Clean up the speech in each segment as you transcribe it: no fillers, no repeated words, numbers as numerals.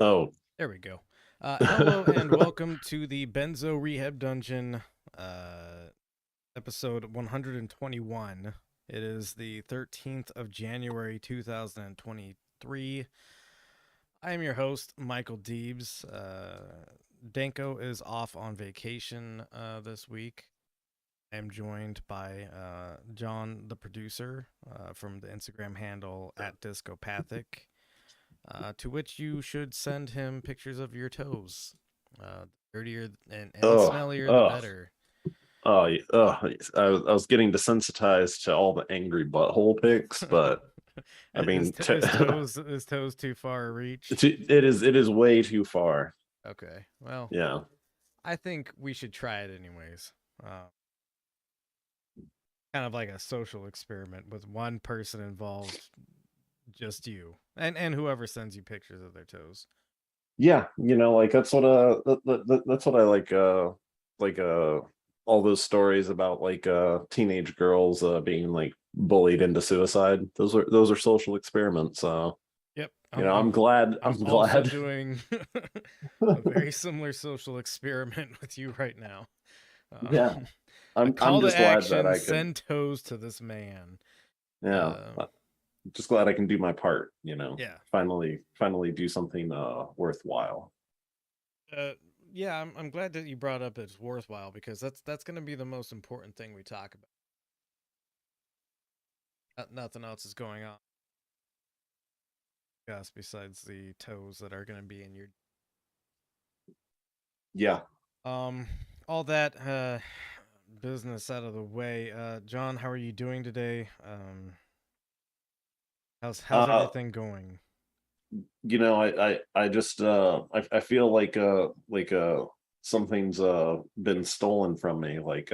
Oh, There we go. Hello and welcome to the Benzo Rehab Dungeon, episode 121. It is the 13th of January 2023. I am your host, Michael Deebs. Danko is off on vacation this week. I am joined by John, the producer, from the Instagram handle @discopathic. To which you should send him pictures of your toes. Dirtier and smellier, the better. I was getting desensitized to all the angry butthole pics, but I mean, is toes too far a reach? It is way too far. Okay, well, yeah, I think we should try it anyways. Kind of like a social experiment with one person involved. Just you and whoever sends you pictures of their toes. Yeah, like that's what I like all those stories about like teenage girls being like bullied into suicide. Those are social experiments. Yep. I'm glad also doing a very similar social experiment with you right now. Yeah. I'm just glad that I can send toes to this man. Yeah. Just glad I can do my part, Yeah. Finally do something worthwhile. Yeah, I'm glad that you brought up it's worthwhile, because that's going to be the most important thing we talk about. Nothing else is going on besides the toes that are going to be in your. Yeah. All that business out of the way. John, how are you doing today? How's everything going? I just I feel like something's been stolen from me. Like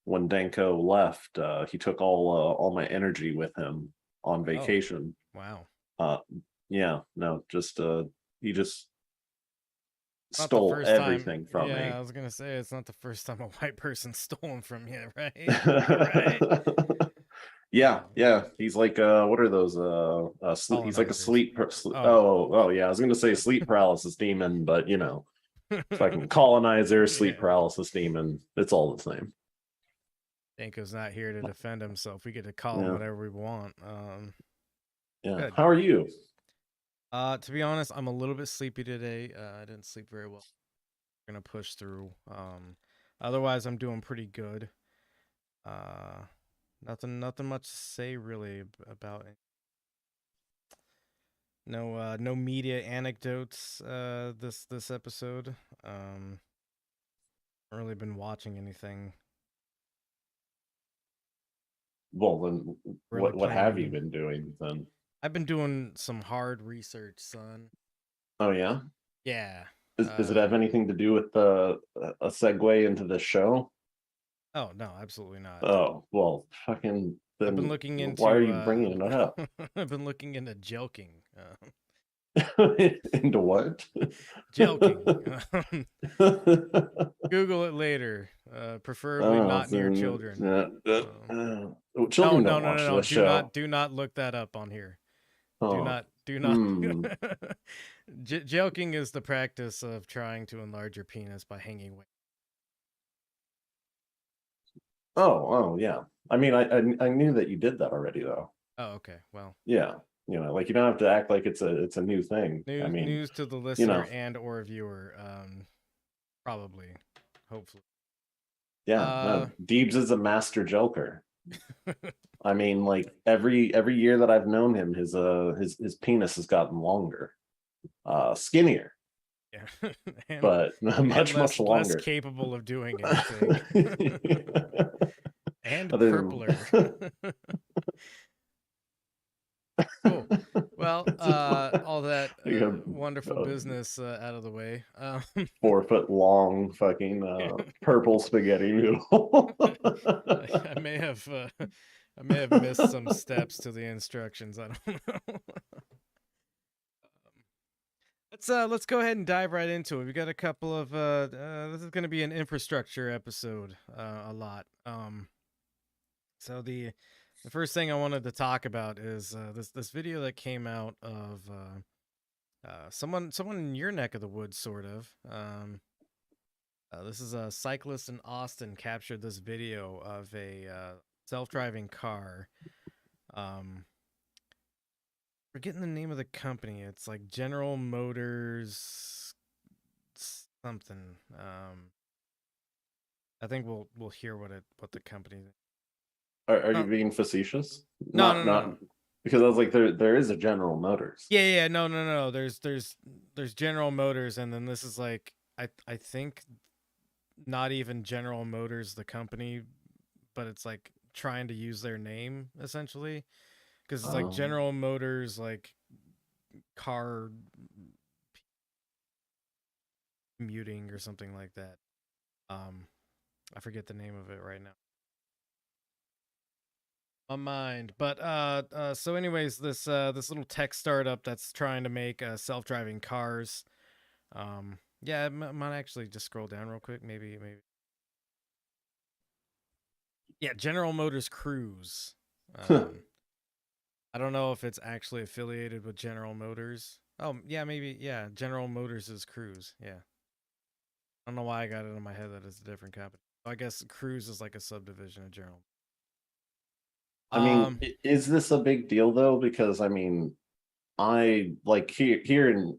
when Danko left, he took all my energy with him on vacation. Oh, wow. Yeah, no, just he just stole everything from me. Yeah, I was gonna say it's not the first time a white person's stolen from you, right? Right. Yeah. He's like, what are those? He's like a sleep. Yeah. I was gonna say sleep paralysis demon, but fucking colonizer, sleep paralysis demon. It's all the same. Danko's not here to defend himself. We get to call him whatever we want. Yeah. Good. How are you? To be honest, I'm a little bit sleepy today. I didn't sleep very well. We're gonna push through. Otherwise, I'm doing pretty good. Nothing much to say really about it. No media anecdotes this episode. Haven't really been watching anything. Well, then what have you been doing then? I've been doing some hard research, son. Oh yeah? Yeah. Does it have anything to do with a segue into the show? Oh no, absolutely not. Oh well, fucking. Then I've been looking into. Why are you bringing it up? I've been looking into jelking. Into what? Jelking. Google it later. Preferably not near children. Children don't watch this show. Do not look that up on here. Do not. Jelking is the practice of trying to enlarge your penis by hanging weight. Oh yeah. I mean, I knew that you did that already though. Oh, okay. Well. Yeah. Like you don't have to act like it's a new thing. News to the listener and or viewer. Probably, hopefully. Yeah. Deebs is a master joker. I mean, like every year that I've known him, his penis has gotten longer, skinnier. Yeah, but much longer. Less capable of doing anything. And Other purpler. Cool. Well, all that wonderful business out of the way. 4-foot long fucking purple spaghetti noodle. I may have missed some steps to the instructions. I don't know. Let's go ahead and dive right into it. We got a couple of this is going to be an infrastructure episode, a lot. So the first thing I wanted to talk about is this video that came out of someone in your neck of the woods, sort of. This is a cyclist in Austin captured this video of a self-driving car. Forgetting the name of the company. It's like General Motors something. I think we'll hear what the company. Are you being facetious? No. Because I was like, there is a General Motors. Yeah. No. There's General Motors, and then this is like I think not even General Motors the company, but it's like trying to use their name essentially, because it's like General Motors like car commuting or something like that. I forget the name of it right now. My mind. But so anyways, this little tech startup that's trying to make self-driving cars. Yeah, I might actually just scroll down real quick. Maybe. Yeah, General Motors Cruise. I don't know if it's actually affiliated with General Motors. Oh, yeah, maybe. Yeah, General Motors is Cruise. Yeah. I don't know why I got it in my head that it's a different company. I guess Cruise is like a subdivision of General. I mean, is this a big deal though? Because I mean, I like here in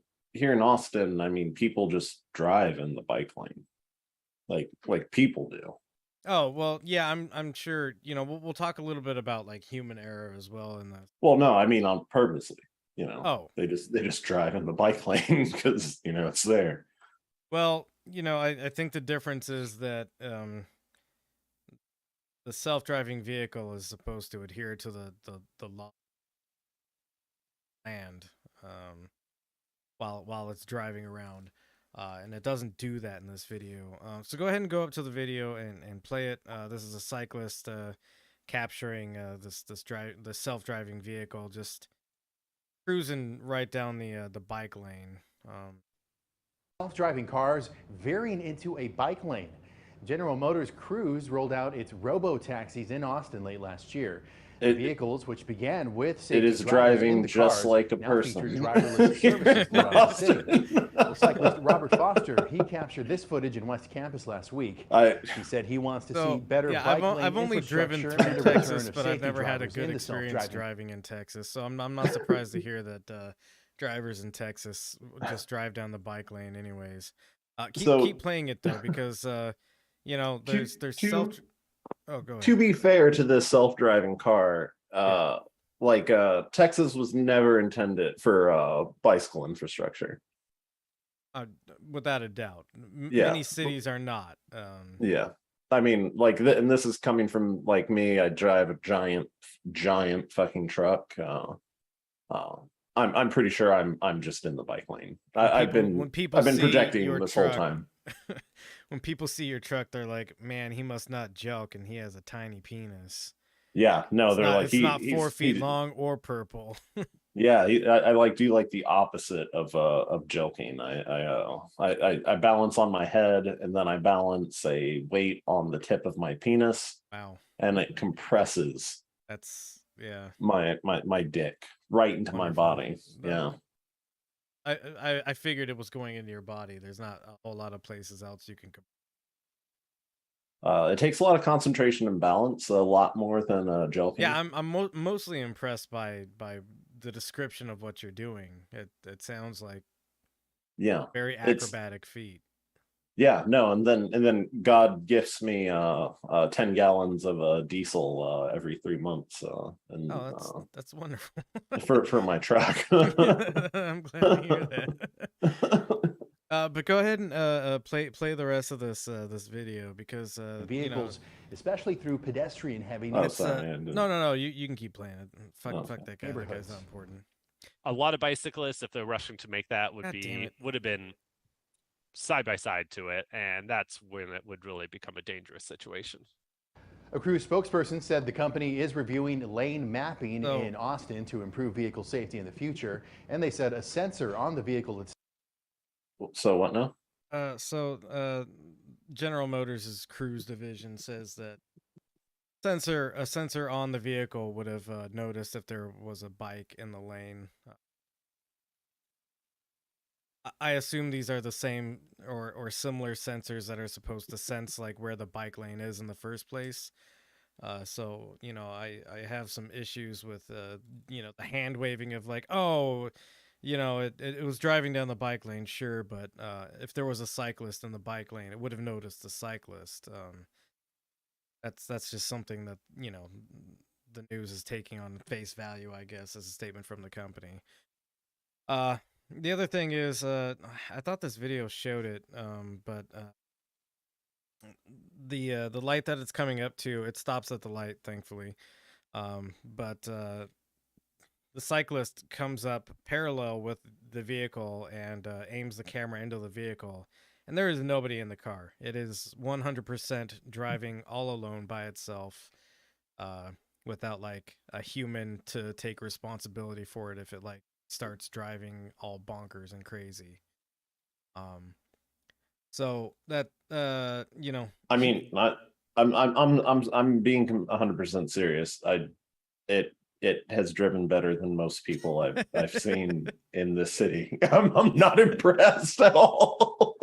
Austin, I mean, people just drive in the bike lane, like people do. Oh well, yeah, I'm sure. You know, we'll talk a little bit about like human error as well in the. Well, no, I mean on purposely. You know, oh, they just drive in the bike lane because you know it's there. Well, you know, I think the difference is that the self-driving vehicle is supposed to adhere to the law and while it's driving around, and it doesn't do that in this video. So go ahead and go up to the video and play it. This is a cyclist capturing the self-driving vehicle just cruising right down the bike lane. Self-driving cars veering into a bike lane. General Motors Cruise rolled out its robo-taxis in Austin late last year. Vehicles, which began with safety it is driving just cars, like a person. Driverless services throughout the city. The cyclist Robert Foster, he captured this footage in West Campus last week. He said he wants to see better bike lane I've only driven through Texas, but I've never had a good experience driving in Texas. So I'm not surprised to hear that drivers in Texas just drive down the bike lane anyways. Keep playing it though, because you know there's self. Oh, go ahead. To be fair to this self-driving car, Texas was never intended for bicycle infrastructure. Without a doubt, many cities are not. Yeah, I mean, like, and this is coming from like me. I drive a giant fucking truck. I'm pretty sure I'm just in the bike lane. I've been projecting this whole time. When people see your truck, they're like, "Man, he must not joke, and he has a tiny penis." Yeah, no, it's not 4 feet long or purple. Yeah, I like do like the opposite of joking. I balance on my head, and then I balance a weight on the tip of my penis. Wow! And it compresses. That's my dick right into my body. Yeah. I figured it was going into your body. There's not a whole lot of places else you can. It takes a lot of concentration and balance, a lot more than joking. Yeah, I'm mostly impressed by the description of what you're doing. It sounds like very acrobatic feat. Yeah, no, and then God gifts me 10 gallons of diesel every 3 months. And that's wonderful for my truck. I'm glad to hear that. But go ahead and play the rest of this video because vehicles, especially through pedestrian heavy Oh, sorry. no, you can keep playing it. Fuck that guy. That neighborhoods. guy's not important. A lot of bicyclists, if they're rushing to make that, would have been side by side to it, and that's when it would really become a dangerous situation. A Cruise spokesperson said the company is reviewing lane mapping in Austin to improve vehicle safety in the future, and they said a sensor on the vehicle itself. So what now? General Motors' Cruise division says that a sensor on the vehicle would have noticed if there was a bike in the lane. I assume these are the same or similar sensors that are supposed to sense like where the bike lane is in the first place. So, you know, I have some issues with, you know, the hand waving of like, oh, you know, it was driving down the bike lane, sure, but if there was a cyclist in the bike lane, it would have noticed the cyclist. That's just something that, you know, the news is taking on face value, I guess, as a statement from the company. The other thing is, I thought this video showed it, but the light that it's coming up to, it stops at the light, thankfully. But the cyclist comes up parallel with the vehicle and aims the camera into the vehicle, and there is nobody in the car. It is 100% driving all alone by itself, without like a human to take responsibility for it if it like starts driving all bonkers and crazy. So that you know, I mean, I'm being 100% serious. It has driven better than most people I've seen in this city. I'm not impressed at all.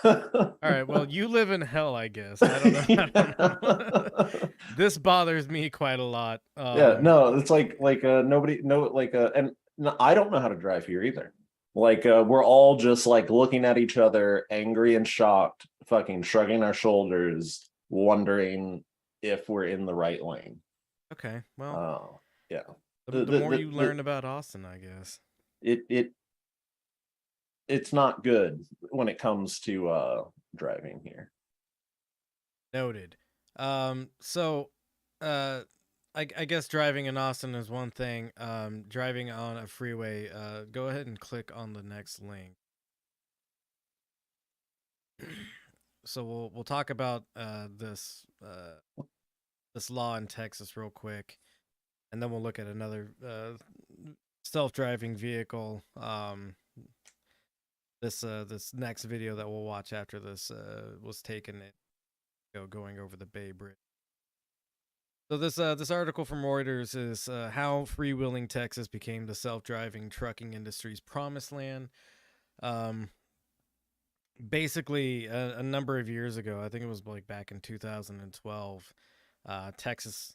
All right, well, you live in hell, I guess. I don't know. I don't know. This bothers me quite a lot. Yeah, no, it's like nobody, no, like and no, I don't know how to drive here either. Like we're all just like looking at each other, angry and shocked, fucking shrugging our shoulders, wondering if we're in the right lane. Okay, well, yeah. The more you learn about Austin, I guess. It's not good when it comes to driving here. Noted. So I guess driving in Austin is one thing. Driving on a freeway, go ahead and click on the next link. So we'll talk about this law in Texas real quick, and then we'll look at another self-driving vehicle. This next video that we'll watch after this was taken going over the Bay Bridge. So this article from Reuters is how freewheeling Texas became the self-driving trucking industry's promised land. Basically, a number of years ago, I think it was like back in 2012, Texas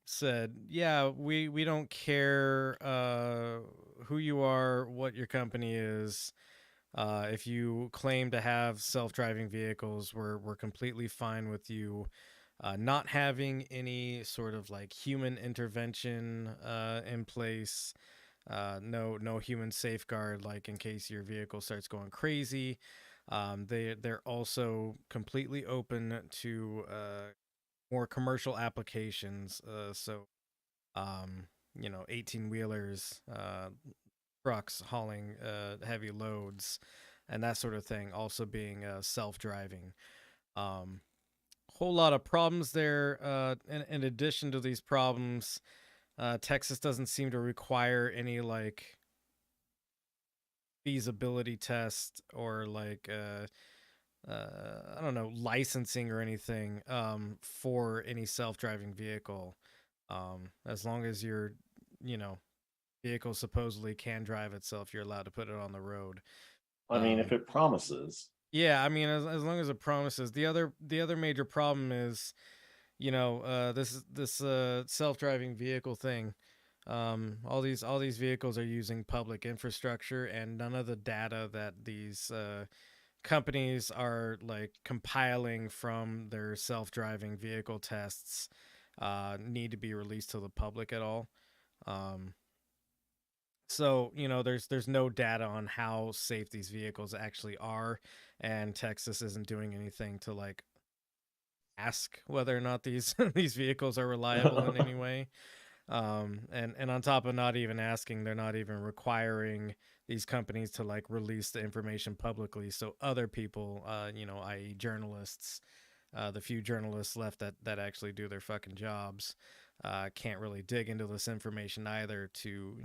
said, yeah, we don't care who you are, what your company is. If you claim to have self-driving vehicles, we're completely fine with you not having any sort of like human intervention in place. No human safeguard, like in case your vehicle starts going crazy. They're also completely open to more commercial applications. So, you know, 18-wheelers, trucks hauling heavy loads, and that sort of thing, also being self-driving. Whole lot of problems there. In addition to these problems, Texas doesn't seem to require any like feasibility test or like I don't know, licensing or anything for any self-driving vehicle. As long as your, you know, vehicle supposedly can drive itself, you're allowed to put it on the road. I mean, if it promises. Yeah, I mean, as long as it promises. The other major problem is, you know, this self-driving vehicle thing. All these vehicles are using public infrastructure, and none of the data that these companies are like compiling from their self-driving vehicle tests need to be released to the public at all. So, there's no data on how safe these vehicles actually are, and Texas isn't doing anything to like ask whether or not these these vehicles are reliable in any way. And on top of not even asking, they're not even requiring these companies to like release the information publicly, so other people, i.e. journalists, the few journalists left that actually do their fucking jobs, can't really dig into this information either to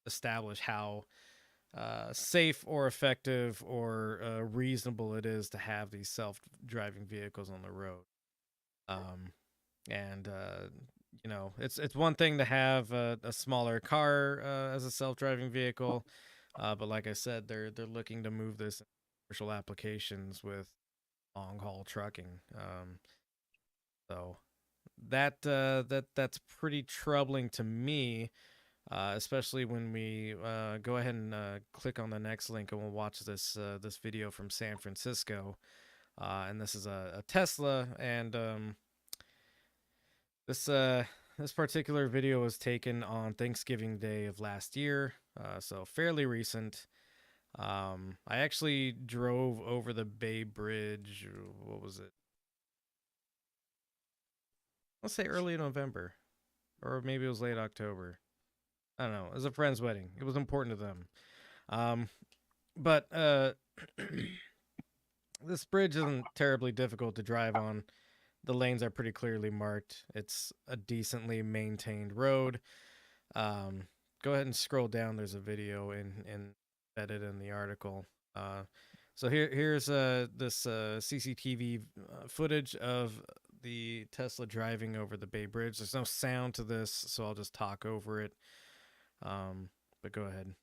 establish how safe or effective or reasonable it is to have these self-driving vehicles on the road. And it's one thing to have a smaller car as a self-driving vehicle, but like I said, they're looking to move this in commercial applications with long haul trucking. So that's pretty troubling to me, especially when we go ahead and click on the next link and we'll watch this video from San Francisco. And this is a Tesla, and this particular video was taken on Thanksgiving Day of last year, so fairly recent. I actually drove over the Bay Bridge. What was it? Let's say early November, or maybe it was late October. I don't know. It was a friend's wedding. It was important to them. But this bridge isn't terribly difficult to drive on. The lanes are pretty clearly marked. It's a decently maintained road. Go ahead and scroll down. There's a video embedded in the article. So here's this CCTV footage of the Tesla driving over the Bay Bridge. There's no sound to this, so I'll just talk over it. But go ahead.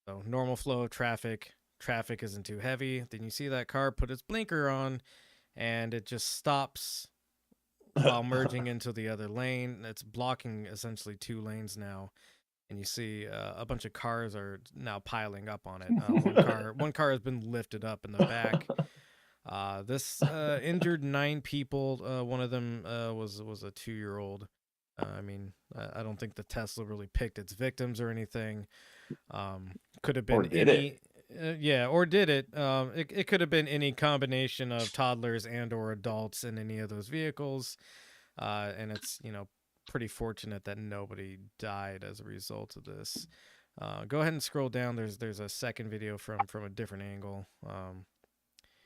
So normal flow of traffic. Traffic isn't too heavy. Then you see that car put its blinker on, and it just stops while merging into the other lane. It's blocking essentially two lanes now, and you see a bunch of cars are now piling up on it. One car has been lifted up in the back. This injured 9 people. One of them was a 2-year-old. I don't think the Tesla really picked its victims or anything. Could have been or did it? Or did it? It could have been any combination of toddlers and or adults in any of those vehicles, and it's pretty fortunate that nobody died as a result of this. Go ahead and scroll down. There's a second video from a different angle.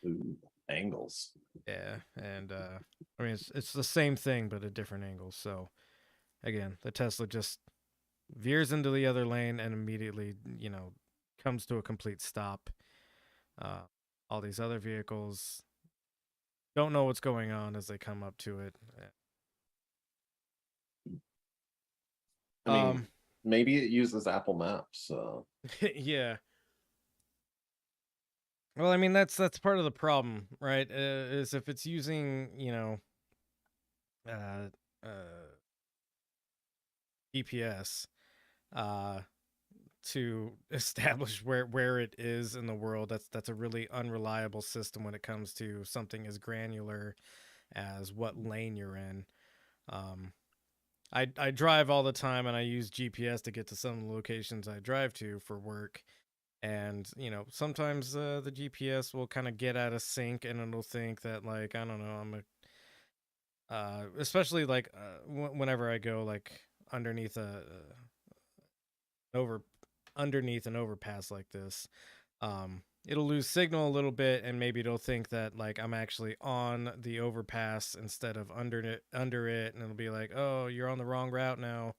Ooh, angles. Yeah, and it's the same thing but a different angle. So again, the Tesla just veers into the other lane and immediately comes to a complete stop. All these other vehicles don't know what's going on as they come up to it. I mean, maybe it uses Apple Maps. Yeah. Well, I mean that's part of the problem, right? Is if it's using GPS to establish where it is in the world. That's a really unreliable system when it comes to something as granular as what lane you're in. I drive all the time, and I use GPS to get to some of the locations I drive to for work. And sometimes the GPS will kind of get out of sync, and it'll think that like, I don't know, especially like whenever I go like underneath underneath an overpass like this, it'll lose signal a little bit, and maybe it'll think that like I'm actually on the overpass instead of under it, and it'll be like, oh, you're on the wrong route now,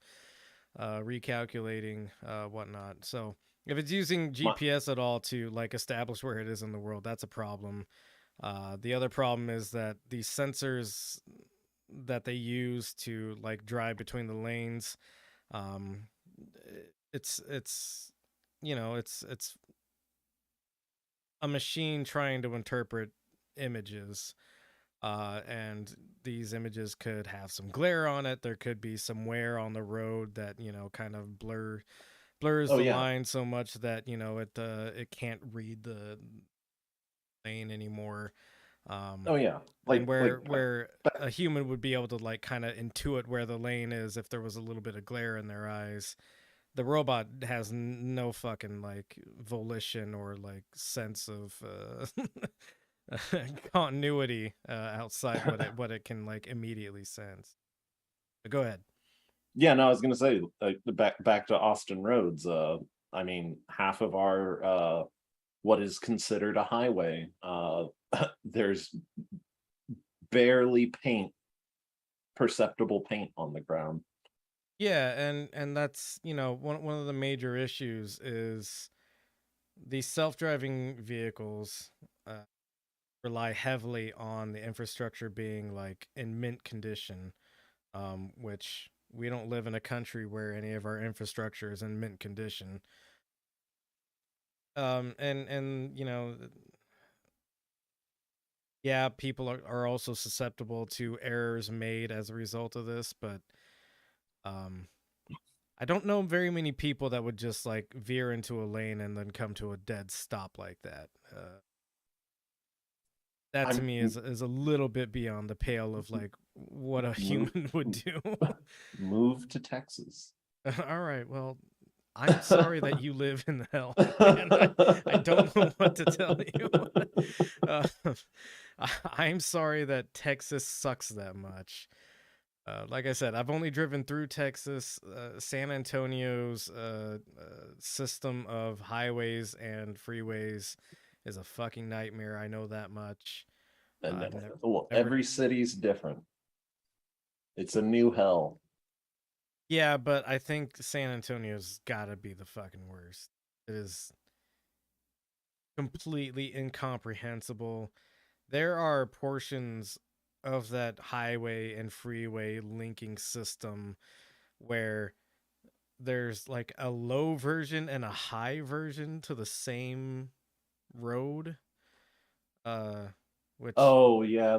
recalculating, whatnot. So if it's using GPS at all to like establish where it is in the world, that's a problem. The other problem is that these sensors that they use to like drive between the lanes, it's a machine trying to interpret images, and these images could have some glare on it. There could be some wear on the road that kind of blurs the line so much that it can't read the lane anymore. Like where a human would be able to like kind of intuit where the lane is if there was a little bit of glare in their eyes. the robot has no fucking like volition or like sense of continuity outside what it can like immediately sense. But go ahead. Yeah, no, I was gonna say back to Austin roads. I mean, half of our what is considered a highway, there's barely perceptible paint on the ground. Yeah, and that's, you know, one of the major issues is these self-driving vehicles rely heavily on the infrastructure being like in mint condition, which we don't live in a country where any of our infrastructure is in mint condition. And you know, yeah, people are also susceptible to errors made as a result of this, but I don't know very many people that would just like veer into a lane and then come to a dead stop like that. That to me is a little bit beyond the pale of like what a human would do. Move to Texas. All right, well, I'm sorry that you live in hell, and I don't know what to tell you. I'm sorry that Texas sucks that much. Like I said, I've only driven through Texas. San Antonio's system of highways and freeways is a fucking nightmare. I know that much. And every city's different. It's a new hell. Yeah, but I think San Antonio's gotta be the fucking worst. It is completely incomprehensible. There are portions of that highway and freeway linking system where there's like a low version and a high version to the same road. Which yeah,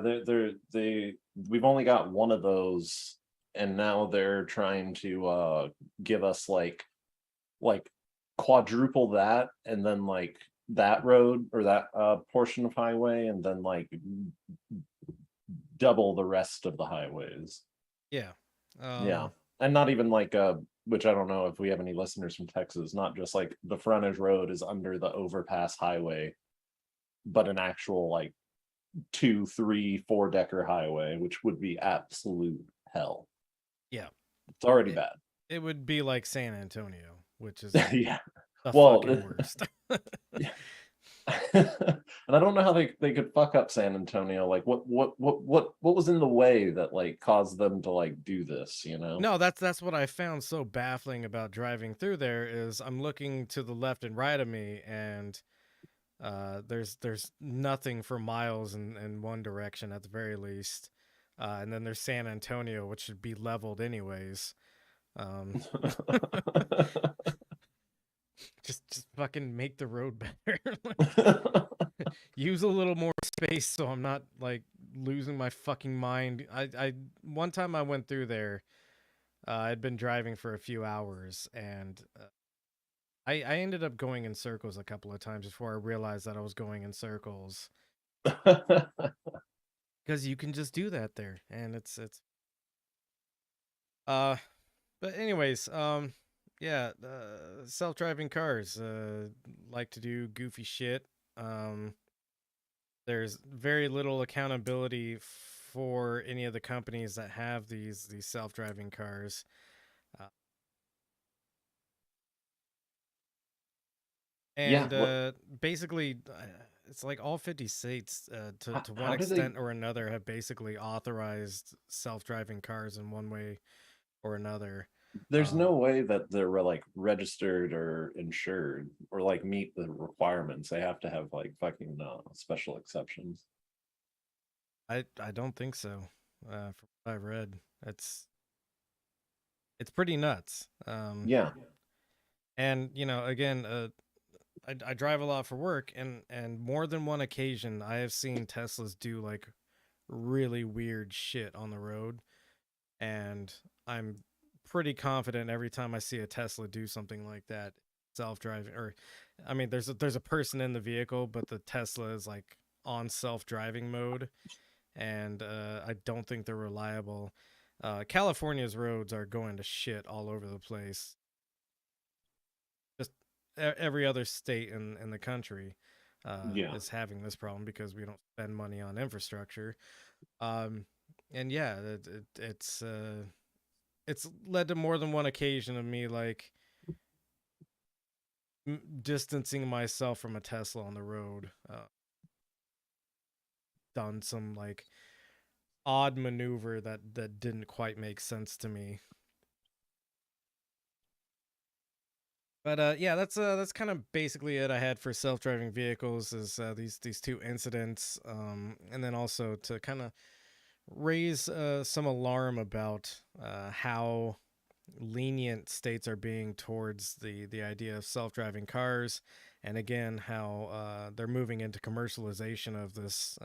we've only got one of those, and now they're trying to give us like quadruple that, and then like that road or that portion of highway, and then like double the rest of the highways. Yeah. Yeah. And not even like which I don't know if we have any listeners from Texas, not just like the frontage road is under the overpass highway, but an actual like 2, 3, 4-decker highway, which would be absolute hell. Yeah. It's already bad. It would be like San Antonio, which is yeah. the fucking worst. Yeah. And I don't know how they could fuck up San Antonio. Like what was in the way that like caused them to like do this, you know? No, that's what I found so baffling about driving through there is I'm looking to the left and right of me, and there's nothing for miles in one direction at the very least. And then there's San Antonio, which should be leveled anyways. Just fucking make the road better. Use a little more space so I'm not like losing my fucking mind. I one time I went through there, I'd been driving for a few hours, and I ended up going in circles a couple of times before I realized that I was going in circles. Because you can just do that there, and it's but anyways, yeah, self-driving cars like to do goofy shit. There's very little accountability for any of the companies that have these self-driving cars. And basically, it's like all 50 states, to one extent or another, have basically authorized self-driving cars in one way or another. There's no way that they're like registered or insured or like meet the requirements. They have to have like fucking special exceptions. I don't think so. From what I've read, it's pretty nuts. Yeah. And you know, again, I drive a lot for work, and more than one occasion I have seen Teslas do like really weird shit on the road, and I'm pretty confident every time I see a Tesla do something like that, self-driving, or I mean there's a person in the vehicle, but the Tesla is like on self-driving mode, and I don't think they're reliable. California's roads are going to shit all over the place. every other state in the country Yeah. is having this problem because we don't spend money on infrastructure. And yeah, it's led to more than one occasion of me like distancing myself from a Tesla on the road. Done some like odd maneuver that didn't quite make sense to me. But yeah, that's kind of basically it I had for self-driving vehicles is these two incidents, and then also to kind of raise some alarm about how lenient states are being towards the idea of self-driving cars, and again how they're moving into commercialization of this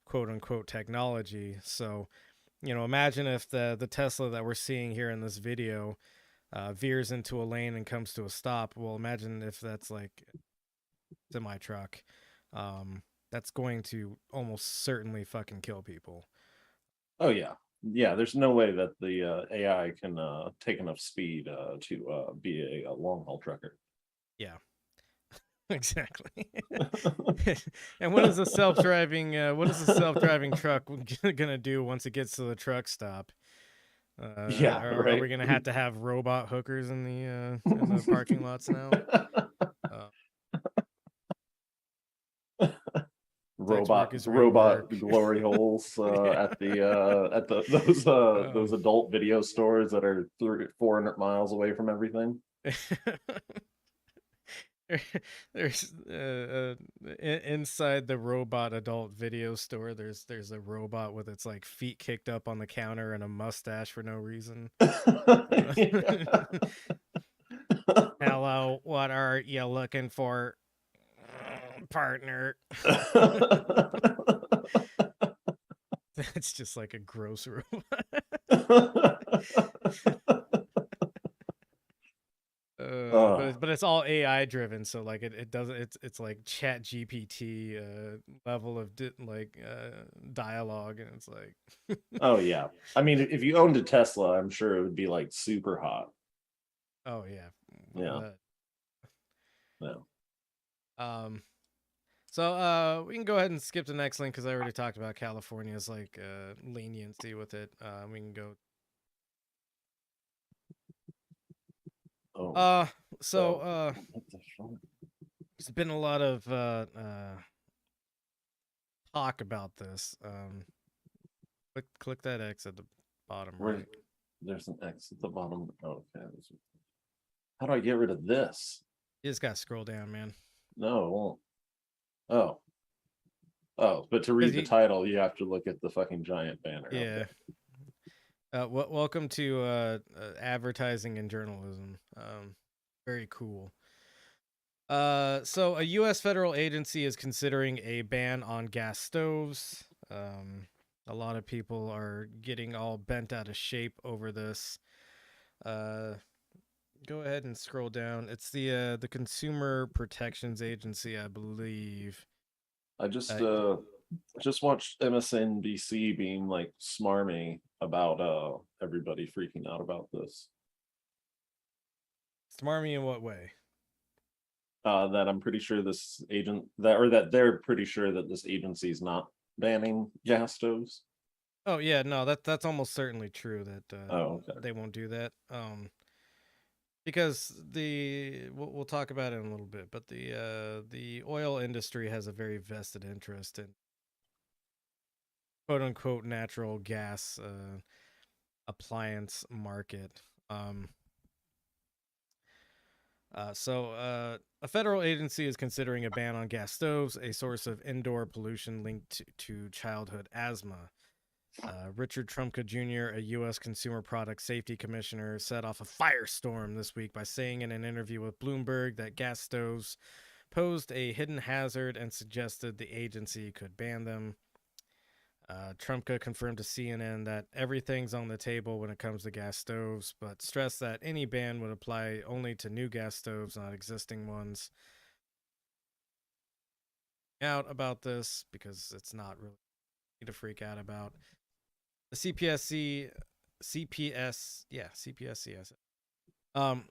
quote unquote technology. So, imagine if the Tesla that we're seeing here in this video veers into a lane and comes to a stop. Well, imagine if that's like semi truck. That's going to almost certainly fucking kill people. Oh yeah, yeah. There's no way that the AI can take enough speed to be a long haul trucker. Yeah, exactly. And what is a self-driving truck gonna do once it gets to the truck stop? Yeah, are we gonna have to have robot hookers in the parking lots now? Robot glory holes at those adult video stores that are 400 miles away from everything. There's inside the robot adult video store. There's a robot with its like feet kicked up on the counter and a mustache for no reason. Hello, what are you looking for, partner? That's just like a gross robot. But it's all AI driven, so like it doesn't. It's like Chat GPT level of dialogue, and it's like. Oh yeah, I mean, if you owned a Tesla, I'm sure it would be like super hot. Oh yeah. Yeah. So we can go ahead and skip the next link because I already talked about California's like leniency with it. We can go. There's been a lot of talk about this. Click that X at the bottom right. There's an X at the bottom. Oh, okay. How do I get rid of this? You just gotta scroll down, man. No, it won't. Oh, but to read the title, you have to look at the fucking giant banner. Yeah. Okay. Welcome to advertising and journalism. Very cool. So a U.S. federal agency is considering a ban on gas stoves. A lot of people are getting all bent out of shape over this. Go ahead and scroll down. It's the Consumer Protections Agency, I believe. I just watched MSNBC being like smarmy about everybody freaking out about this. Smarmy in what way? That I'm pretty sure this that they're pretty sure that this agency is not banning gas stoves. Oh yeah, no, that's almost certainly true that okay. They won't do that. Because we'll talk about it in a little bit, but the oil industry has a very vested interest in quote unquote natural gas appliance market. So a federal agency is considering a ban on gas stoves, a source of indoor pollution linked to childhood asthma. Richard Trumka Jr., a U.S. Consumer Product Safety Commissioner, set off a firestorm this week by saying in an interview with Bloomberg that gas stoves posed a hidden hazard and suggested the agency could ban them. Trumka confirmed to CNN that everything's on the table when it comes to gas stoves, but stressed that any ban would apply only to new gas stoves, not existing ones. Out about this because it's not really to freak out about. The CPSC, yes.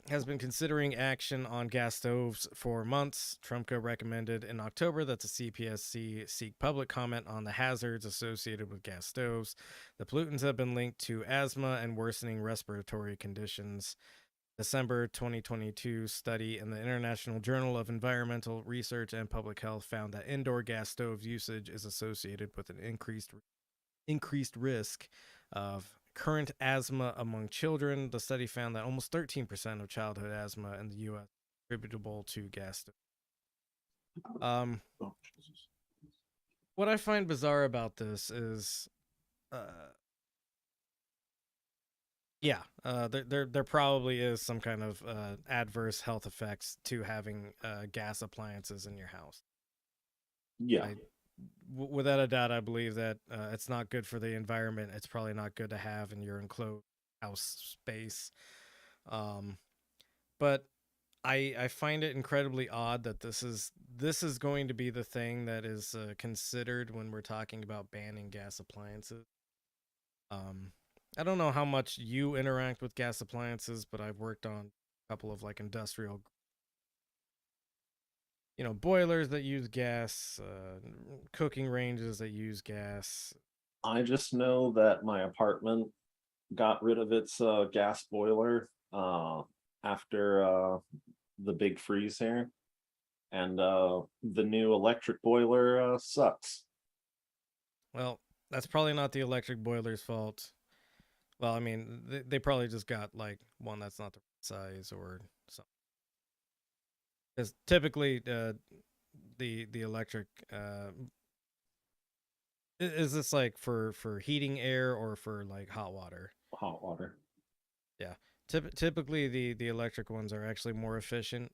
has been considering action on gas stoves for months. Trumka recommended in October that the CPSC seek public comment on the hazards associated with gas stoves. The pollutants have been linked to asthma and worsening respiratory conditions. December 2022 study in the International Journal of Environmental Research and Public Health found that indoor gas stove usage is associated with an increased risk of current asthma among children. The study found that almost 13% of childhood asthma in the U.S. is attributable to gas stoves. What I find bizarre about this is, there probably is some kind of adverse health effects to having gas appliances in your house. Yeah. Without a doubt, I believe that it's not good for the environment. It's probably not good to have in your enclosed house space. But I find it incredibly odd that this is going to be the thing that is considered when we're talking about banning gas appliances. I don't know how much you interact with gas appliances, but I've worked on a couple of like industrial, boilers that use gas, cooking ranges that use gas. I just know that my apartment got rid of its gas boiler after the big freeze here, and the new electric boiler sucks. Well, that's probably not the electric boiler's fault. Well, I mean, they probably just got like one that's not the right size or something. Because typically, the electric is this like for heating air or for like hot water? Hot water. Yeah. Typically, the electric ones are actually more efficient.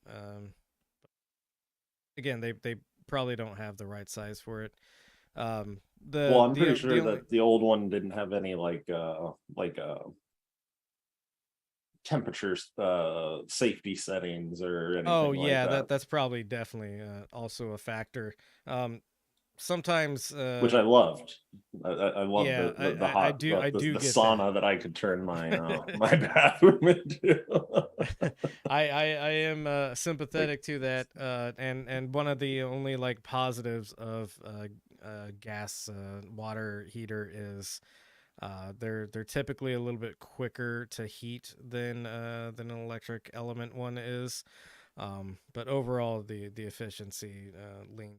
Again, they probably don't have the right size for it. I'm pretty sure that the old one didn't have any like temperature safety settings or anything. Oh yeah, like that's probably definitely also a factor. Sometimes which I loved. I love the hot I do the get sauna that I could turn my my bathroom into. I am sympathetic to that, and one of the only like positives of gas water heater is they're typically a little bit quicker to heat than an electric element one is, but overall the efficiency lean.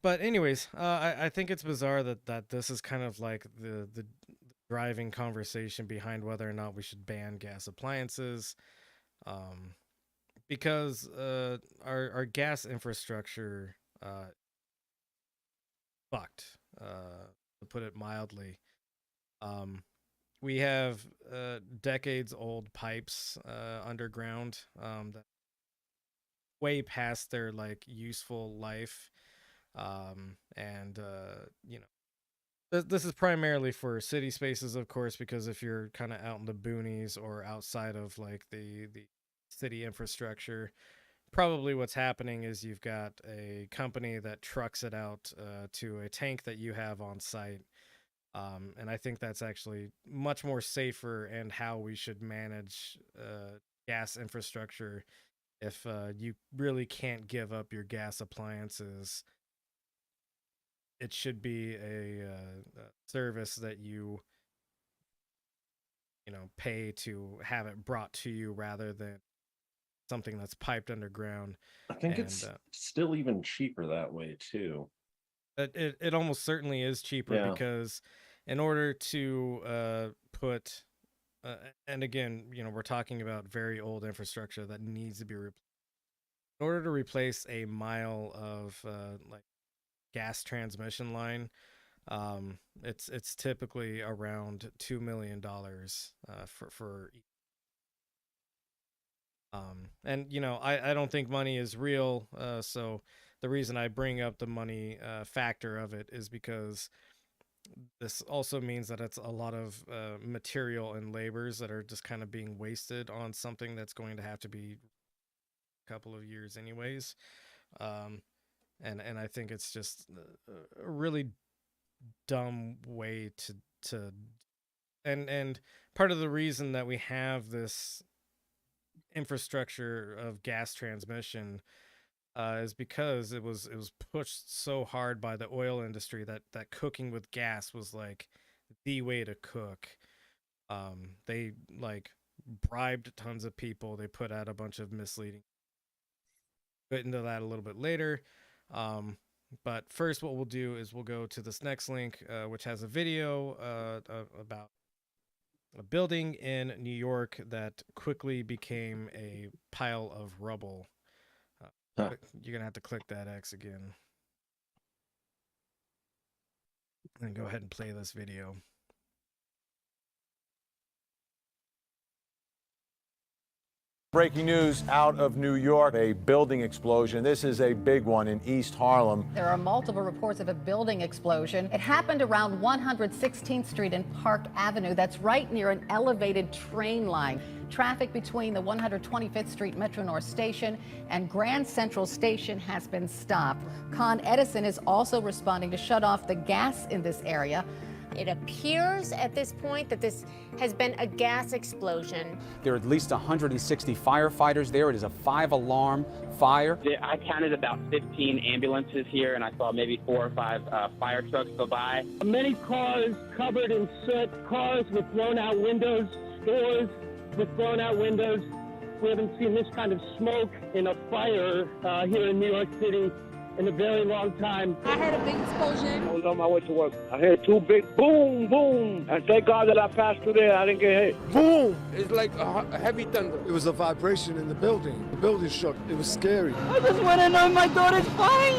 But anyways, I think it's bizarre that this is kind of like the driving conversation behind whether or not we should ban gas appliances, because our gas infrastructure fucked, to put it mildly. We have decades old pipes underground that way past their like useful life, and this is primarily for city spaces, of course, because if you're kind of out in the boonies or outside of like the city infrastructure, probably what's happening is you've got a company that trucks it out to a tank that you have on site. And I think that's actually much more safer and how we should manage gas infrastructure. If you really can't give up your gas appliances, it should be a service that you pay to have it brought to you rather than something that's piped underground. I think it's still even cheaper that way too. It almost certainly is cheaper because in order to put and again, we're talking about very old infrastructure that needs to be replaced. In order to replace a mile of like gas transmission line, it's typically around $2 million for and I don't think money is real, so the reason I bring up the money factor of it is because this also means that it's a lot of material and labors that are just kind of being wasted on something that's going to have to be a couple of years anyways. And I think it's just a really dumb way to and part of the reason that we have this infrastructure of gas transmission is because it was pushed so hard by the oil industry that cooking with gas was like the way to cook. They like bribed tons of people. They put out a bunch of misleading. Get into that a little bit later. But first, what we'll do is we'll go to this next link, which has a video about a building in New York that quickly became a pile of rubble. You're going to have to click that X again. And go ahead and play this video. Breaking news out of New York, a building explosion. This is a big one in East Harlem. There are multiple reports of a building explosion. It happened around 116th Street and Park Avenue. That's right near an elevated train line. Traffic between the 125th Street Metro North Station and Grand Central Station has been stopped. Con Edison is also responding to shut off the gas in this area. It appears at this point that this has been a gas explosion. There are at least 160 firefighters there. It is a 5-alarm fire. I counted about 15 ambulances here, and I saw maybe 4 or 5 fire trucks go by. Many cars covered in soot, cars with blown out windows, stores with blown out windows. We haven't seen this kind of smoke in a fire here in New York City in a very long time. I heard a big explosion. I was on my way to work. I heard 2 big boom, boom. And thank God that I passed through there. I didn't get hit. Boom! It's like a heavy thunder. It was a vibration in the building. The building shook. It was scary. I just want to know my daughter's fine.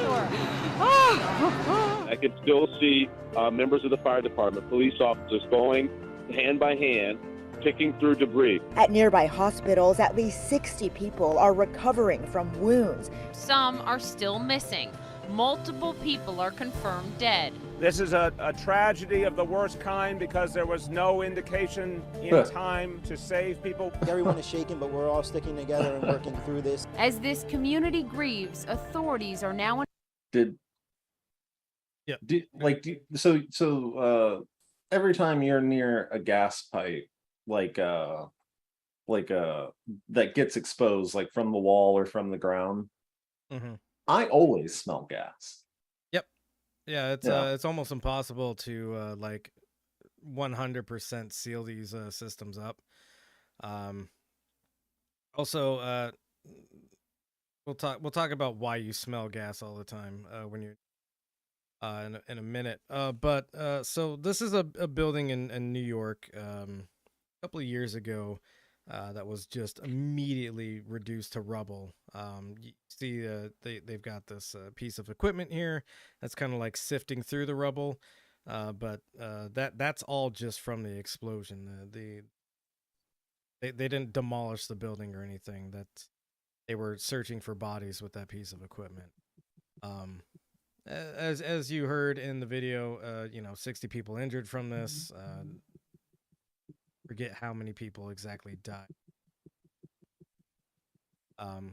I could still see members of the fire department, police officers going hand by hand, picking through debris. At nearby hospitals, at least 60 people are recovering from wounds. Some are still missing. Multiple people are confirmed dead. This is a tragedy of the worst kind because there was no indication in time to save people. Everyone is shaken, but we're all sticking together and working through this. As this community grieves, authorities are now... So every time you're near a gas pipe, that gets exposed, like from the wall or from the ground, I always smell gas. Yep. Yeah, it's almost impossible to 100% seal these systems up. Also, we'll talk about why you smell gas all the time when you're in a minute. So this is a building in New York. Couple of years ago that was just immediately reduced to rubble. You see they've got this piece of equipment here that's kind of like sifting through the rubble, but that's all just from the explosion. They didn't demolish the building or anything. That they were searching for bodies with that piece of equipment. As you heard in the video, 60 people injured from this. Forget how many people exactly died.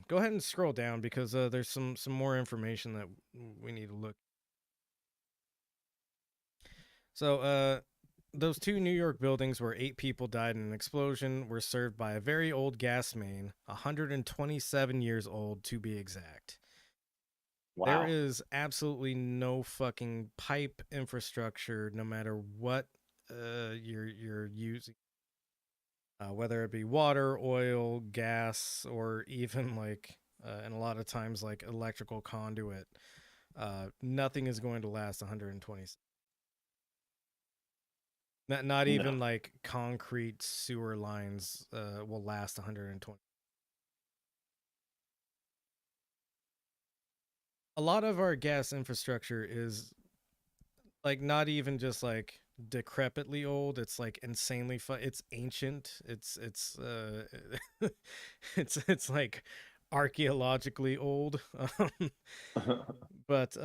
Go ahead and scroll down because there's some more information that we need to look. So those 2 New York buildings where 8 people died in an explosion were served by a very old gas main, 127 years old to be exact. Wow. There is absolutely no fucking pipe infrastructure, no matter what you're using. Whether it be water, oil, gas, or even and a lot of times electrical conduit, nothing is going to last 120. Not even concrete sewer lines will last 120. A lot of our gas infrastructure is not even just decrepitly old. It's insanely it's ancient. It's it's archaeologically old. But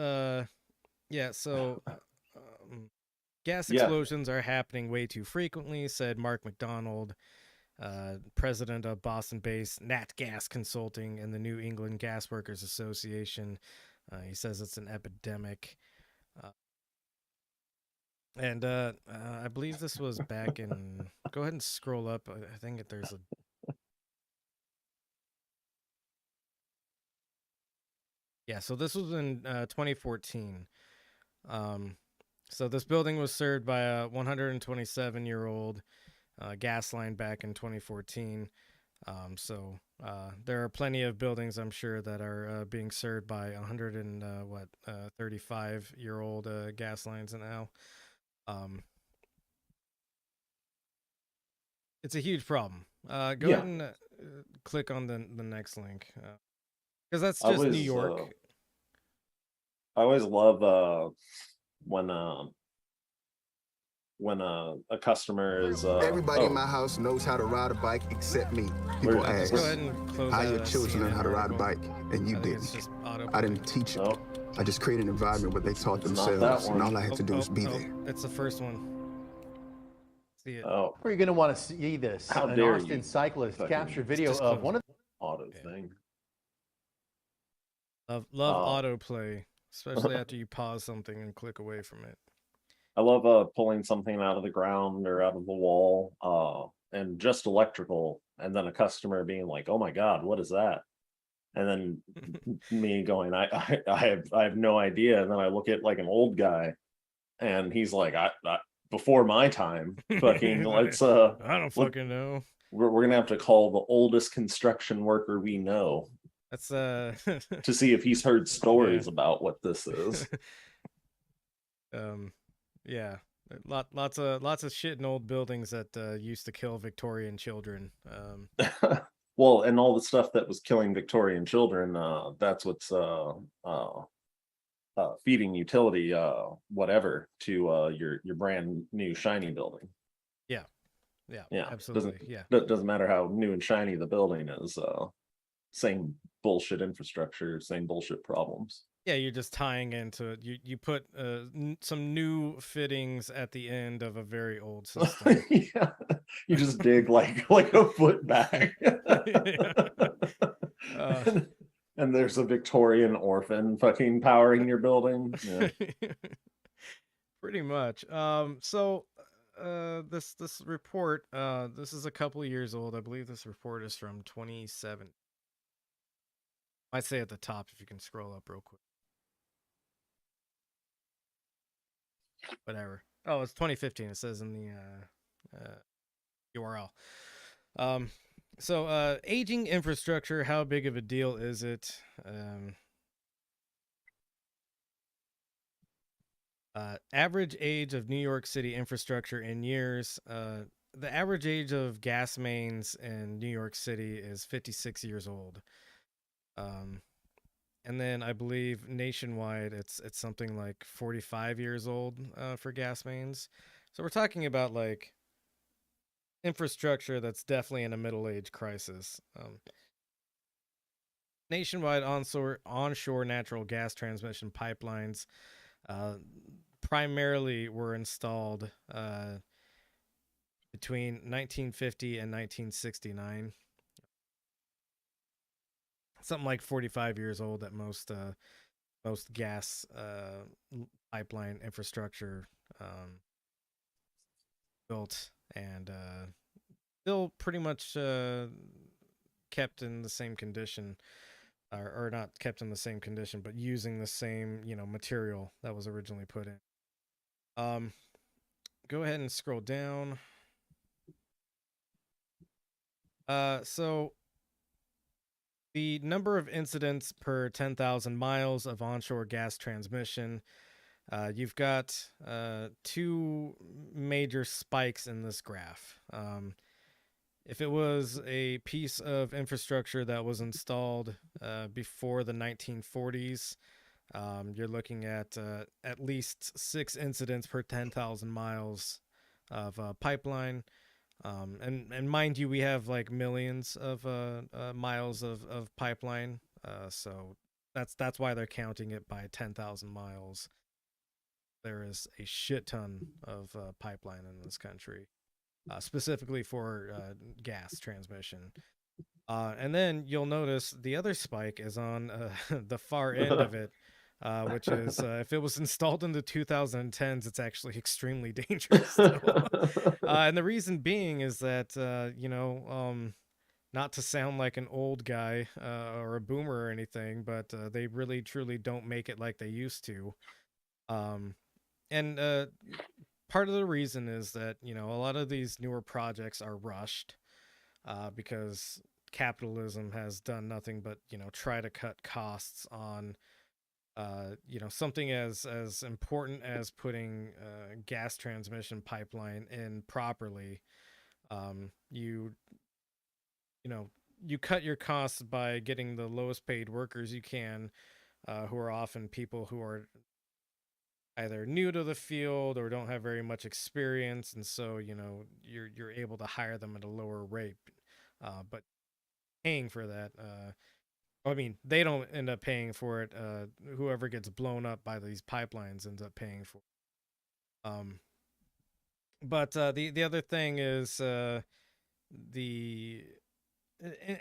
yeah, so gas explosions are happening way too frequently, said Mark McDonald, president of Boston-based Nat Gas Consulting and the New England Gas Workers Association. He says it's an epidemic. And I believe this was back in. Go ahead and scroll up. I think there's a. Yeah, so this was in 2014. So this building was served by a 127-year-old gas line back in 2014. So there are plenty of buildings, I'm sure, that are being served by 35-year-old gas lines now. It's a huge problem. Go ahead and click on the next link, because that's just New York. I always love when a customer is everybody in my house knows how to ride a bike except me. People ask, go ahead and close how your children learn how to ride a bike, and you didn't. I didn't teach them. I just created an environment where they taught themselves, and all I had to do was be there. It's the first one. See it. Where you're going to want to see this. How An dare Austin you. cyclist captured video of one of the auto thing. Love autoplay, especially after you pause something and click away from it. I love pulling something out of the ground or out of the wall, and just electrical, and then a customer being like, "Oh my God, what is that?" And then me going, "I have no idea." And then I look at like an old guy, and he's like, "I before my time, fucking let's I don't fucking know. We're gonna have to call the oldest construction worker we know." That's to see if he's heard stories about what this is. Yeah, lots of shit in old buildings that used to kill Victorian children. Well, and all the stuff that was killing Victorian children, that's what's feeding utility, whatever, to your brand new shiny building. Yeah, absolutely. Doesn't matter how new and shiny the building is. Same bullshit infrastructure, same bullshit problems. Yeah, you're just tying into it. You put some new fittings at the end of a very old system. Yeah, you just dig like a foot back. And there's a Victorian orphan fucking powering your building. Yeah. Pretty much. So this report, this is a couple of years old. I believe this report is from 2017. I'd say at the top if you can scroll up real quick. Whatever. Oh, it's 2015. It says in the URL. So aging infrastructure, how big of a deal is it? Average age of New York City infrastructure in years. The average age of gas mains in New York City is 56 years old. And then I believe nationwide it's something like 45 years old for gas mains. So we're talking about like infrastructure that's definitely in a middle age crisis. Nationwide onshore natural gas transmission pipelines primarily were installed between 1950 and 1969. Something like 45 years old at most gas pipeline infrastructure built, and still pretty much kept in the same condition, or not kept in the same condition, but using the same material that was originally put in. Go ahead and scroll down. So the number of incidents per 10,000 miles of onshore gas transmission, you've got two major spikes in this graph. If it was a piece of infrastructure that was installed before the 1940s, you're looking at least 6 incidents per 10,000 miles of pipeline. And mind you, we have like millions of miles of pipeline, so that's why they're counting it by 10,000 miles. There is a shit ton of pipeline in this country, specifically for gas transmission. And then you'll notice the other spike is on the far end of it. which is if it was installed in the 2010s, it's actually extremely dangerous. And the reason being is that, not to sound like an old guy or a boomer or anything, but they really truly don't make it like they used to. And part of the reason is that, a lot of these newer projects are rushed because capitalism has done nothing but, try to cut costs on, something as important as putting gas transmission pipeline in properly. You cut your costs by getting the lowest paid workers you can, who are often people who are either new to the field or don't have very much experience, and so you're able to hire them at a lower rate, but paying for that, I mean, they don't end up paying for it. Whoever gets blown up by these pipelines ends up paying for it. But the other thing is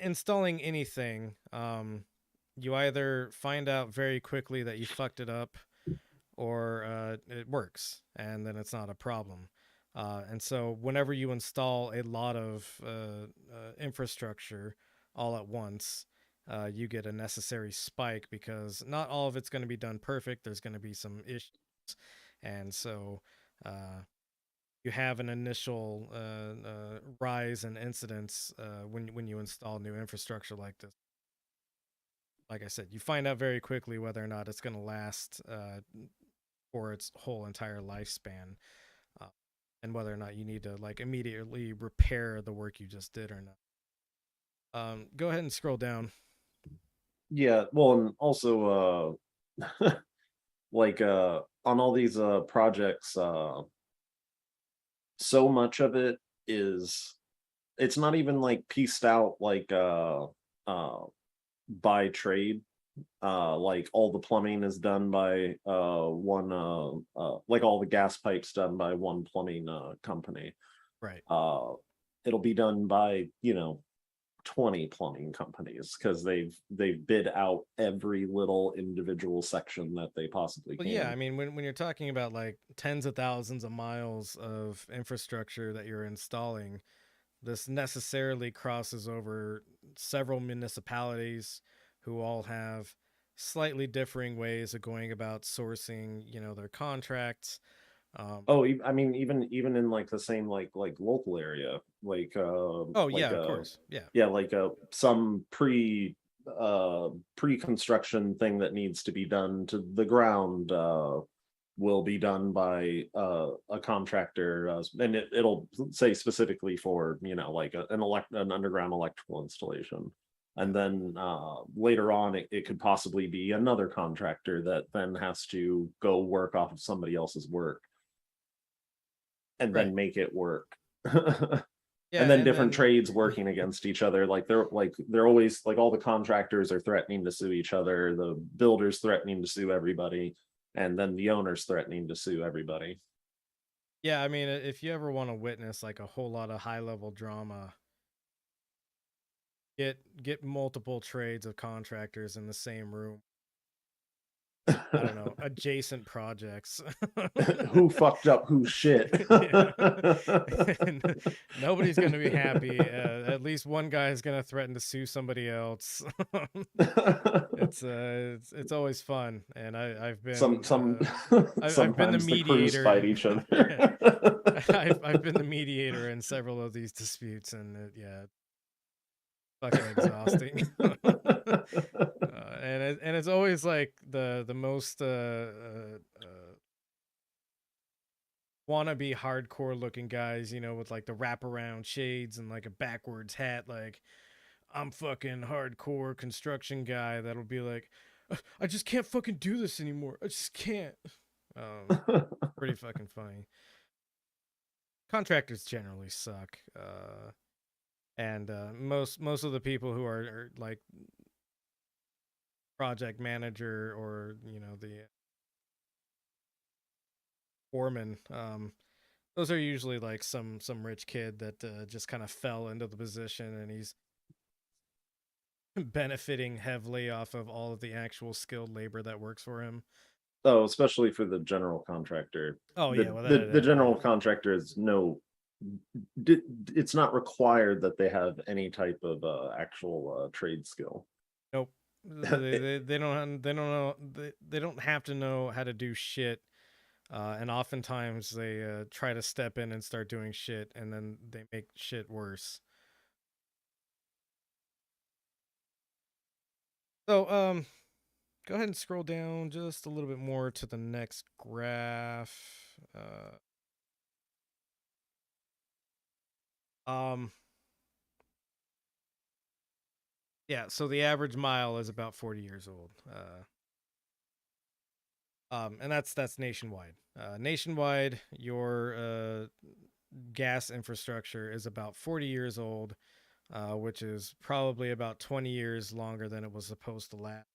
installing anything. You either find out very quickly that you fucked it up, or it works, and then it's not a problem. And so whenever you install a lot of infrastructure all at once, you get a necessary spike, because not all of it's going to be done perfect. There's going to be some issues. And so you have an initial rise in incidents when you install new infrastructure like this. Like I said, you find out very quickly whether or not it's going to last for its whole entire lifespan, and whether or not you need to immediately repair the work you just did or not. Go ahead and scroll down. Yeah, well, and also on all these projects, so much of it it's not even pieced out by trade. All the plumbing is done by one all the gas pipes done by one plumbing company. Right. It'll be done by 20 plumbing companies, because they've bid out every little individual section that they possibly can. Yeah, I mean, when you're talking about tens of thousands of miles of infrastructure that you're installing, this necessarily crosses over several municipalities who all have slightly differing ways of going about sourcing, their contracts. I mean, even in the same local area, of course, some pre-construction thing that needs to be done to the ground will be done by a contractor, and it'll say specifically for an underground electrical installation. And then later on, it could possibly be another contractor that then has to go work off of somebody else's work and then make it work. And then different trades working against each other. They're always all the contractors are threatening to sue each other, the builders threatening to sue everybody, and then the owners threatening to sue everybody. Yeah, I mean, if you ever want to witness a whole lot of high-level drama, get multiple trades of contractors in the same room. I don't know, adjacent projects. Who fucked up whose shit? Nobody's going to be happy. At least one guy is going to threaten to sue somebody else. It's always fun, and I've been I've been the mediator. Fight each other. I've been the mediator in several of these disputes, and fucking exhausting. And it's always the most wannabe hardcore looking guys, with the wraparound shades and a backwards hat, I'm fucking hardcore construction guy that'll be I just can't fucking do this anymore. I just can't. Pretty fucking funny. Contractors generally suck. And most of the people who are project manager or the foreman, those are usually some rich kid that just kind of fell into the position, and he's benefiting heavily off of all of the actual skilled labor that works for him. Oh, especially for the general contractor. Oh the, yeah, well, the general contractor is it's not required that they have any type of actual trade skill. Nope. They don't have to know how to do shit, and oftentimes they try to step in and start doing shit, and then they make shit worse. So go ahead and scroll down just a little bit more to the next graph. Yeah, so the average mile is about 40 years old. And that's nationwide. Nationwide, your gas infrastructure is about 40 years old, which is probably about 20 years longer than it was supposed to last.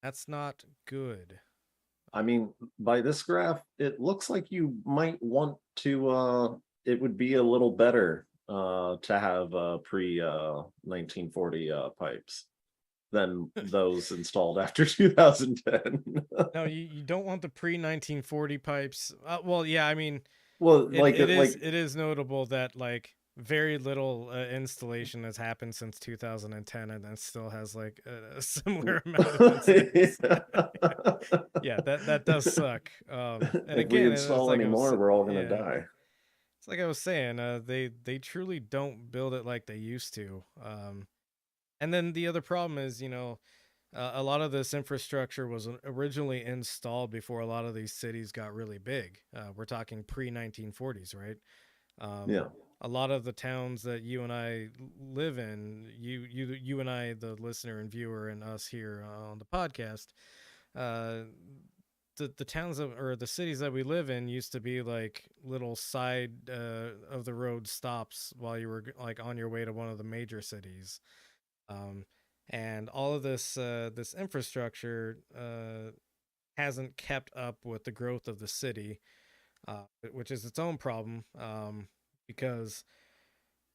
That's not good. I mean, by this graph, it looks like you might want to, it would be a little better to have pre 1940 pipes than those installed after 2010. No, you don't want the pre 1940 pipes. Well, yeah, I mean, well, it is notable that like very little installation has happened since 2010, and it still has like a similar amount of incidents. Yeah, that does suck. And if again, we install any more, we're all gonna die. It's like I was saying, they truly don't build it like they used to. And then the other problem is, a lot of this infrastructure was originally installed before a lot of these cities got really big. We're talking pre-1940s, right? Yeah. A lot of the towns that you and I live in, you and I, the listener and viewer, and us here on the podcast, the towns or the cities that we live in used to be like little side of the road stops while you were like on your way to one of the major cities. And all of this infrastructure hasn't kept up with the growth of the city, which is its own problem, because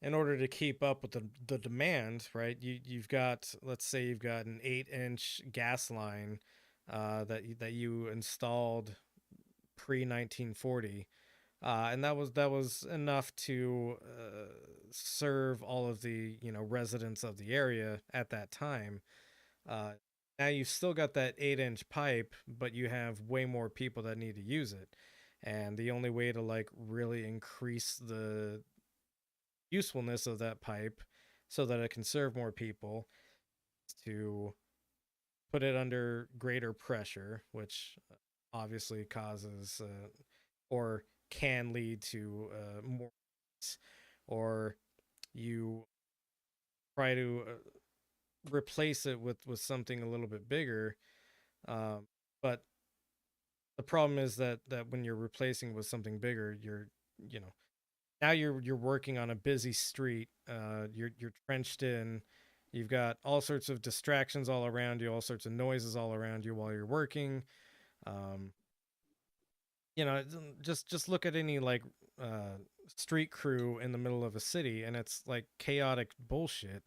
in order to keep up with the demand, right, you've got, let's say you've got an 8-inch gas line that you installed pre-1940. And that was enough to serve all of the residents of the area at that time. Now you've still got that 8-inch pipe, but you have way more people that need to use it, and the only way to like really increase the usefulness of that pipe so that it can serve more people is to put it under greater pressure, which obviously causes or can lead to more, or you try to replace it with something a little bit bigger, but the problem is that when you're replacing with something bigger, now you're working on a busy street, you're trenched in, you've got all sorts of distractions all around you, all sorts of noises all around you while you're working. Just look at any like street crew in the middle of a city, and it's like chaotic bullshit.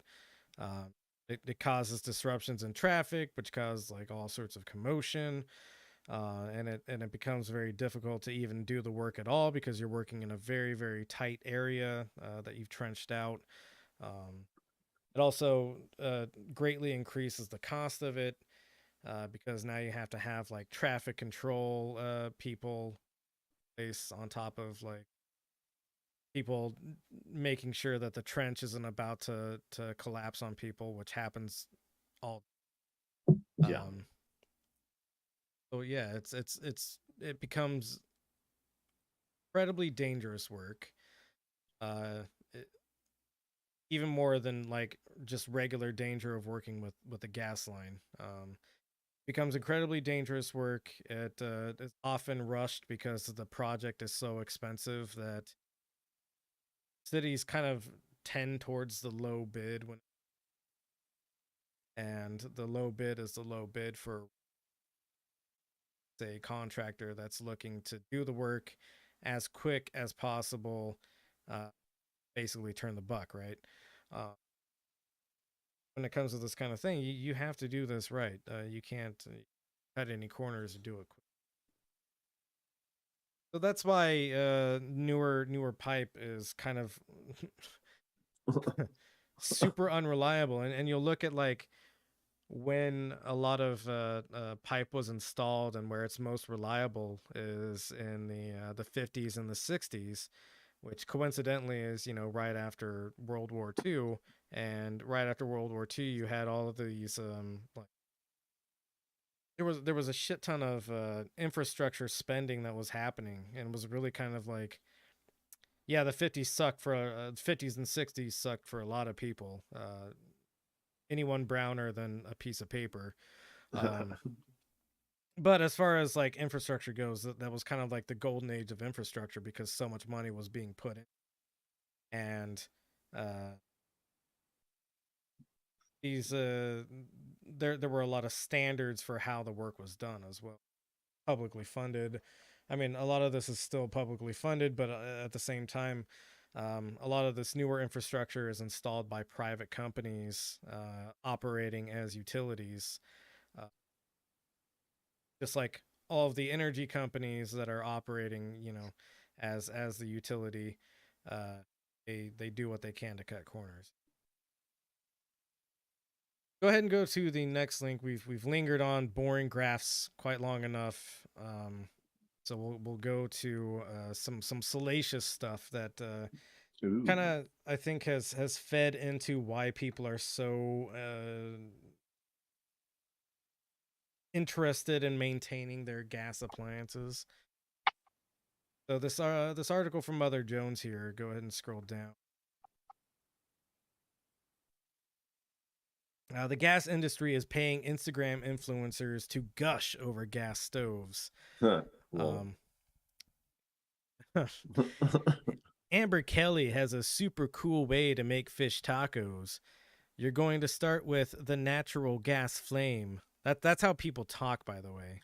It causes disruptions in traffic, which cause like all sorts of commotion, and it becomes very difficult to even do the work at all because you're working in a very, very tight area that you've trenched out. It also greatly increases the cost of it, because now you have to have like traffic control people based on top of like people making sure that the trench isn't about to collapse on people, which happens all. Yeah. So yeah, it becomes incredibly dangerous work. Even more than like just regular danger of working with a gas line. Becomes incredibly dangerous work. It is often rushed because the project is so expensive that cities kind of tend towards the low bid and the low bid is the low bid for a contractor that's looking to do the work as quick as possible, basically turn the buck, right? when it comes to this kind of thing, you have to do this right. You can't cut any corners or do it quick. So that's why newer pipe is kind of super unreliable. And you'll look at like when a lot of pipe was installed, and where it's most reliable is in the 50s and the 60s, which coincidentally is, you know, right after World War II. And right after World War II, you had all of these like there was a shit ton of infrastructure spending that was happening, and was really kind of like, yeah, the 50s sucked for 50s and 60s sucked for a lot of people. Anyone browner than a piece of paper. But as far as like infrastructure goes, that was kind of like the golden age of infrastructure, because so much money was being put in. And there were a lot of standards for how the work was done as well. Publicly funded. I mean, a lot of this is still publicly funded, but at the same time, a lot of this newer infrastructure is installed by private companies operating as utilities. Just like all of the energy companies that are operating, you know, as the utility, they do what they can to cut corners. Go ahead and go to the next link. We've lingered on boring graphs quite long enough. So we'll go to some salacious stuff that kind of, I think, has fed into why people are so interested in maintaining their gas appliances. So this article from Mother Jones here, go ahead and scroll down. The gas industry is paying Instagram influencers to gush over gas stoves. Amber Kelly has a super cool way to make fish tacos. You're going to start with the natural gas flame. That's how people talk, by the way.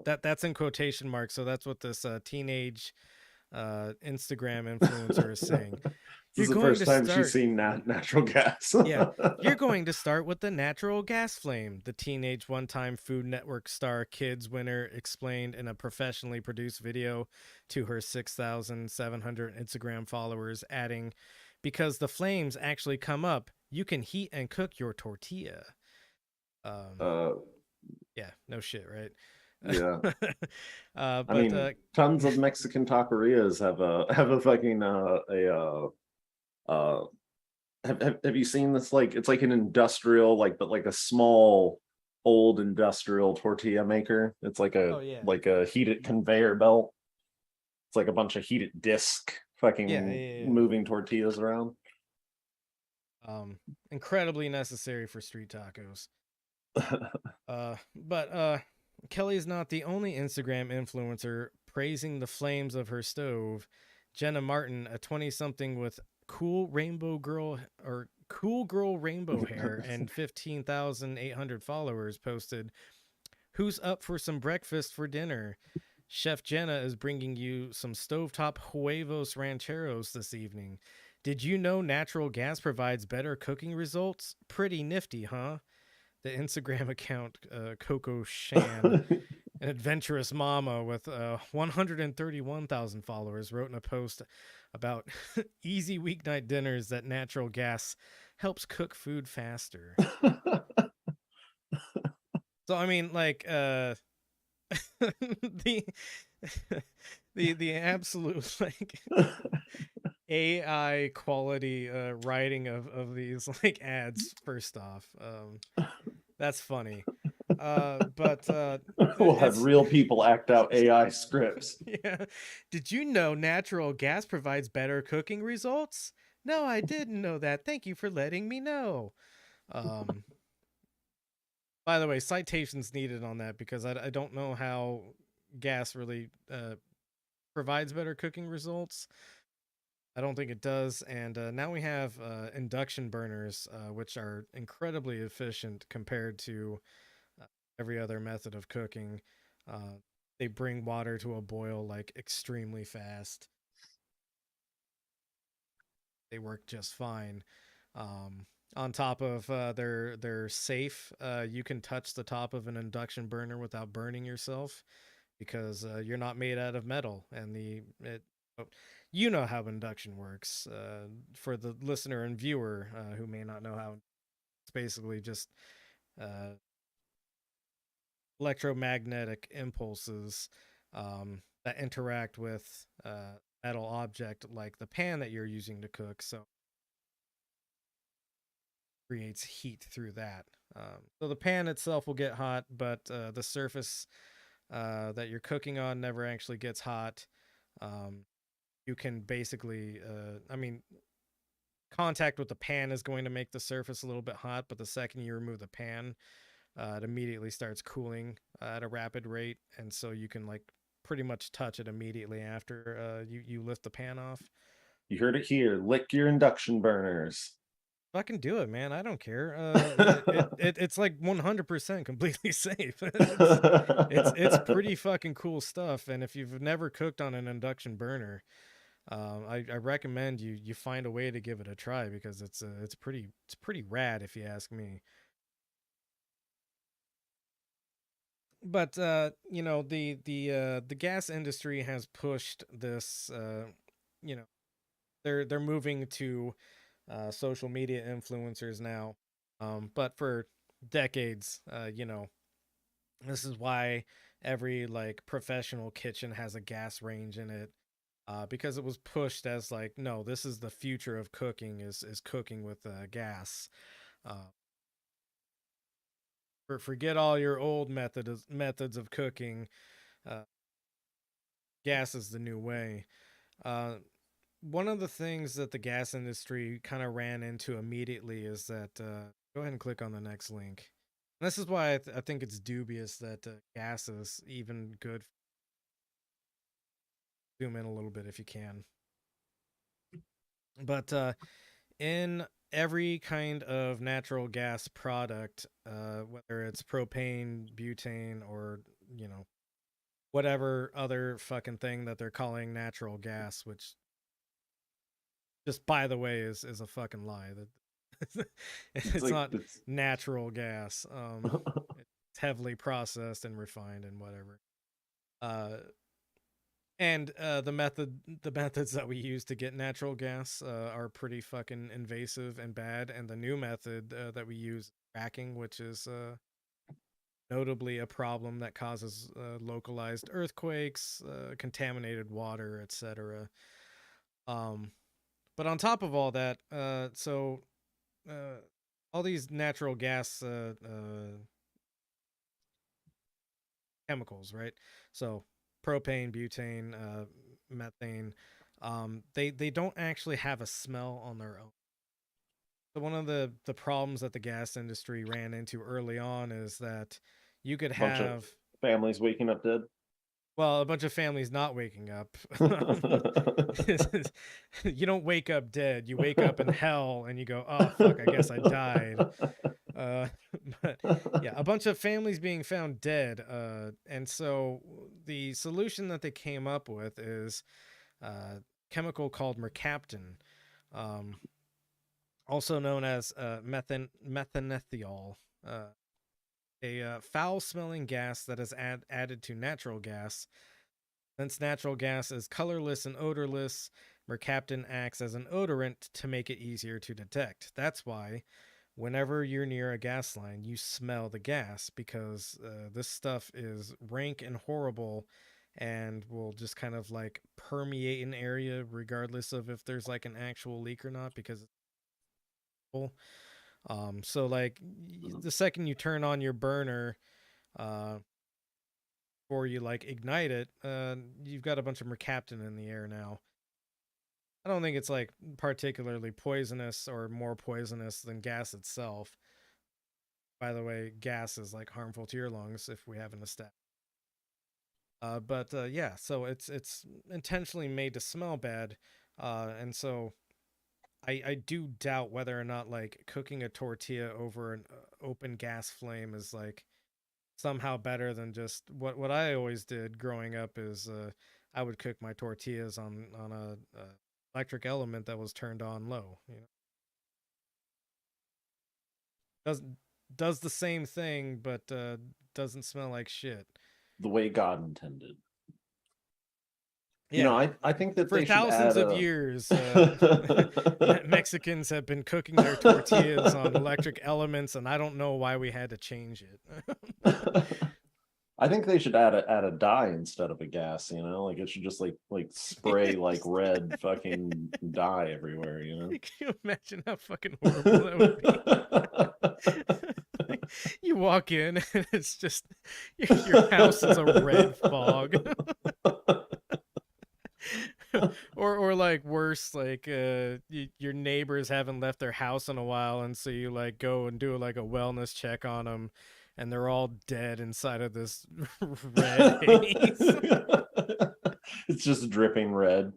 That's in quotation marks. So that's what this teenage Instagram influencer is saying. This is the first time she's seen natural gas. Yeah, you're going to start with the natural gas flame, the teenage one-time Food Network Star Kids winner explained in a professionally produced video to her 6,700 Instagram followers, adding, because the flames actually come up, you can heat and cook your tortilla. Yeah, no shit, right? Yeah. But, I mean, tons of Mexican taquerias have a fucking have you seen this? Like, it's like an industrial, but like a small old industrial tortilla maker. It's like like a heated conveyor belt. It's like a bunch of heated disc fucking moving tortillas around. Incredibly necessary for street tacos. But Kelly's not the only Instagram influencer praising the flames of her stove. Jenna Martin, a 20-something with cool girl rainbow hair and 15,800 followers, posted, "Who's up for some breakfast for dinner? Chef Jenna is bringing you some stovetop huevos rancheros this evening. Did you know natural gas provides better cooking results? Pretty nifty, huh?" The Instagram account, Coco Shan, an adventurous mama with 131,000 followers, wrote in a post about easy weeknight dinners that natural gas helps cook food faster. So, I mean, like, the absolute, like, AI quality writing of these, like, ads, first off. That's funny. But we'll have real people act out AI scripts. Yeah. Did you know natural gas provides better cooking results? No, I didn't know that. Thank you for letting me know. By the way, citations needed on that, because I don't know how gas really provides better cooking results. I don't think it does. And now we have induction burners, which are incredibly efficient compared to every other method of cooking. They bring water to a boil like extremely fast. They work just fine. on top of their safe. You can touch the top of an induction burner without burning yourself because you're not made out of metal, and you know how induction works. For the listener and viewer who may not know how, it's basically just electromagnetic impulses that interact with metal object like the pan that you're using to cook, so creates heat through that. So the pan itself will get hot, but the surface that you're cooking on never actually gets hot. You can basically, contact with the pan is going to make the surface a little bit hot, but the second you remove the pan, it immediately starts cooling at a rapid rate, and so you can like pretty much touch it immediately after you lift the pan off. You heard it here. Lick your induction burners. Fucking do it, man. I don't care. It's like 100% completely safe. It's pretty fucking cool stuff. And if you've never cooked on an induction burner, I recommend you find a way to give it a try, because it's pretty rad if you ask me. But the gas industry has pushed this. They're moving to social media influencers now, but for decades, this is why every like professional kitchen has a gas range in it, because it was pushed as like, no, this is the future of cooking, is cooking with gas. Forget all your old methods of cooking. Gas is the new way. One of the things that the gas industry kind of ran into immediately is that, go ahead and click on the next link. And this is why I think it's dubious that gas is even good. Zoom in a little bit if you can. But in every kind of natural gas product, whether it's propane, butane, or, whatever other fucking thing that they're calling natural gas, which, just by the way, is a fucking lie. That it's like, not natural gas. It's heavily processed and refined and whatever. And the methods that we use to get natural gas are pretty fucking invasive and bad. And the new method that we use, fracking, which is notably a problem that causes localized earthquakes, contaminated water, etc. But on top of all that, all these natural gas chemicals, right? So propane, butane, methane, they don't actually have a smell on their own. So one of the problems that the gas industry ran into early on is that you could have families waking up dead. Well, a bunch of families not waking up. You don't wake up dead. You wake up in hell and you go, oh, fuck, I guess I died. But yeah, a bunch of families being found dead. And so the solution that they came up with is a chemical called mercaptan, also known as methanethiol. A foul-smelling gas that is added to natural gas. Since natural gas is colorless and odorless, mercaptan acts as an odorant to make it easier to detect. That's why whenever you're near a gas line, you smell the gas, because this stuff is rank and horrible and will just kind of like permeate an area regardless of if there's like an actual leak or not, because it's so like the second you turn on your burner before you like ignite it, you've got a bunch of mercaptan in the air now. I don't think it's like particularly poisonous or more poisonous than gas itself. By the way, gas is like harmful to your lungs if we haven't established. But yeah, so it's intentionally made to smell bad, and so I do doubt whether or not like cooking a tortilla over an open gas flame is like somehow better than just what I always did growing up is I would cook my tortillas on a electric element that was turned on low. does the same thing, but doesn't smell like shit. The way God intended. Yeah. You know, I think that for they thousands of years, Mexicans have been cooking their tortillas on electric elements, and I don't know why we had to change it. I think they should add a dye instead of a gas, you know, like it should just like spray like red fucking dye everywhere, you know. Can you imagine how fucking horrible that would be? You walk in and it's just your house is a red fog. or like worse, like your neighbors haven't left their house in a while, and so you like go and do like a wellness check on them, and they're all dead inside of this red haze. It's just dripping red.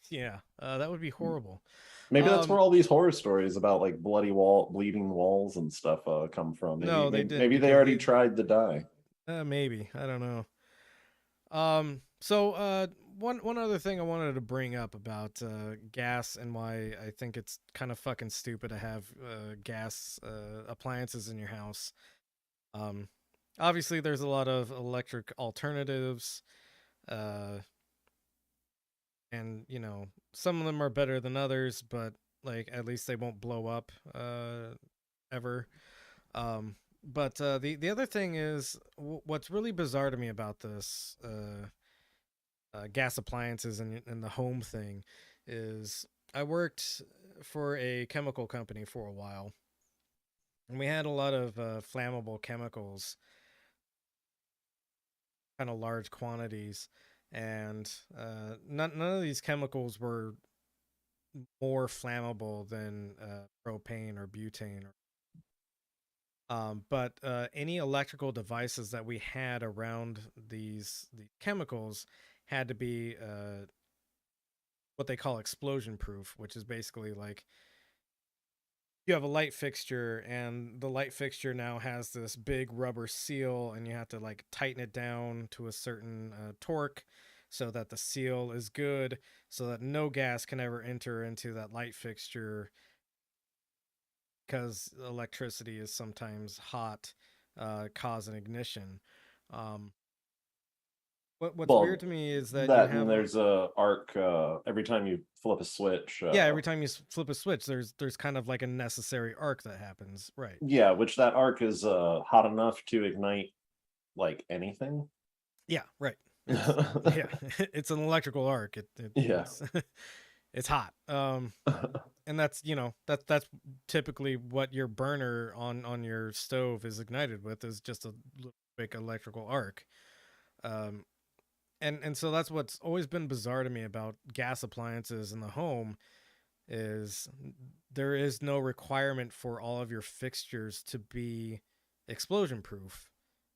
Yeah, that would be horrible. Maybe that's where all these horror stories about like bleeding walls and stuff come from. Maybe, no, they didn't. Maybe they already tried the dye. Maybe, I don't know. So one other thing I wanted to bring up about gas and why I think it's kind of fucking stupid to have gas appliances in your house. Obviously there's a lot of electric alternatives, and you know, some of them are better than others, but like at least they won't blow up ever. But the other thing is what's really bizarre to me about this gas appliances and the home thing is I worked for a chemical company for a while, and we had a lot of flammable chemicals, kind of large quantities, and none of these chemicals were more flammable than propane or butane. But any electrical devices that we had around these chemicals had to be what they call explosion proof, which is basically like you have a light fixture, and the light fixture now has this big rubber seal, and you have to like tighten it down to a certain torque so that the seal is good, so that no gas can ever enter into that light fixture, because electricity is sometimes hot, cause an ignition. What's weird to me is that you have, there's a arc every time you flip a switch. Yeah, every time you flip a switch, there's kind of like a necessary arc that happens, right? Yeah, which that arc is hot enough to ignite like anything. Yeah, right. Yeah, it's an electrical arc. It's hot. And that's, you know, that's typically what your burner on your stove is ignited with, is just a quick electrical arc. And so that's what's always been bizarre to me about gas appliances in the home, is there is no requirement for all of your fixtures to be explosion proof,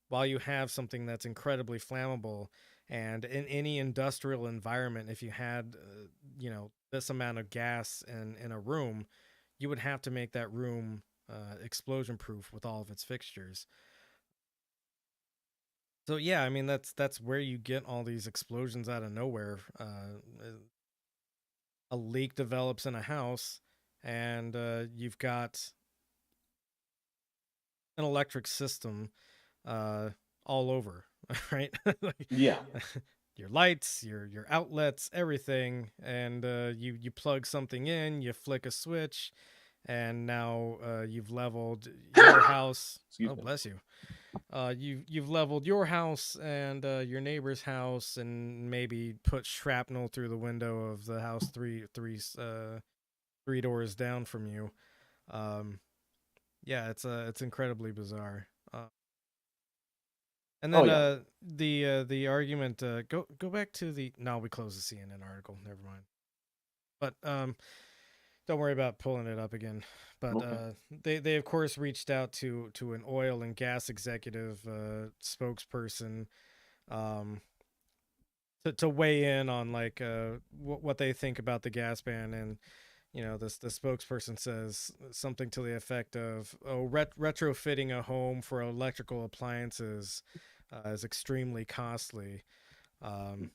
while you have something that's incredibly flammable. And in any industrial environment, if you had, you know, this amount of gas in a room, you would have to make that room explosion proof with all of its fixtures. So yeah, I mean, that's where you get all these explosions out of nowhere. A leak develops in a house, and you've got an electric system all over, right? Like, yeah. Your lights, your outlets, everything, and you plug something in, you flick a switch, and now you've leveled your house. Oh, bless you. You've leveled your house and your neighbor's house, and maybe put shrapnel through the window of the house three doors down from you. Yeah, it's incredibly bizarre. And then the argument, go back to the, no, we closed the CNN article, never mind. But don't worry about pulling it up again. But they of course reached out to an oil and gas executive spokesperson to weigh in on like what they think about the gas ban. And you know, the spokesperson says something to the effect of, retrofitting a home for electrical appliances is extremely costly. And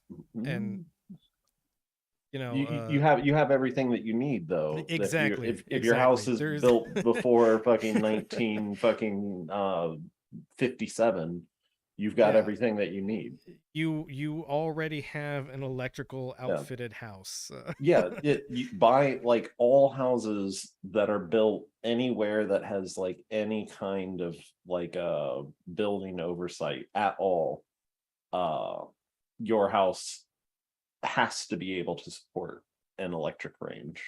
you have everything that you need though. Exactly. If your house is built before fucking 57, you've got everything that you need. You already have an electrical outfitted house. You buy like all houses that are built anywhere that has like any kind of like building oversight at all. Your house has to be able to support an electric range.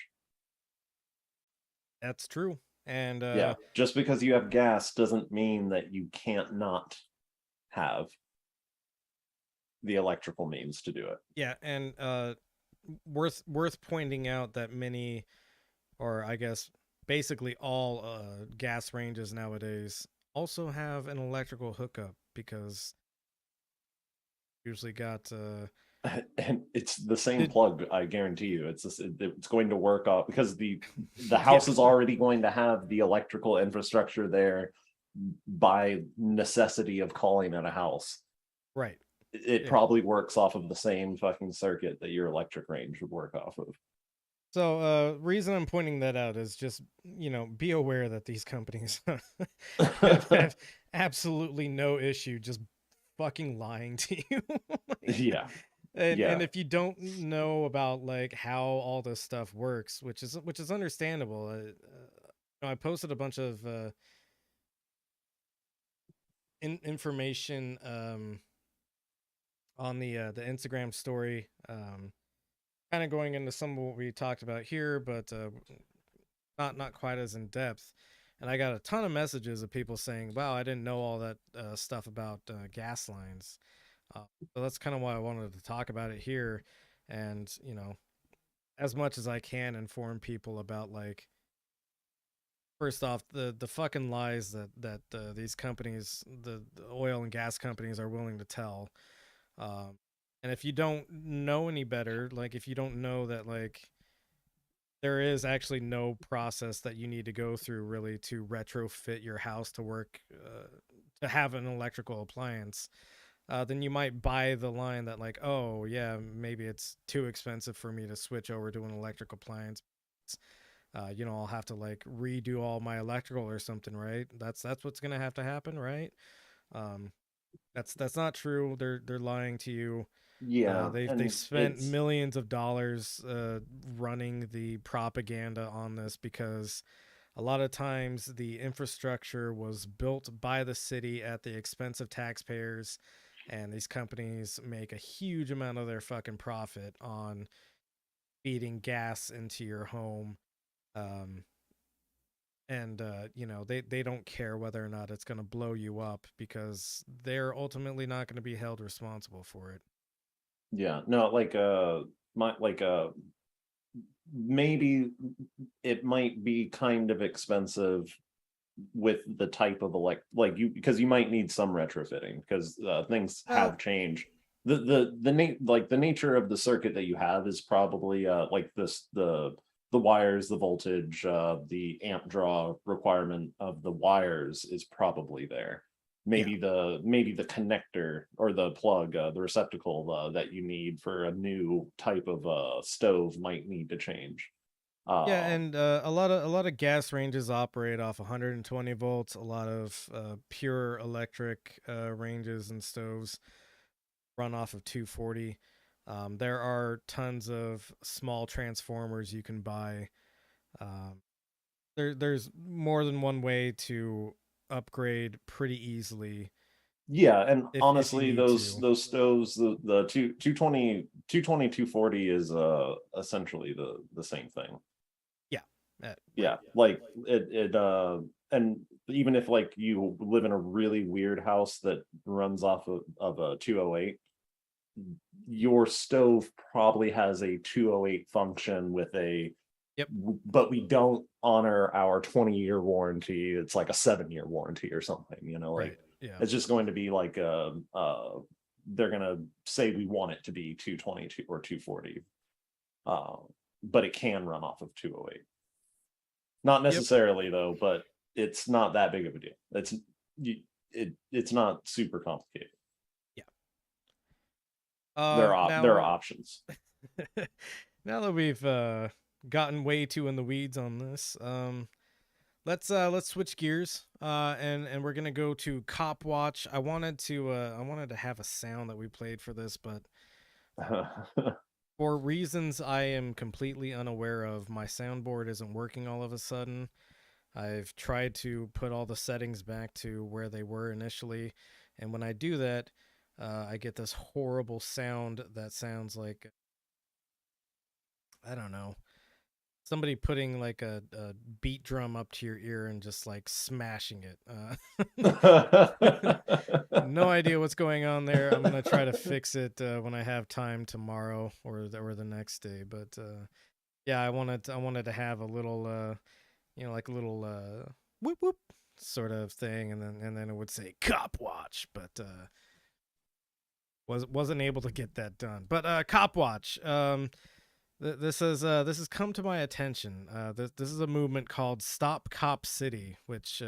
That's true. And just because you have gas doesn't mean that you can't not have the electrical means to do it. Yeah, and worth pointing out that many, or I guess basically all gas ranges nowadays also have an electrical hookup, because usually got and it's the same plug. I guarantee you, it's going to work off, because the house is already going to have the electrical infrastructure there by necessity of calling it a house. Right. It probably works off of the same fucking circuit that your electric range would work off of. So reason I'm pointing that out is just, be aware that these companies have absolutely no issue just fucking lying to you. And if you don't know about like how all this stuff works, which is understandable, I posted a bunch of information on the Instagram story, kind of going into some of what we talked about here, but not quite as in depth. And I got a ton of messages of people saying, "Wow, I didn't know all that stuff about gas lines." So that's kind of why I wanted to talk about it here, and as much as I can inform people about, like, first off, the fucking lies that these companies, the oil and gas companies, are willing to tell. And if you don't know any better, like if you don't know that like there is actually no process that you need to go through really to retrofit your house to work, to have an electrical appliance, then you might buy the line that like, oh yeah, maybe it's too expensive for me to switch over to an electric appliance. I'll have to like redo all my electrical or something, right? That's what's gonna have to happen, right? That's not true. They're lying to you. They spent millions of dollars running the propaganda on this, because a lot of times the infrastructure was built by the city at the expense of taxpayers, and these companies make a huge amount of their fucking profit on feeding gas into your home. They don't care whether or not it's going to blow you up, because they're ultimately not going to be held responsible for it. Maybe it might be kind of expensive with the type of because you might need some retrofitting, because things have changed. The nature of the circuit that you have is probably the wires, the voltage, the amp draw requirement of the wires is probably there. Maybe the connector or the plug, the receptacle that you need for a new type of stove might need to change. And a lot of gas ranges operate off 120 volts. A lot of pure electric ranges and stoves run off of 240. There are tons of small transformers you can buy. There's more than one way to upgrade pretty easily. And honestly, those stoves, the 220 240 is essentially the same thing. Like it and even if like you live in a really weird house that runs off of a 208, your stove probably has a 208 function with a but we don't honor our 20-year warranty. It's like a 7-year warranty or something, it's just going to be like they're gonna say we want it to be 222 or 240, but it can run off of 208. Not necessarily though, but it's not that big of a deal. It's not super complicated. There are options. Now that we've gotten way too in the weeds on this, let's switch gears, and we're gonna go to Cop Watch. I wanted to have a sound that we played for this, but for reasons I am completely unaware of, my soundboard isn't working all of a sudden. I've tried to put all the settings back to where they were initially, and when I do that, I get this horrible sound that sounds like, I don't know, somebody putting like a beat drum up to your ear and just like smashing it. No idea what's going on there. I'm gonna try to fix it when I have time tomorrow or the next day. But yeah, I wanted to have a little like a little whoop whoop sort of thing, and then it would say Cop Watch, but wasn't able to get that done. But Cop Watch, this has come to my attention. This is a movement called Stop Cop City, which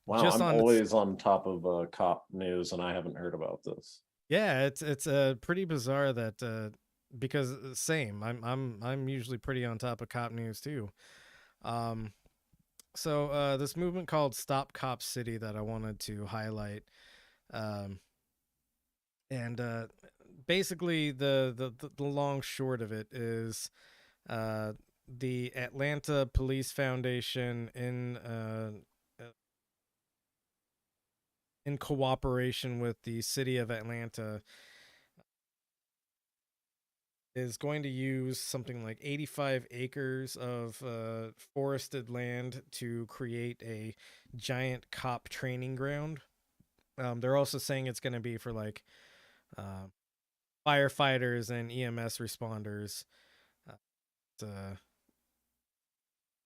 wow, just I'm always on top of cop news, and I haven't heard about this. Yeah, it's pretty bizarre that because same, I'm usually pretty on top of cop news too. So this movement called Stop Cop City that I wanted to highlight, and basically the long short of it is the Atlanta Police Foundation in cooperation with the city of Atlanta is going to use something like 85 acres of forested land to create a giant cop training ground. They're also saying it's going to be for like firefighters and EMS responders.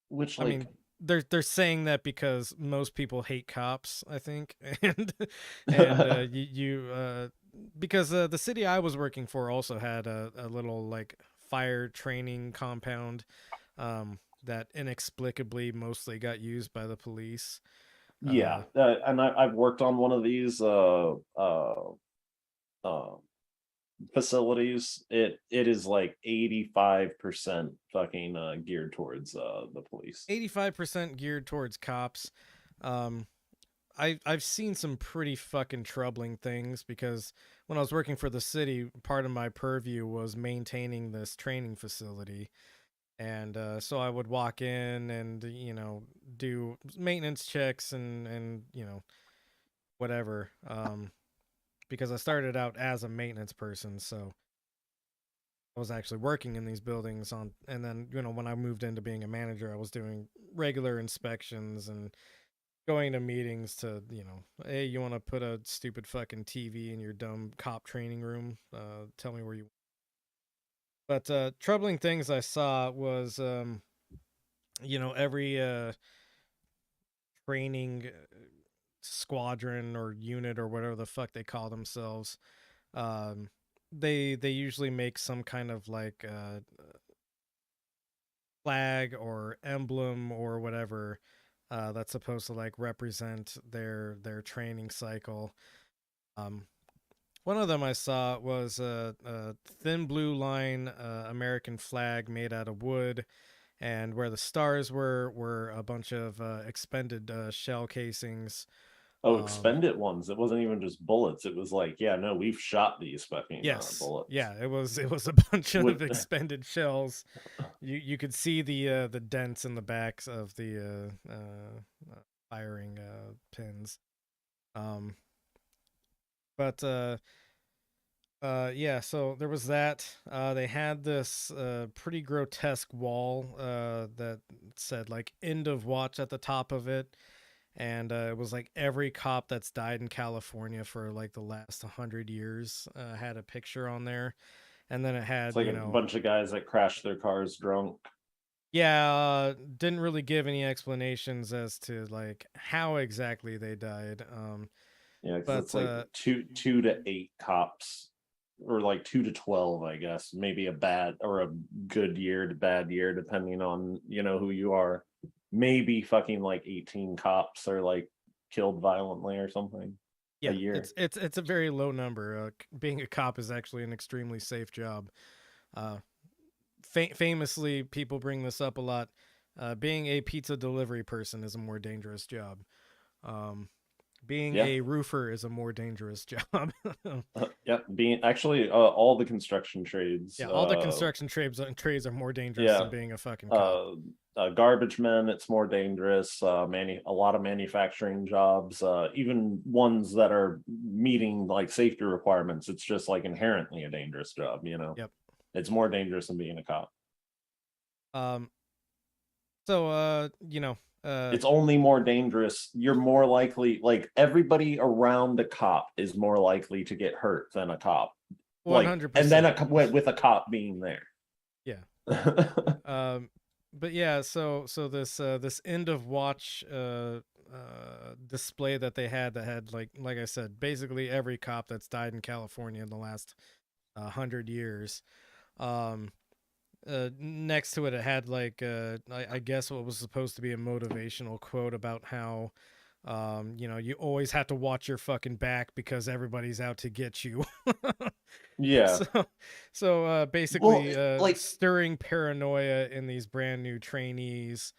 Which, I mean, they're saying that because most people hate cops, I think, and because the city I was working for also had a little like fire training compound that inexplicably mostly got used by the police. Yeah, and I've worked on one of these facilities. It is like 85% fucking geared towards the police. 85% geared towards cops. I've seen some pretty fucking troubling things because when I was working for the city, part of my purview was maintaining this training facility. And so I would walk in and, do maintenance checks and whatever. Because I started out as a maintenance person, so I was actually working in these buildings and then, when I moved into being a manager, I was doing regular inspections and going to meetings to, hey, you want to put a stupid fucking TV in your dumb cop training room? Tell me where you. But troubling things I saw was, every training squadron or unit or whatever the fuck they call themselves, they usually make some kind of like flag or emblem or whatever that's supposed to like represent their training cycle. One of them I saw was a thin blue line American flag made out of wood, and where the stars were a bunch of expended shell casings. Oh, expended ones. It wasn't even just bullets. It was like, yeah, no, we've shot these fucking bullets. Yeah, it was a bunch of expended shells. You could see the dents in the backs of the firing pins. But yeah, so there was that. They had this pretty grotesque wall that said like "End of Watch" at the top of it, and it was like every cop that's died in California for like the last 100 years had a picture on there, and then it had it's like a bunch of guys that crashed their cars drunk. Yeah, didn't really give any explanations as to like how exactly they died. Yeah, because it's like 2 to 8 cops, or like 2 to 12, I guess. Maybe a bad or a good year to bad year, depending on who you are. Maybe fucking like 18 cops are like killed violently or something. Yeah, a year. It's a very low number. Being a cop is actually an extremely safe job. famously, people bring this up a lot. Being a pizza delivery person is a more dangerous job. Being a roofer is a more dangerous job. Being actually all the construction trades. Yeah, all the construction trades are more dangerous than being a fucking cop. Garbage men, it's more dangerous. A lot of manufacturing jobs, even ones that are meeting like safety requirements, it's just like inherently a dangerous job. You know. Yep. It's more dangerous than being a cop. It's only more dangerous. You're more likely, like everybody around a cop is more likely to get hurt than a cop. 100%. And then with a cop being there. Yeah. But yeah, so this end of watch display that they had like I said, basically every cop that's died in California in the last 100 years. Next to it had like I guess what was supposed to be a motivational quote about how you always have to watch your fucking back because everybody's out to get you. Yeah. So basically stirring paranoia in these brand new trainees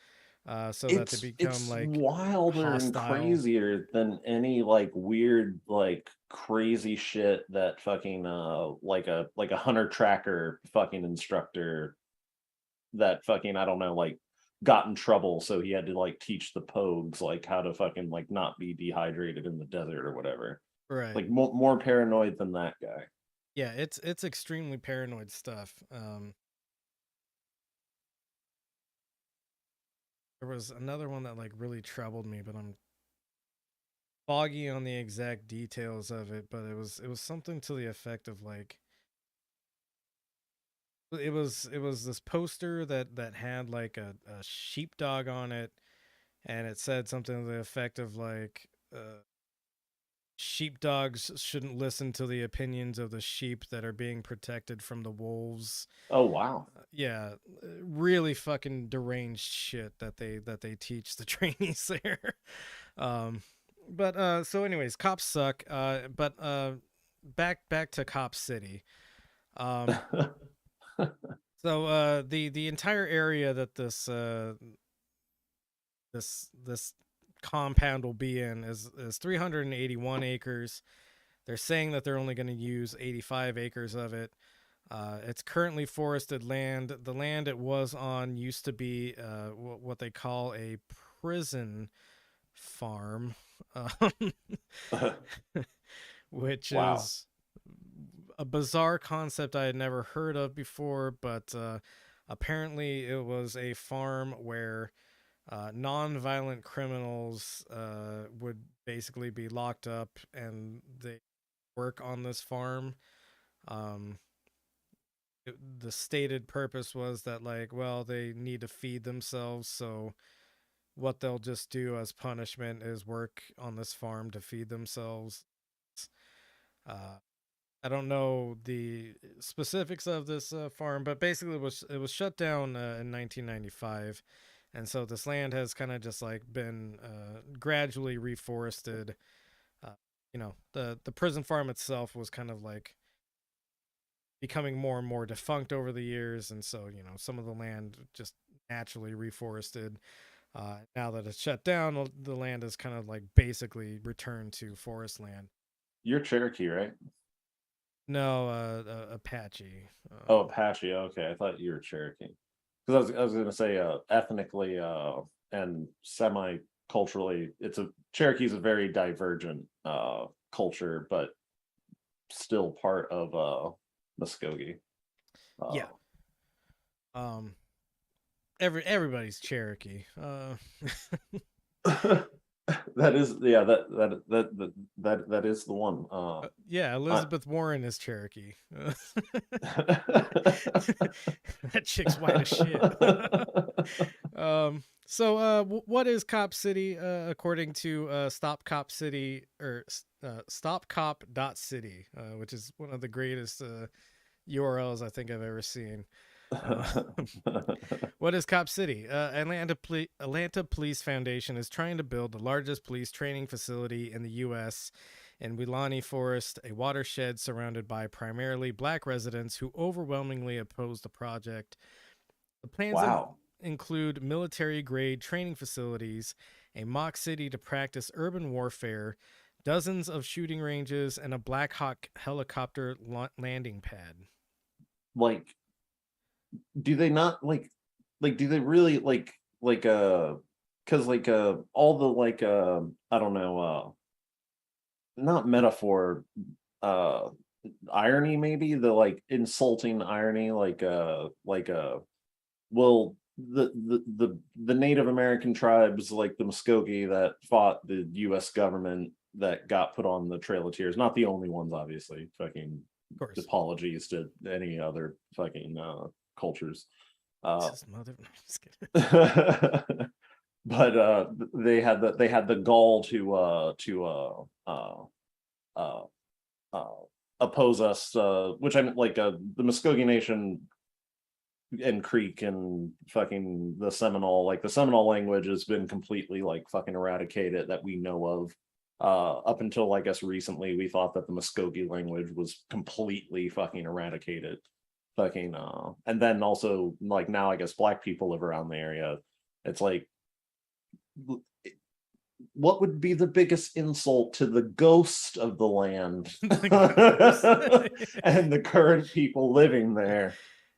so that they become like wilder hostile. And crazier than any like weird like crazy shit that fucking like a hunter tracker fucking instructor that fucking I don't know like got in trouble, so he had to like teach the pogues like how to fucking like not be dehydrated in the desert or whatever. Right. Like more paranoid than that guy. Yeah, it's extremely paranoid stuff. There was another one that like really troubled me, but I'm foggy on the exact details of it, but it was something to the effect of like it was this poster that had like a sheepdog on it, and it said something to the effect of like sheepdogs shouldn't listen to the opinions of the sheep that are being protected from the wolves. Oh wow. Yeah, really fucking deranged shit that they teach the trainees there. But so anyways, cops suck. But back to Cop City. So the entire area that this compound will be in is 381 acres. They're saying that they're only going to use 85 acres of it. It's currently forested land. The land it was on used to be what they call a prison farm, which is a bizarre concept I had never heard of before, but apparently it was a farm where non-violent criminals would basically be locked up and they work on this farm. The stated purpose was that like, well, they need to feed themselves, so what they'll just do as punishment is work on this farm to feed themselves. I don't know the specifics of this farm, but basically it was shut down in 1995. And so this land has kind of just like been gradually reforested. The prison farm itself was kind of like becoming more and more defunct over the years. And so, some of the land just naturally reforested. Now that it's shut down, the land is kind of like basically returned to forest land. You're Cherokee, right? No, Apache. Apache. Okay, I thought you were Cherokee. Because I was going to say ethnically and semi-culturally, Cherokee's a very divergent culture, but still part of Muskogee. Yeah. Everybody's Cherokee. That is that is the one. Yeah, Elizabeth Warren is Cherokee. That chick's white as shit. So what is Cop City according to StopCopCity or stopcop.city, which is one of the greatest URLs I think I've ever seen. What is Cop City? Atlanta Police Foundation is trying to build the largest police training facility in the U.S. in Weelaunee Forest, a watershed surrounded by primarily black residents who overwhelmingly oppose the project. The plans include military-grade training facilities, a mock city to practice urban warfare, dozens of shooting ranges, and a Black Hawk helicopter landing pad. Like, do they not like do they really because all the I don't know, not metaphor, irony, maybe the insulting irony, well, the Native American tribes like the Muskogee that fought the U.S. government that got put on the Trail of Tears, not the only ones, obviously. Fucking apologies to any other fucking cultures. Just kidding. But they had the gall to oppose us, which I'm like the Muskogee Nation and Creek and fucking the Seminole language has been completely fucking eradicated that we know of. Up until I guess recently, we thought that the Muskogee language was completely fucking eradicated. Fucking and then also now I guess Black people live around the area. It's like, what would be the biggest insult to the ghost of the land and the current people living there?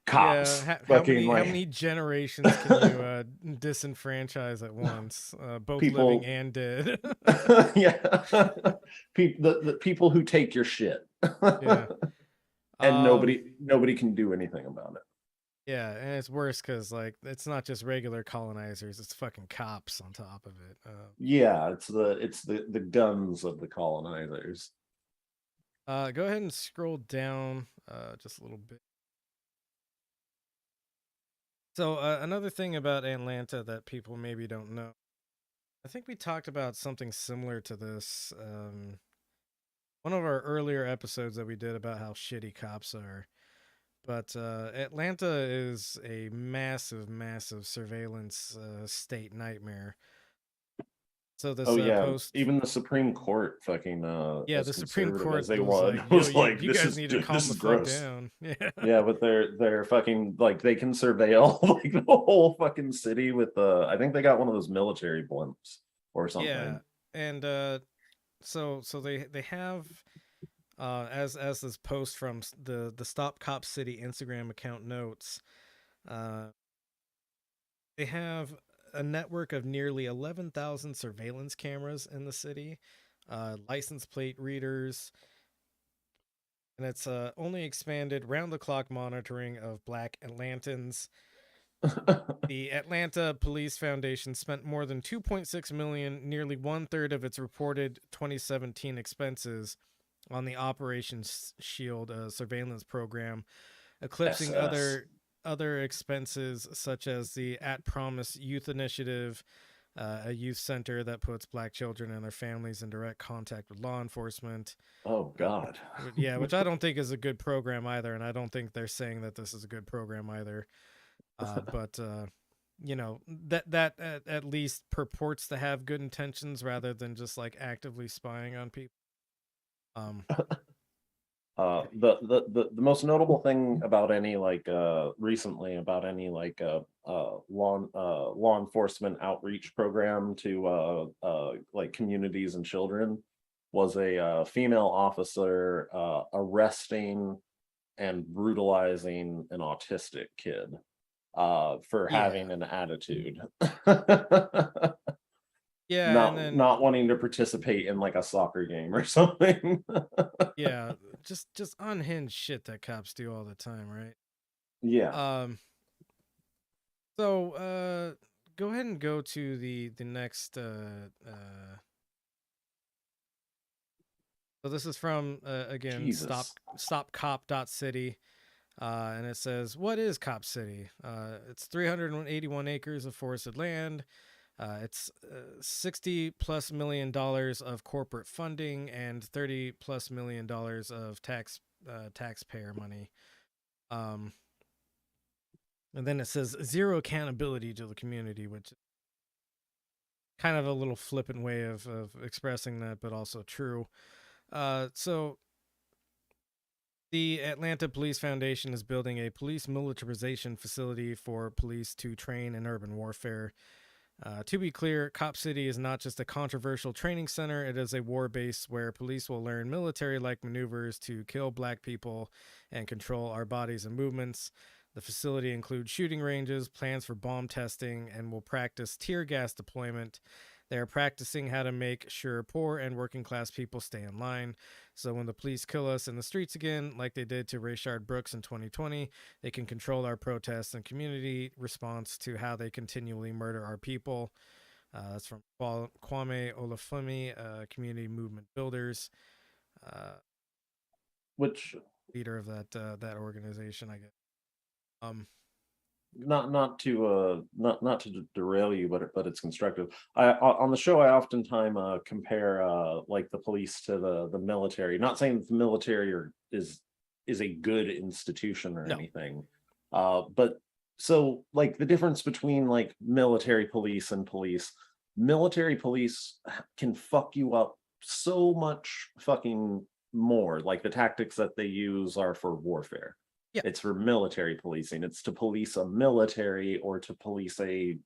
Cops. Yeah, how many generations can you disenfranchise at once? Both people, living and dead. Yeah. The people who take your shit. Yeah. And nobody can do anything about it. Yeah, and it's worse because it's not just regular colonizers; it's fucking cops on top of it. Yeah, it's the guns of the colonizers. Go ahead and scroll down just a little bit. So another thing about Atlanta that people maybe don't know, I think we talked about something similar to this. One of our earlier episodes that we did about how shitty cops are. But Atlanta is a massive, massive surveillance state nightmare. So this post, even the Supreme Court fucking the Supreme Court as they was like, you guys need to calm the fuck down. Yeah, but they're fucking they can surveil the whole fucking city with I think they got one of those military blimps or something. Yeah, and so they have as this post from the Stop Cop City Instagram account notes, they have a network of nearly 11,000 surveillance cameras in the city, license plate readers, and it's only expanded round-the-clock monitoring of Black Atlantans. The Atlanta Police Foundation spent more than $2.6 million, nearly 1/3 of its reported 2017 expenses, on the Operation Shield surveillance program, eclipsing other expenses such as the At Promise Youth Initiative, a youth center that puts Black children and their families in direct contact with law enforcement. Oh God. Yeah, which I don't think is a good program either, and I don't think they're saying that this is a good program either. But that at least purports to have good intentions rather than just actively spying on people. The most notable thing about any recently about any law enforcement outreach program to communities and children was a female officer arresting and brutalizing an autistic kid for having an attitude. Yeah, not wanting to participate in a soccer game or something. Yeah, just unhinged shit that cops do all the time, right? Yeah. So go ahead and go to the next so this is from again stopcop.city, and it says, what is Cop City? It's 381 acres of forested land. It's $60+ million of corporate funding and $30+ million of taxpayer money. And then it says zero accountability to the community, which is kind of a little flippant way of expressing that, but also true. So The Atlanta Police Foundation is building a police militarization facility for police to train in urban warfare. To be clear, Cop City is not just a controversial training center. It is a war base where police will learn military-like maneuvers to kill black people and control our bodies and movements. The facility includes shooting ranges, plans for bomb testing, and will practice tear gas deployment. They are practicing how to make sure poor and working class people stay in line. So when the police kill us in the streets again, like they did to Rayshard Brooks in 2020, they can control our protests and community response to how they continually murder our people. That's from Kwame Olufemi, Community Movement Builders, which leader of that organization, I guess. Not to derail you, but it's constructive. On the show I oftentimes compare like the police to the military. Not saying that the military is a good institution or anything, but so like the difference between like military police and military police can fuck you up so much fucking more. Like the tactics that they use are for warfare. Yeah. It's for military policing. It's to police a military or to police a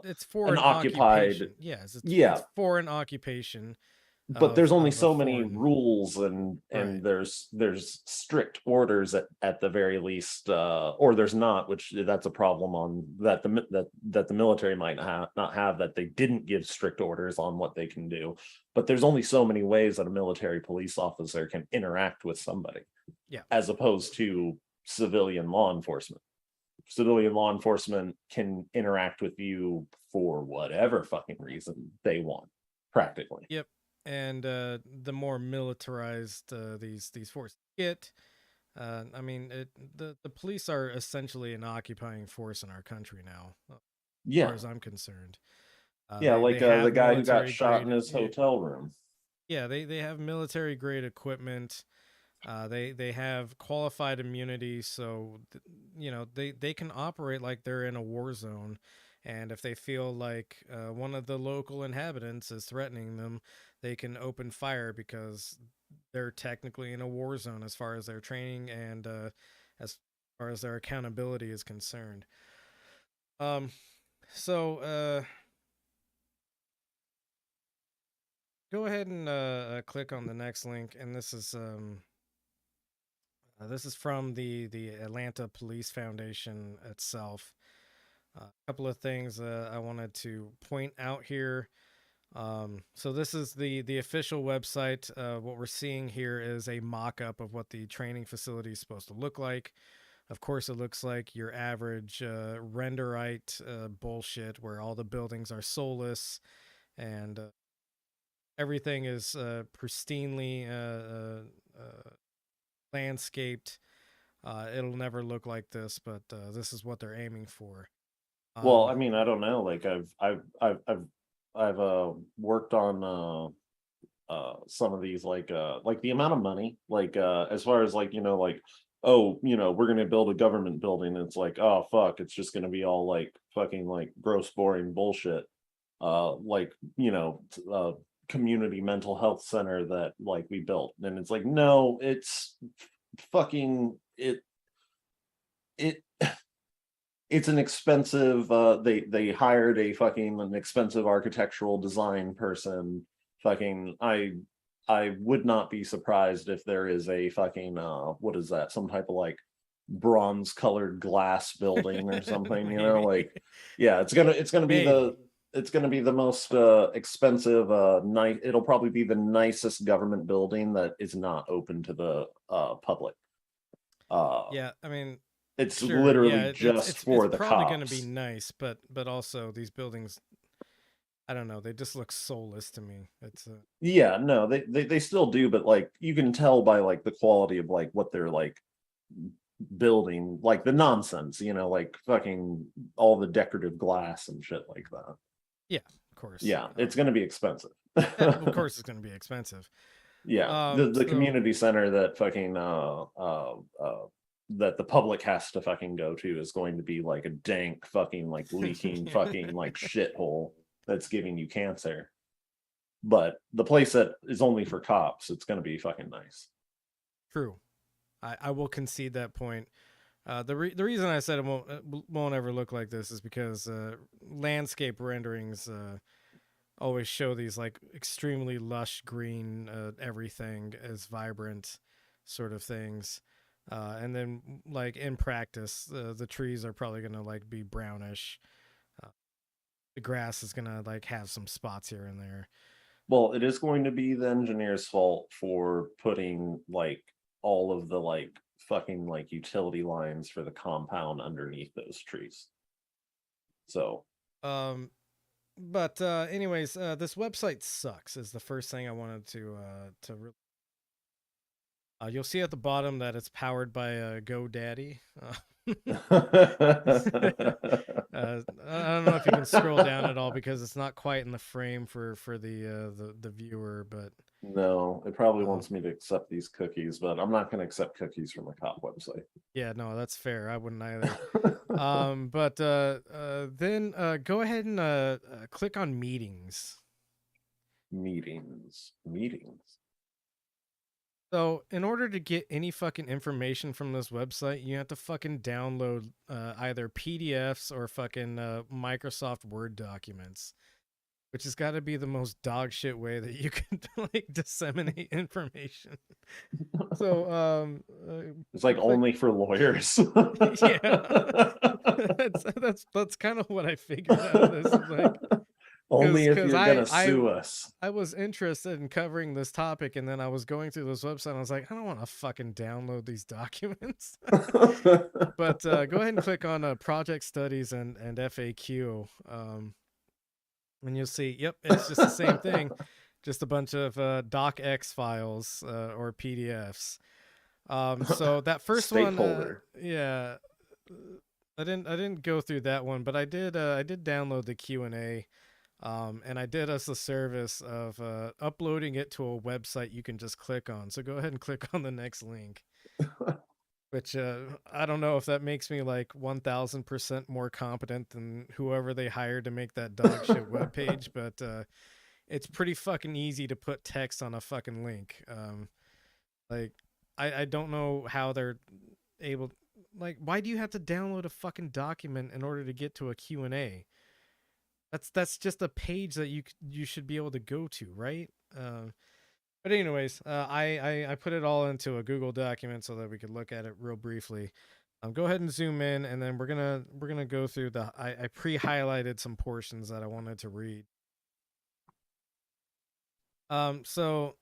it's for an occupied occupation. Yes, it's for an occupation. But there's only so many rules and there's strict orders at the very least, or there's not, which that's a problem on that the military might not have, that they didn't give strict orders on what they can do. But there's only so many ways that a military police officer can interact with somebody. Yeah. As opposed to civilian law enforcement. Civilian law enforcement can interact with you for whatever fucking reason they want, practically. Yep. And the more militarized these forces get, I mean, the police are essentially an occupying force in our country now, as far as I'm concerned. The guy who got shot in his hotel room. Yeah, they have military grade equipment. They have qualified immunity, so they can operate like they're in a war zone. And if they feel like one of the local inhabitants is threatening them, they can open fire because they're technically in a war zone as far as their training and as far as their accountability is concerned. So go ahead and click on the next link, and this is from the Atlanta Police Foundation itself. A couple of things I wanted to point out here. So this is the official website. What we're seeing here is a mock-up of what the training facility is supposed to look like. Of course, it looks like your average renderite bullshit where all the buildings are soulless and everything is pristinely landscaped. It'll never look like this, but this is what they're aiming for. Well, I mean, I don't know. Like I've worked on some of these, like the amount of money, like as far as like, we're gonna build a government building. It's like, oh fuck, it's just gonna be all like fucking like gross, boring bullshit. Community mental health center that like we built, and it's like, no, it's fucking it's an expensive, they hired an expensive architectural design person. Fucking I would not be surprised if there is a fucking what is that, some type of like bronze colored glass building or something, it's gonna be the most expensive it'll probably be the nicest government building that is not open to the public. I mean, it's literally just for the cops. It's probably going to be nice, but also these buildings, I don't know, they just look soulless to me. It's they still do, but like you can tell by like the quality of like what they're like building, like the nonsense, like fucking all the decorative glass and shit like that. Yeah, of course. Yeah, it's going to be expensive. Of course, it's going to be expensive. Yeah, the community center that fucking that the public has to fucking go to is going to be like a dank fucking like leaking fucking like shithole that's giving you cancer. But the place that is only for cops, it's going to be fucking nice. True. I will concede that point. The reason I said it won't ever look like this is because landscape renderings always show these like extremely lush green, everything as vibrant sort of things, and then like in practice, the trees are probably gonna like be brownish. The grass is gonna like have some spots here and there. Well, it is going to be the engineer's fault for putting like all of the like fucking like utility lines for the compound underneath those trees. So but anyways, this website sucks is the first thing I wanted to you'll see at the bottom that it's powered by GoDaddy. I don't know if you can scroll down at all because it's not quite in the frame for the viewer, but no, it probably wants me to accept these cookies, but I'm not going to accept cookies from a cop website. Yeah, no, that's fair. I wouldn't either. But then go ahead and click on meetings. Meetings. So in order to get any fucking information from this website, you have to fucking download either PDFs or fucking Microsoft Word documents, which has got to be the most dog shit way that you can like disseminate information. So it's like only for lawyers. Yeah, that's kind of what I figured out of this. Is like, only if you're gonna sue us. I was interested in covering this topic, and then I was going through this website, and I was like, I don't want to fucking download these documents. But go ahead and click on project studies and FAQ, and you'll see. Yep, it's just the same thing, just a bunch of docx files or PDFs. So that first one, yeah, I didn't go through that one, but I did download the Q&A. And I did us the service of uploading it to a website you can just click on. So go ahead and click on the next link, which I don't know if that makes me like 1000% more competent than whoever they hired to make that dog shit webpage. But it's pretty fucking easy to put text on a fucking link. Like I don't know how they're able. Like, why do you have to download a fucking document in order to get to a Q&A? That's just a page that you should be able to go to, right? But anyways, I put it all into a Google document so that we could look at it real briefly. Go ahead and zoom in, and then we're gonna go through the. I pre-highlighted some portions that I wanted to read. So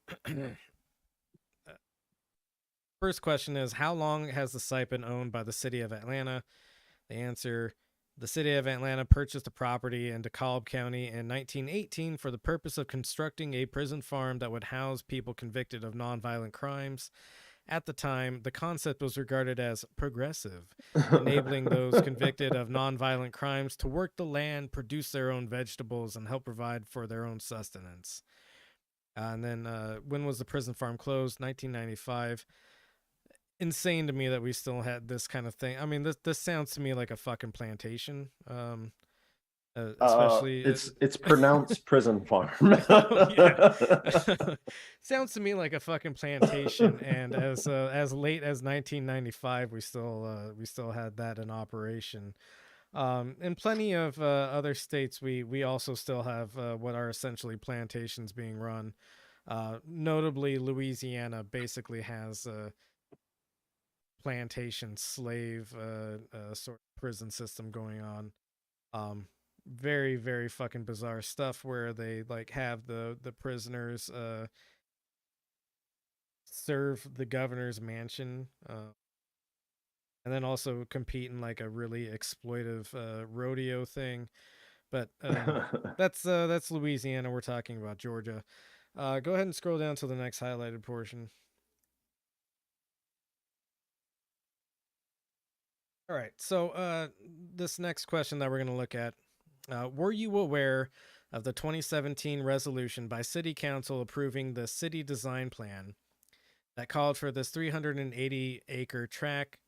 first question is, how long has the site been owned by the city of Atlanta? The answer: the city of Atlanta purchased the property in DeKalb County in 1918 for the purpose of constructing a prison farm that would house people convicted of nonviolent crimes. At the time, the concept was regarded as progressive, enabling those convicted of nonviolent crimes to work the land, produce their own vegetables, and help provide for their own sustenance. And then when was the prison farm closed? 1995. Insane to me that we still had this kind of thing. I mean, this sounds to me like a fucking plantation. Especially it's pronounced prison farm. Sounds to me like a fucking plantation. And as late as 1995, we still had that in operation. In plenty of other states, we also still have what are essentially plantations being run. Notably, Louisiana basically has plantation slave sort of prison system going on. Very, very fucking bizarre stuff where they like have the prisoners serve the governor's mansion, and then also compete in like a really exploitive rodeo thing. But that's Louisiana. We're talking about Georgia. Go ahead and scroll down to the next highlighted portion. All right, so this next question that we're going to look at, were you aware of the 2017 resolution by City Council approving the city design plan that called for this 380-acre tract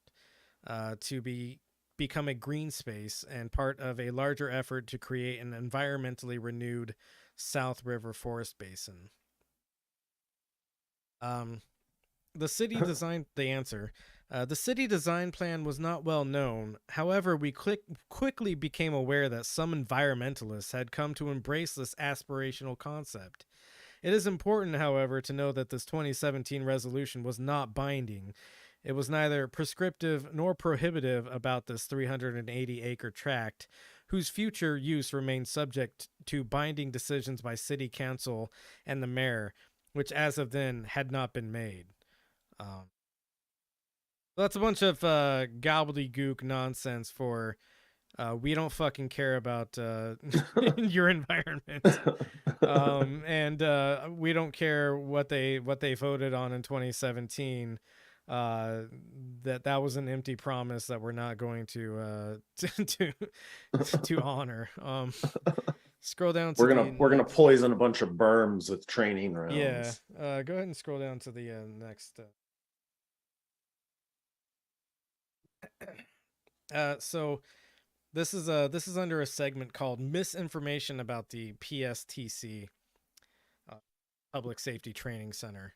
to become a green space and part of a larger effort to create an environmentally renewed South River Forest Basin? the city design, the answer. The city design plan was not well known. However, we quickly became aware that some environmentalists had come to embrace this aspirational concept. It is important, however, to know that this 2017 resolution was not binding. It was neither prescriptive nor prohibitive about this 380-acre tract, whose future use remains subject to binding decisions by city council and the mayor, which as of then had not been made. That's a bunch of gobbledygook nonsense for we don't fucking care about your environment, and we don't care what they voted on in 2017. That was an empty promise that we're not going to honor. Scroll down to we're gonna poison a bunch of berms with training rounds. Yeah. Go ahead and scroll down to the next. So this is under a segment called Misinformation about the PSTC, Public Safety Training Center.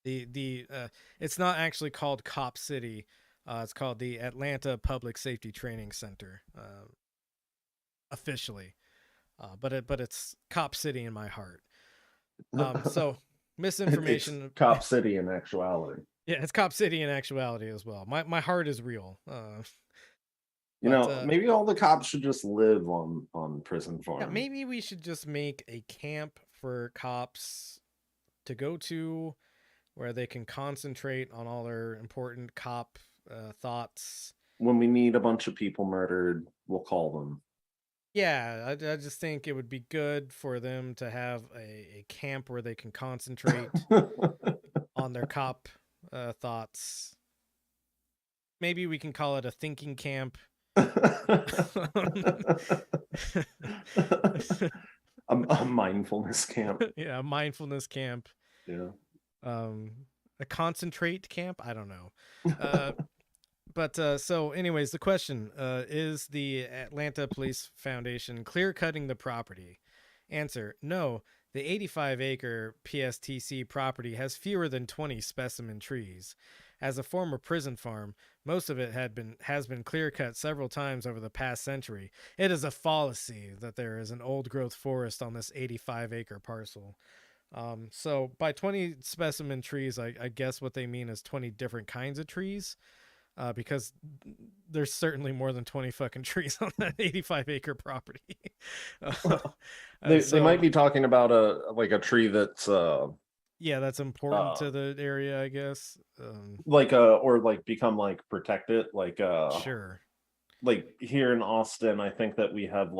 It's not actually called Cop City. It's called the Atlanta Public Safety Training Center, officially. But it's Cop City in my heart. So misinformation. It's Cop City in actuality. Yeah, it's Cop City in actuality as well. My heart is real. Maybe all the cops should just live on prison farms. Yeah, maybe we should just make a camp for cops to go to, where they can concentrate on all their important cop thoughts. When we need a bunch of people murdered, we'll call them. Yeah, I just think it would be good for them to have a camp where they can concentrate on their cop thoughts. Maybe we can call it a thinking camp. A mindfulness camp. Yeah, a mindfulness camp. Yeah. A concentrate camp? I don't know. But so anyways, the question, is the Atlanta Police Foundation clear-cutting the property? Answer, no. The 85-acre PSTC property has fewer than 20 specimen trees. As a former prison farm, most of it has been clear-cut several times over the past century. It is a fallacy that there is an old-growth forest on this 85-acre parcel. So by 20 specimen trees, I guess what they mean is 20 different kinds of trees. Because there's certainly more than 20 fucking trees on that 85-acre property. They might be talking about a tree that's that's important to the area, I guess. Or become protected, sure. Like here in Austin, I think that we have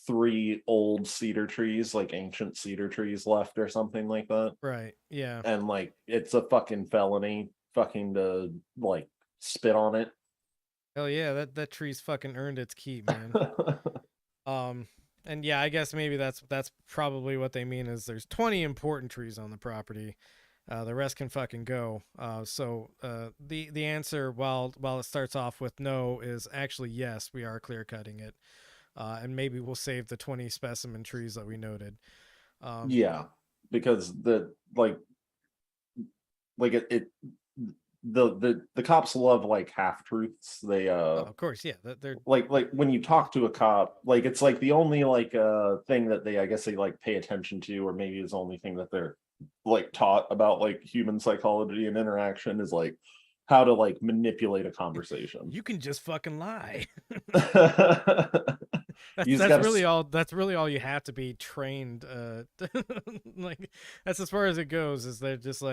3 old cedar trees, ancient cedar trees left or something like that. Right. Yeah. And it's a fucking felony to spit on it. Hell yeah, that tree's fucking earned its keep, man. And yeah, I guess maybe that's probably what they mean is there's 20 important trees on the property. The rest can fucking go. So the answer, while it starts off with no, is actually yes, we are clear cutting it. And maybe we'll save the 20 specimen trees that we noted. Yeah, because the cops love half truths. They of course, yeah. They're when you talk to a cop, it's the only thing that I guess they pay attention to, or maybe is the only thing that they're taught about human psychology and interaction is how to manipulate a conversation. You can just fucking lie. That's really all you have to be trained. That's as far as it goes. Is they're just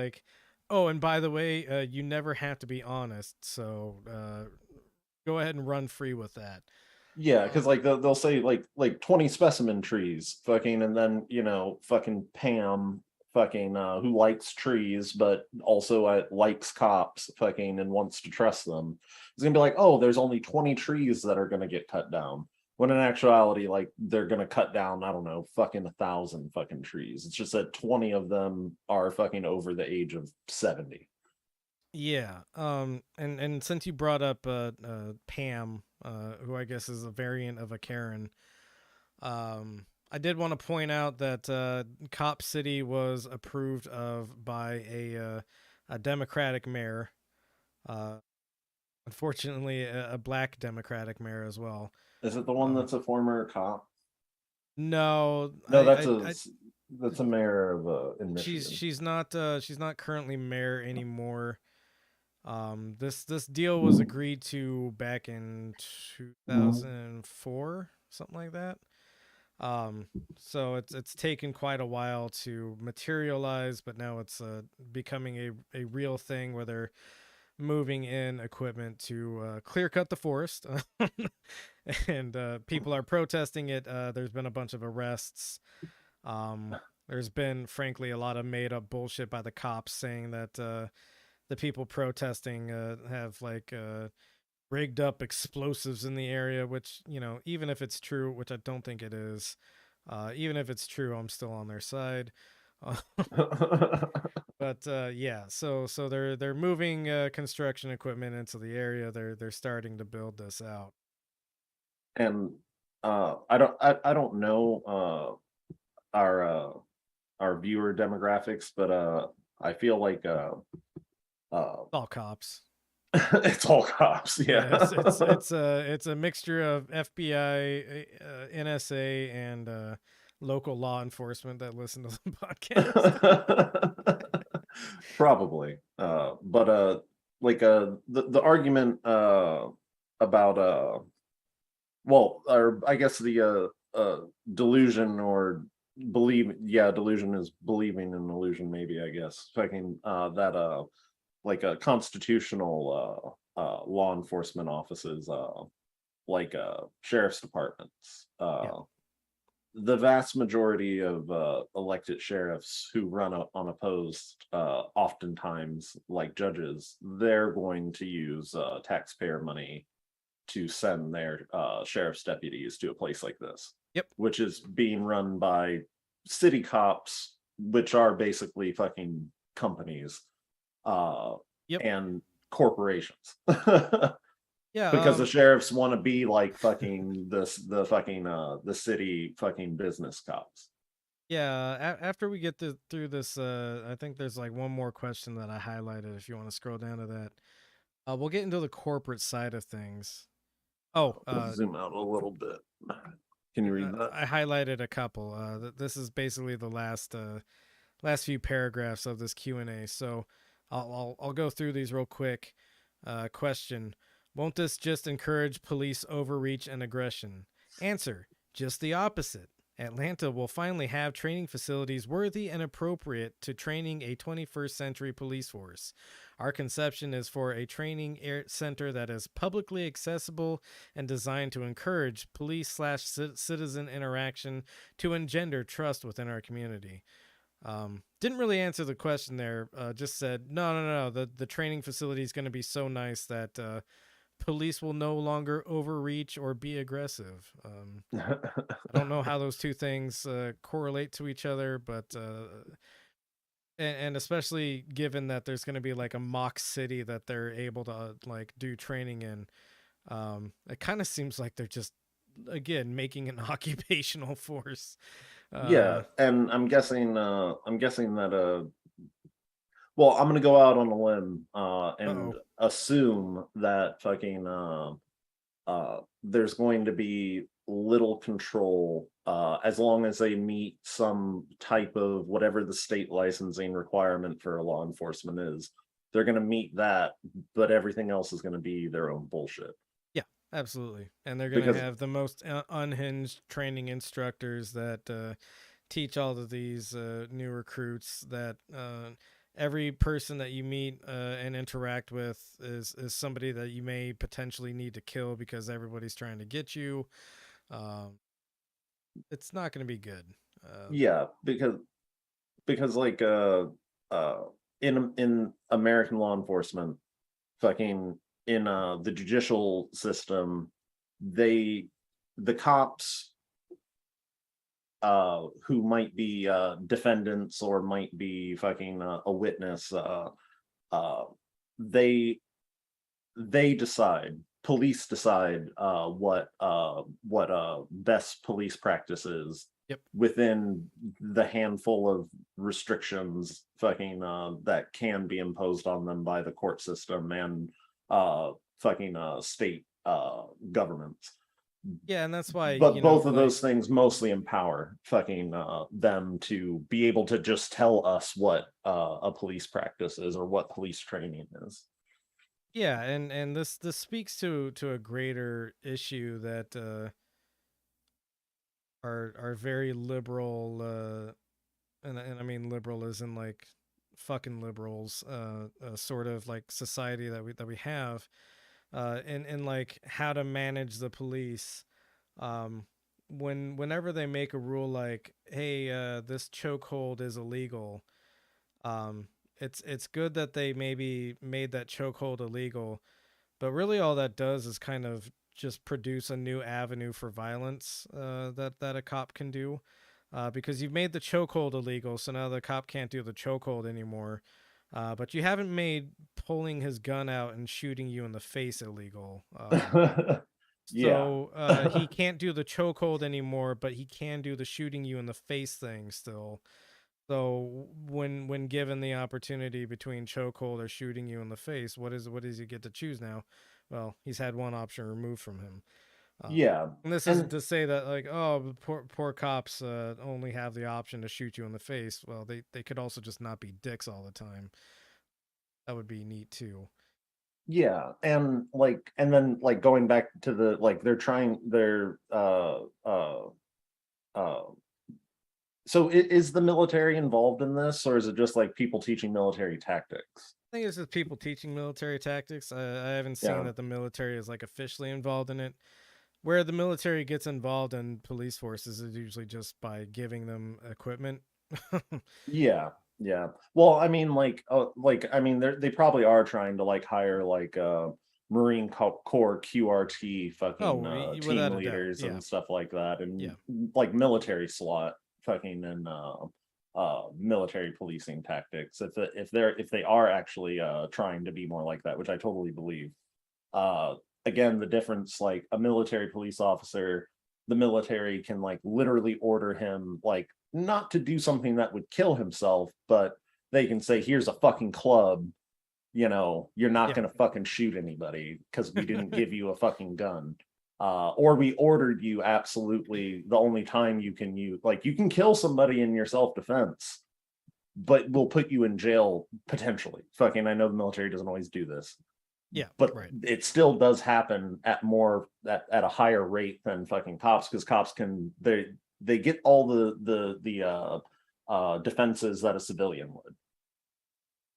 oh, and by the way, you never have to be honest. So go ahead and run free with that. Yeah, because they'll say 20 specimen trees, fucking, and then fucking Pam, fucking who likes trees but also likes cops, fucking, and wants to trust them. It's gonna be oh, there's only 20 trees that are gonna get cut down. When in actuality, they're gonna cut down, I don't know, fucking 1,000 fucking trees. It's just that 20 of them are fucking over the age of 70. Yeah. And since you brought up Pam, who I guess is a variant of a Karen, I did want to point out that Cop City was approved of by a Democratic mayor. Unfortunately, a black Democratic mayor as well. Is it the one that's a former cop? No, that's a mayor of in Michigan. She's not currently mayor anymore. This deal was agreed to back in 2004, something like that. So it's taken quite a while to materialize, but now it's becoming a real thing where they're moving in equipment to clear cut the forest. And people are protesting it. There's been a bunch of arrests. There's been, frankly, a lot of made up bullshit by the cops saying that the people protesting have like rigged up explosives in the area, which, you know, even if it's true, which I don't think it is, even if it's true, I'm still on their side. But yeah, so they're moving construction equipment into the area. They're starting to build this out. And I don't know our viewer demographics, but I feel like all cops. It's all cops. Yeah, it's a mixture of FBI, NSA, and local law enforcement that listen to the podcast. Probably. But like the argument about well, or I guess the delusion or delusion is believing in illusion, maybe, I guess. Fucking that like a constitutional law enforcement offices, like sheriff's departments. The vast majority of elected sheriffs who run unopposed, oftentimes, like judges, they're going to use taxpayer money to send their sheriff's deputies to a place like this. Yep. Which is being run by city cops, which are basically fucking companies. And corporations. Yeah, because the sheriffs want to be like fucking the city fucking business cops. Yeah, after we get through this, I think there's like one more question that I highlighted. If you want to scroll down to that, we'll get into the corporate side of things. Zoom out a little bit. Can you read that? I highlighted a couple. This is basically the last few paragraphs of this Q&A. So I'll go through these real quick. Question: won't this just encourage police overreach and aggression? Answer: just the opposite. Atlanta will finally have training facilities worthy and appropriate to training a 21st century police force. Our conception is for a training center that is publicly accessible and designed to encourage police/citizen interaction to engender trust within our community. Didn't really answer the question there. Just said, no. The training facility is going to be so nice that police will no longer overreach or be aggressive. I don't know how those two things correlate to each other, but and especially given that there's going to be like a mock city that they're able to like do training in, it kind of seems like they're just, again, making an occupational force. Yeah, and I'm guessing that well, I'm gonna go out on a limb and assume that fucking there's going to be little control as long as they meet some type of whatever the state licensing requirement for a law enforcement is. They're gonna meet that, but everything else is gonna be their own bullshit. Yeah, absolutely. And they're gonna have the most unhinged training instructors that teach all of these new recruits that every person that you meet and interact with is somebody that you may potentially need to kill because everybody's trying to get you. It's not going to be good. Yeah, because like in American law enforcement, fucking in the judicial system, the cops who might be defendants or might be fucking a witness, they decide, police decide what best police practice is within the handful of restrictions that can be imposed on them by the court system and state governments. Yeah, and that's why. But both of those things mostly empower them to be able to just tell us what a police practice is or what police training is. Yeah, and this speaks to a greater issue that are very liberal, and I mean liberal as in like fucking liberals, sort of like society that we have, in like how to manage the police. Whenever they make a rule like, hey, this chokehold is illegal, it's good that they maybe made that chokehold illegal, but really all that does is kind of just produce a new avenue for violence that a cop can do, because you've made the chokehold illegal, so now the cop can't do the chokehold anymore. But you haven't made pulling his gun out and shooting you in the face illegal. So he can't do the chokehold anymore, but he can do the shooting you in the face thing still. So when given the opportunity between chokehold or shooting you in the face, what does he get to choose now? Well, he's had one option removed from him. And this isn't to say that like, oh, poor cops only have the option to shoot you in the face. Well, they could also just not be dicks all the time. That would be neat too. Yeah, and then going back to the so is the military involved in this, or is it just like people teaching military tactics? I think it's just people teaching military tactics. I haven't seen that the military is like officially involved in it. Where the military gets involved in police forces is usually just by giving them equipment. Yeah. Well, I mean, they probably are trying to like hire Marine Corps QRT team leaders and stuff like that, and like military SWAT and military policing tactics. If they are actually trying to be more like that, which I totally believe. Again, the difference, like a military police officer, the military can like literally order him like not to do something that would kill himself, but they can say, here's a fucking club, you're not gonna fucking shoot anybody because we didn't give you a fucking gun. Or we ordered you absolutely the only time you can use, like, you can kill somebody in your self-defense, but we'll put you in jail potentially. I know the military doesn't always do this. Yeah, but it still does happen at a higher rate than fucking cops, because cops they get all the defenses that a civilian would,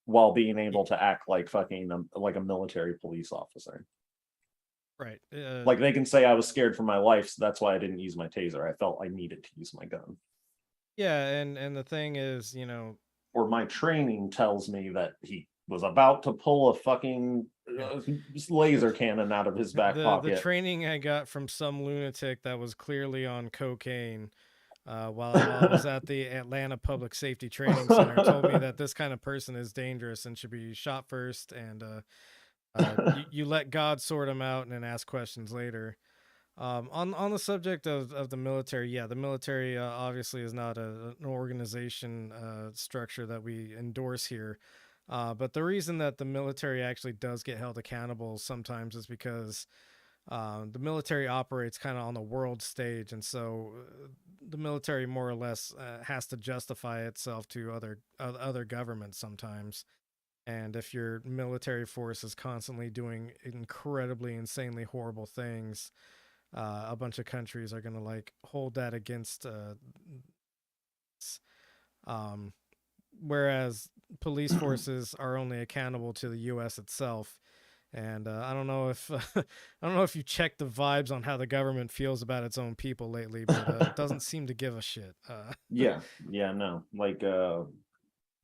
while being able to act like like a military police officer. Right. Like they can say I was scared for my life, so that's why I didn't use my taser. I felt I needed to use my gun. Yeah, and the thing is, or my training tells me that he was about to pull a fucking laser cannon out of his back pocket. The training I got from some lunatic that was clearly on cocaine while I was at the Atlanta Public Safety Training Center told me that this kind of person is dangerous and should be shot first, and you let God sort him out and then ask questions later. On the subject of the military, the military obviously is not an organization structure that we endorse here. But the reason that the military actually does get held accountable sometimes is because the military operates kind of on the world stage, and so the military more or less has to justify itself to other governments sometimes. And if your military force is constantly doing incredibly, insanely horrible things, a bunch of countries are going to like hold that against whereas police forces are only accountable to the U.S. itself. And I don't know if you check the vibes on how the government feels about its own people lately, but it doesn't seem to give a shit. No, like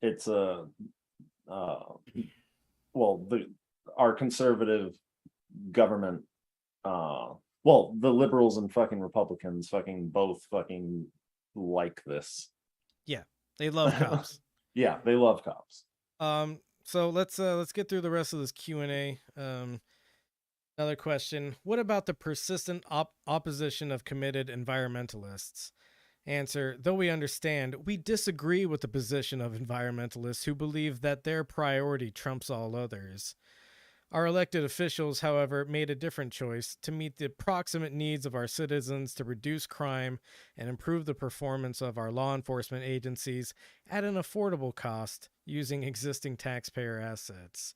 it's our conservative government, the liberals and fucking Republicans both like this. Yeah, they love cops. Yeah, they love cops. So let's get through the rest of this Q&A. Another question: what about the persistent opposition of committed environmentalists? Answer, though we understand, we disagree with the position of environmentalists who believe that their priority trumps all others. Our elected officials, however, made a different choice to meet the proximate needs of our citizens to reduce crime and improve the performance of our law enforcement agencies at an affordable cost using existing taxpayer assets.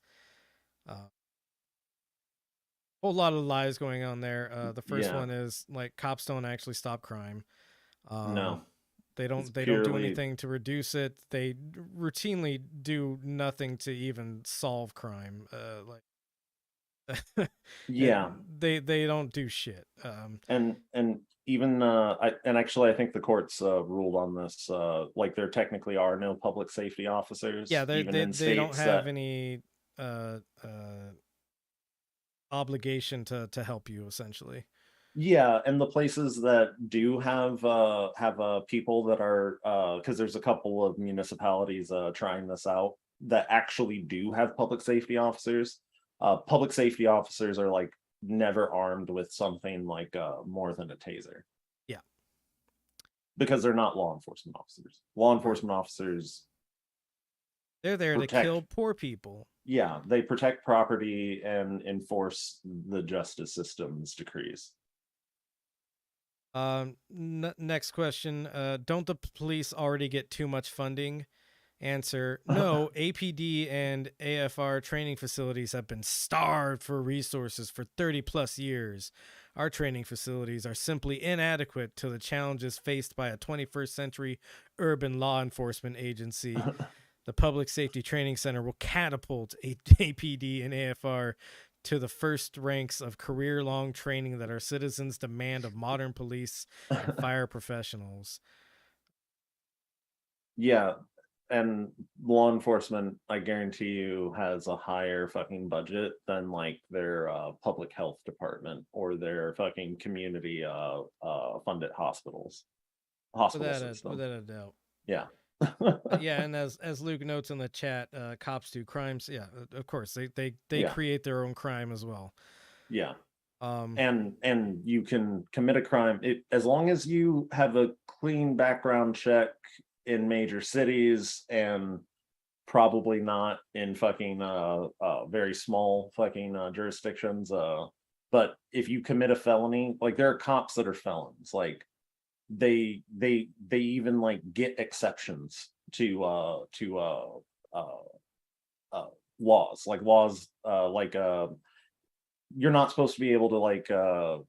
Whole lot of lies going on there. The first one is like cops don't actually stop crime. No, they don't do anything to reduce it. They routinely do nothing to even solve crime. Yeah, they don't do shit. And even actually I think the courts ruled on this, like there technically are no public safety officers. Yeah, even in they don't have that, any obligation to help you, essentially. Yeah, and the places that do have people that are because there's a couple of municipalities trying this out that actually do have public safety officers. Public safety officers are like never armed with something like more than a taser. Yeah, because they're not law enforcement officers. Law enforcement officers, they're there to kill poor people. Yeah, they protect property and enforce the justice system's decrees. Next question. Don't the police already get too much funding? Answer, no. APD and AFR training facilities have been starved for resources for 30 plus years. Our training facilities are simply inadequate to the challenges faced by a 21st century urban law enforcement agency. The Public Safety Training Center will catapult APD and AFR to the first ranks of career-long training that our citizens demand of modern police and fire professionals. Yeah, and law enforcement, I guarantee you, has a higher fucking budget than like their public health department or their fucking community funded hospitals. Hospital system. Without a doubt. Yeah. Yeah, and as Luke notes in the chat, cops do crimes. Yeah, of course they create their own crime as well. Yeah. And you can commit a crime as long as you have a clean background check in major cities and probably not in fucking very small fucking jurisdictions. But if you commit a felony, like there are cops that are felons, like they even like get exceptions to laws like you're not supposed to be able to like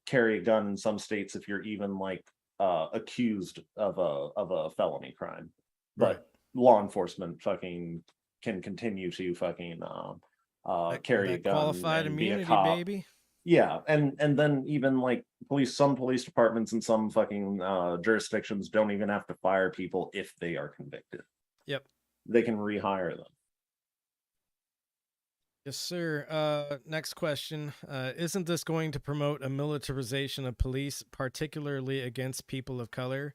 carry a gun in some states if you're even like accused of a felony crime, but law enforcement fucking can continue to fucking carry a gun, qualified and be a immunity, cop. baby. Yeah, and then even like some police departments in some fucking jurisdictions don't even have to fire people if they are convicted. Yep. They can rehire them. Yes, sir. Next question. Isn't this going to promote a militarization of police, particularly against people of color?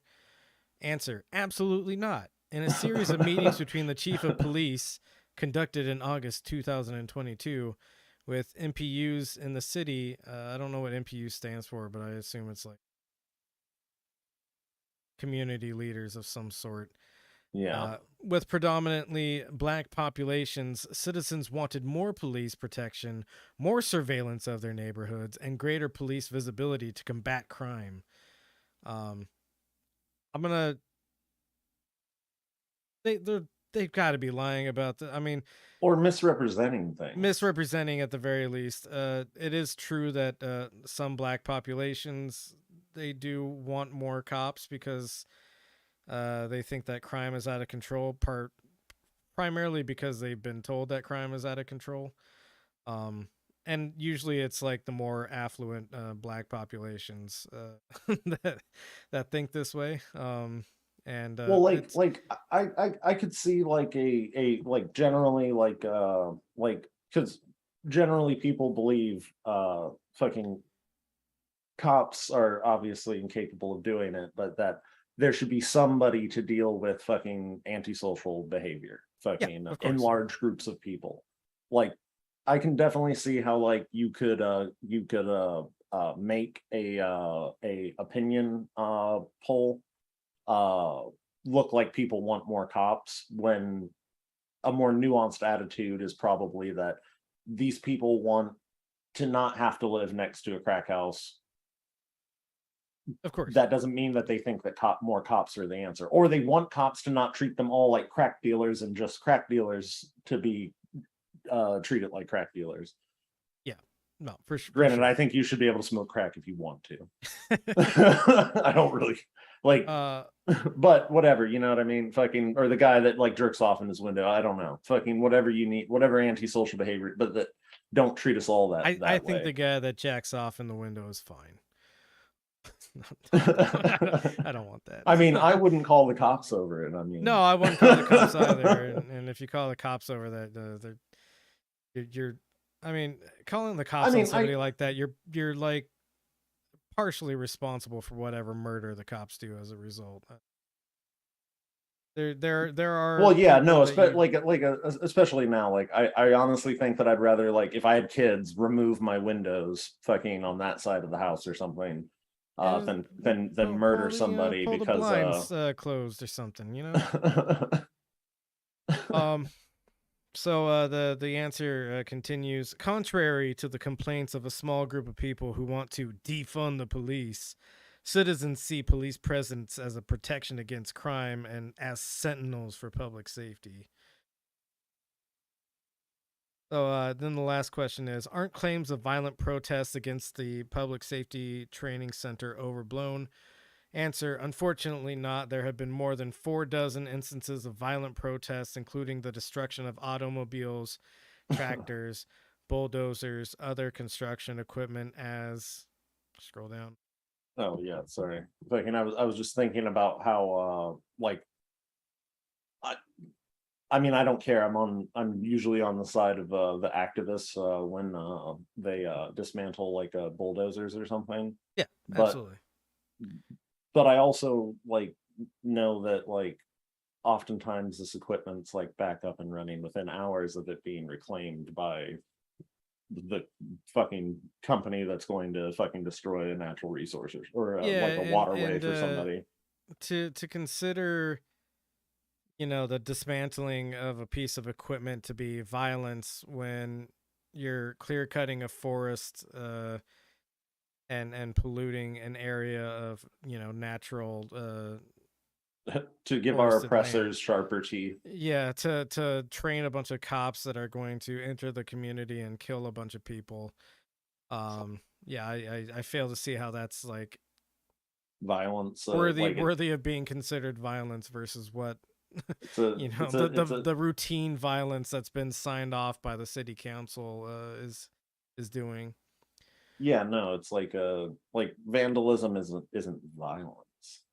Answer, absolutely not. In a series of meetings between the chief of police conducted in August 2022 with MPUs in the city, I don't know what MPU stands for, but I assume it's like community leaders of some sort. Yeah. With predominantly black populations, citizens wanted more police protection, more surveillance of their neighborhoods, and greater police visibility to combat crime. They've got to be lying about that. I mean, or misrepresenting things. Misrepresenting at the very least. It is true that some black populations, they do want more cops because they think that crime is out of control, primarily because they've been told that crime is out of control. And usually it's like the more affluent black populations that think this way. And well, I could see like a like generally like because generally people believe fucking cops are obviously incapable of doing it, but that there should be somebody to deal with fucking antisocial behavior fucking in large groups of people. Like I can definitely see how like you could make a opinion poll look like people want more cops, when a more nuanced attitude is probably that these people want to not have to live next to a crack house. Of course. That doesn't mean that they think that more cops are the answer, or they want cops to not treat them all like crack dealers and just crack dealers to be treated like crack dealers. Yeah, no, for sure. Granted, I think you should be able to smoke crack if you want to. I don't really like, but whatever, you know what I mean? Fucking, or the guy that like jerks off in his window. I don't know. Fucking whatever you need, whatever antisocial behavior, but that don't treat us all that. I think the guy that jacks off in the window is fine. I don't want that. I mean, I wouldn't call the cops over it. I mean, no, I wouldn't call the cops either. And if you call the cops over that, you're. I mean, calling the cops on somebody like that, you're like partially responsible for whatever murder the cops do as a result. There are. Well, yeah, no, especially now. Like, I honestly think that I'd rather, like, if I had kids, remove my windows, fucking on that side of the house or something. Than murder somebody pull because the blinds closed or something, you know. So the answer continues. Contrary to the complaints of a small group of people who want to defund the police, citizens see police presence as a protection against crime and as sentinels for public safety. So then the last question is, aren't claims of violent protests against the Public Safety Training Center overblown? Answer, unfortunately not. There have been more than 24 instances of violent protests, including the destruction of automobiles, tractors, bulldozers, other construction equipment as... Scroll down. Oh, yeah, sorry. Thinking, I was just thinking about how, like... I mean, I don't care. I'm usually on the side of the activists when they dismantle like bulldozers or something. Yeah, absolutely. But I also like know that like oftentimes this equipment's like back up and running within hours of it being reclaimed by the fucking company that's going to fucking destroy a natural resource or like a waterway for somebody. To consider, you know, the dismantling of a piece of equipment to be violence when you're clear cutting a forest and polluting an area of, you know, natural to give our oppressors sharper teeth. Yeah, to train a bunch of cops that are going to enter the community and kill a bunch of people. Yeah, I fail to see how that's like violence worthy of being considered violence versus what you know, the routine violence that's been signed off by the city council is doing. Yeah, no, it's like vandalism isn't violence.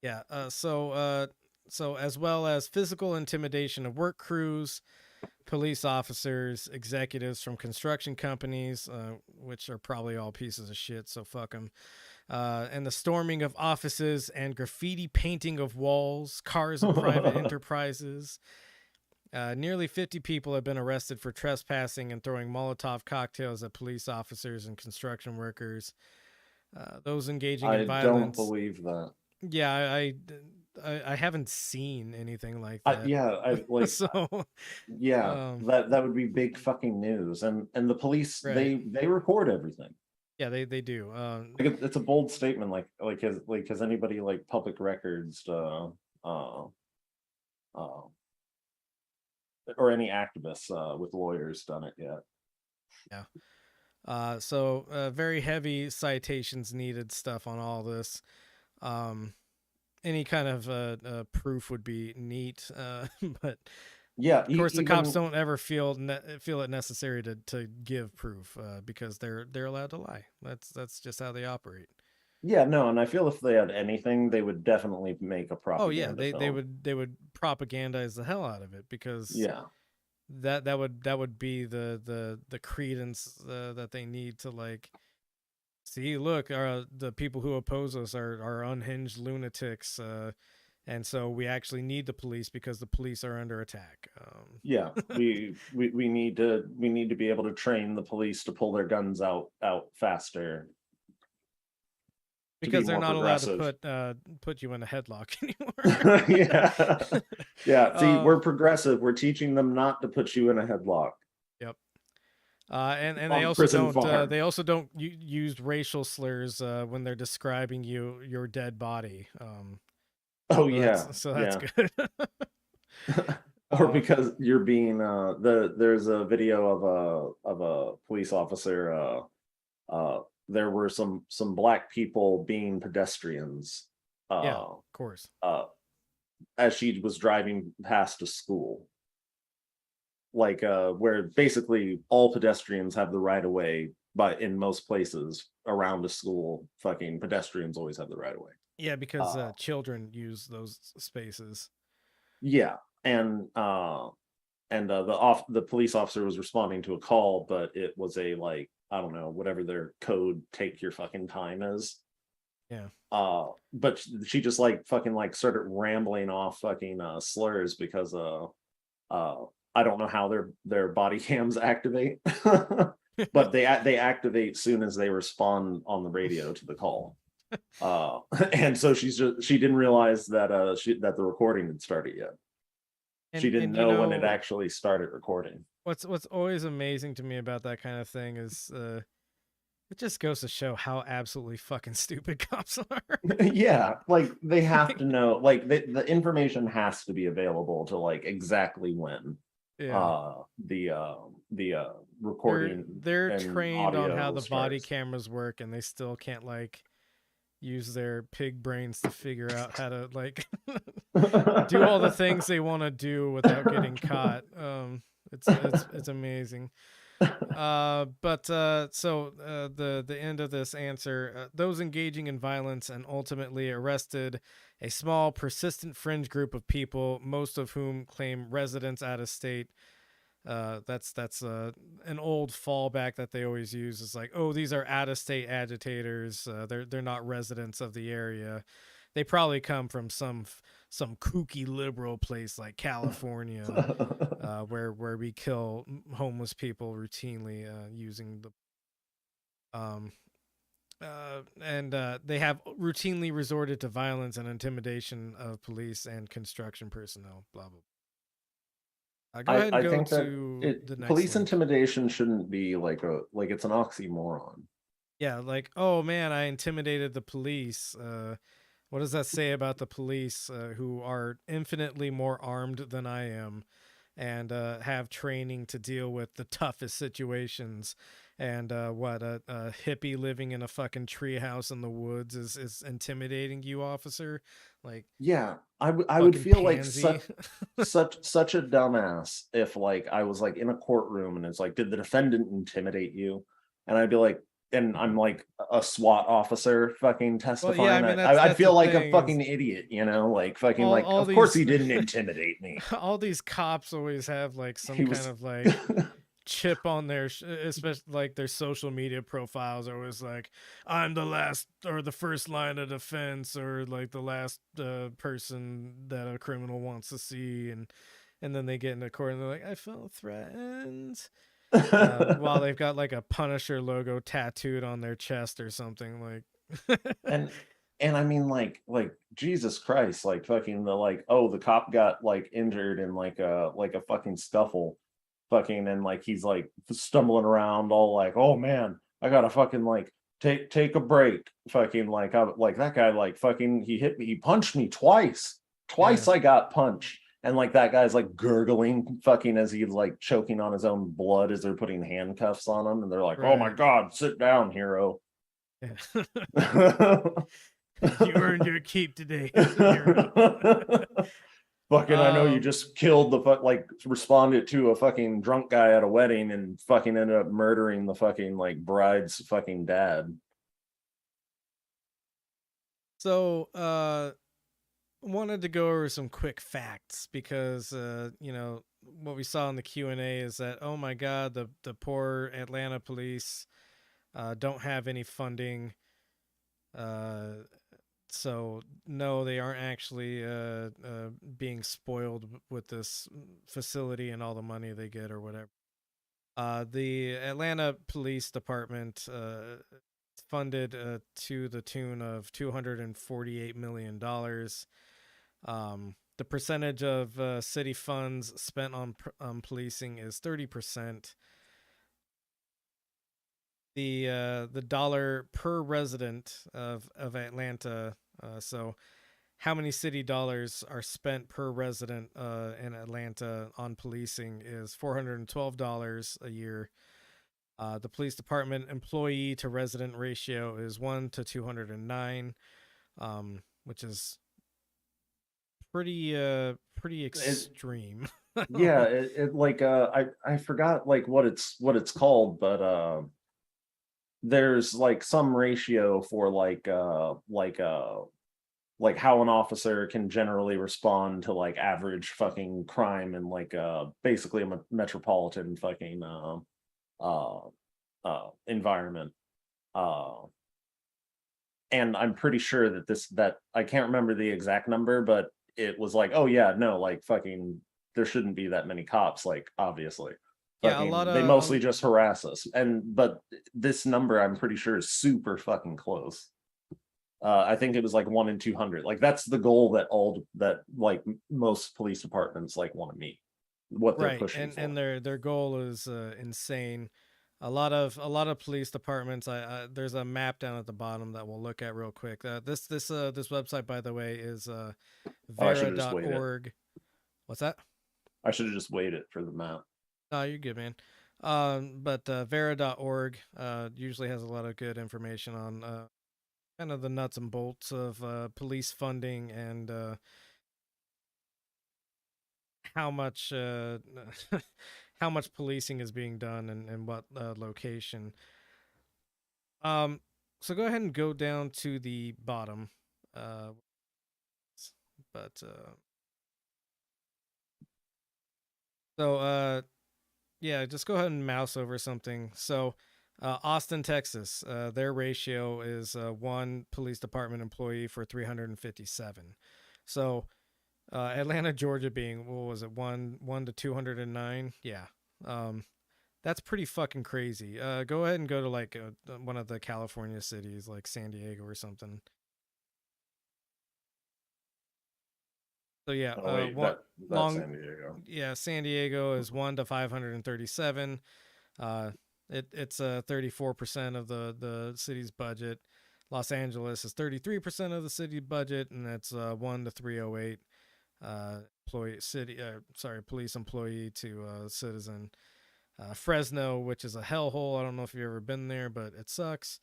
Yeah, so as well as physical intimidation of work crews, police officers, executives from construction companies, which are probably all pieces of shit, so fuck them. And the storming of offices and graffiti painting of walls, cars and private enterprises. Nearly 50 people have been arrested for trespassing and throwing Molotov cocktails at police officers and construction workers. Those engaging in violence. I don't believe that. Yeah, I haven't seen anything like that. That would be big fucking news. And the police, right. they record everything. Yeah, they do. It's a bold statement. Has anybody like public records or any activists with lawyers done it yet? Yeah. So very heavy citations needed stuff on all this. Any kind of proof would be neat, but yeah, of course the cops don't ever feel it necessary to give proof because they're allowed to lie. That's just how they operate. Yeah, no, and I feel if they had anything, they would definitely make a propaganda. Oh yeah, they would propagandize the hell out of it because that would be the credence that they need to like. See, look, the people who oppose us are unhinged lunatics, and so we actually need the police because the police are under attack. Yeah, we need to be able to train the police to pull their guns out faster. because they're not allowed to put you in a headlock anymore. Yeah. See, we're progressive. We're teaching them not to put you in a headlock. Yep. And they also don't use racial slurs when they're describing your dead body. So that's good. Or because you're being there's a video of a police officer. There were some black people being pedestrians. Of course. As she was driving past a school, like where basically all pedestrians have the right of way, but in most places around a school, fucking pedestrians always have the right of way. Yeah, because children use those spaces. Yeah, and the police officer was responding to a call, but it was a like, I don't know, whatever their code take your fucking time is. Yeah. But she just like fucking like started rambling off fucking slurs because I don't know how their body cams activate, but they activate soon as they respond on the radio to the call. And so she didn't realize that that the recording had started yet. She didn't know when it actually started recording. What's always amazing to me about that kind of thing is it just goes to show how absolutely fucking stupid cops are. Yeah, like they have to know, like the information has to be available to like exactly when the recording. They're trained on how the body cameras work, and they still can't like use their pig brains to figure out how to like do all the things they want to do without getting caught. It's amazing. The end of this answer, those engaging in violence and ultimately arrested a small persistent fringe group of people, most of whom claim residence out of state. That's an old fallback that they always use. Is like, oh, these are out of state agitators. They're not residents of the area. They probably come from some kooky liberal place like California, where we kill homeless people routinely using the and they have routinely resorted to violence and intimidation of police and construction personnel. Blah blah. Go ahead and go to the next police link. intimidation shouldn't be like it's an oxymoron. Yeah, like, oh man, I intimidated the police. What does that say about the police who are infinitely more armed than I am and have training to deal with the toughest situations? And a hippie living in a fucking treehouse in the woods is intimidating you, officer? Like, yeah, I would feel pansy. like such a dumbass if like I was like in a courtroom and it's like, did the defendant intimidate you? And I'd be like, and I'm like a SWAT officer fucking testifying. Well, yeah, I mean, I'd feel like a fucking idiot, you know, like fucking of course he didn't intimidate me. All these cops always have like some kind of like chip on their, especially like their social media profiles are always like, I'm the last or the first line of defense, or like the last person that a criminal wants to see, and then they get into court and they're like, I felt threatened. While they've got like a Punisher logo tattooed on their chest or something, like and I mean like Jesus Christ, like fucking the cop got like injured in like a fucking scuffle, fucking, and like he's like stumbling around all like, oh man, I gotta fucking like take a break, fucking like that guy like fucking he hit me, he punched me twice. Yeah. I got punched. And like that guy's like gurgling fucking as he's like choking on his own blood as they're putting handcuffs on him, and they're like, right. Oh my God, sit down, hero. Yeah. You earned your keep today, hero. Fucking I know you just killed responded to a fucking drunk guy at a wedding and fucking ended up murdering the fucking like bride's fucking dad. So wanted to go over some quick facts because what we saw in the Q&A is that, oh my God, the poor Atlanta police don't have any funding, so no, they aren't actually being spoiled with this facility and all the money they get or whatever. The Atlanta Police Department funded to the tune of $248 million. The percentage of city funds spent on policing is 30%. The dollar per resident of Atlanta, so how many city dollars are spent per resident in Atlanta on policing is $412 a year. The police department employee to resident ratio is 1 to 209, which is pretty extreme. Yeah, it like I forgot like what it's called, but there's like some ratio for like how an officer can generally respond to like average fucking crime in like basically a metropolitan fucking environment. And I'm pretty sure that I can't remember the exact number, but it was like, oh yeah, no, like fucking there shouldn't be that many cops, like obviously. Yeah, a lot of they mostly just harass us. But this number I'm pretty sure is super fucking close. I think it was like 1 in 200. Like that's the goal that like most police departments like want to meet. What they're pushing for. And their goal is insane. A lot of police departments. There's a map down at the bottom that we'll look at real quick. This website, by the way, is vera.org. What's that? I should have just waited for the map. No, you're good, man. But vera.org usually has a lot of good information on kind of the nuts and bolts of police funding and how much how much policing is being done and what location. So go ahead and go down to the bottom. Yeah, just go ahead and mouse over something. So Austin, Texas, their ratio is 1 police department employee for 357. So Atlanta, Georgia being, what was it, 1 to 209? Yeah. That's pretty fucking crazy. Go ahead and go to like one of the California cities like San Diego or something. So yeah, that's San Diego. Yeah, San Diego is 1 to 537. It's 34% of the city's budget. Los Angeles is 33% of the city budget, and that's 1 to 308 police employee to citizen. Fresno, which is a hellhole. I don't know if you've ever been there, but it sucks.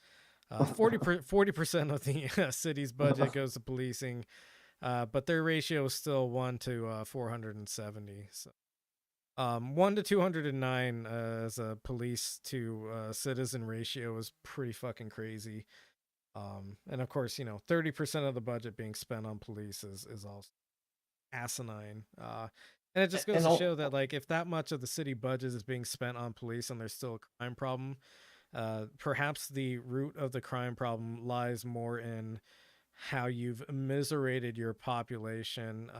40% of the city's budget goes to policing. But their ratio is still 1 to 470. So, 1 to 209 as a police to citizen ratio is pretty fucking crazy. And of course, 30% of the budget being spent on police is also asinine. And it just goes to show that, like, if that much of the city budget is being spent on police and there's still a crime problem, perhaps the root of the crime problem lies more in how you've immiserated your population,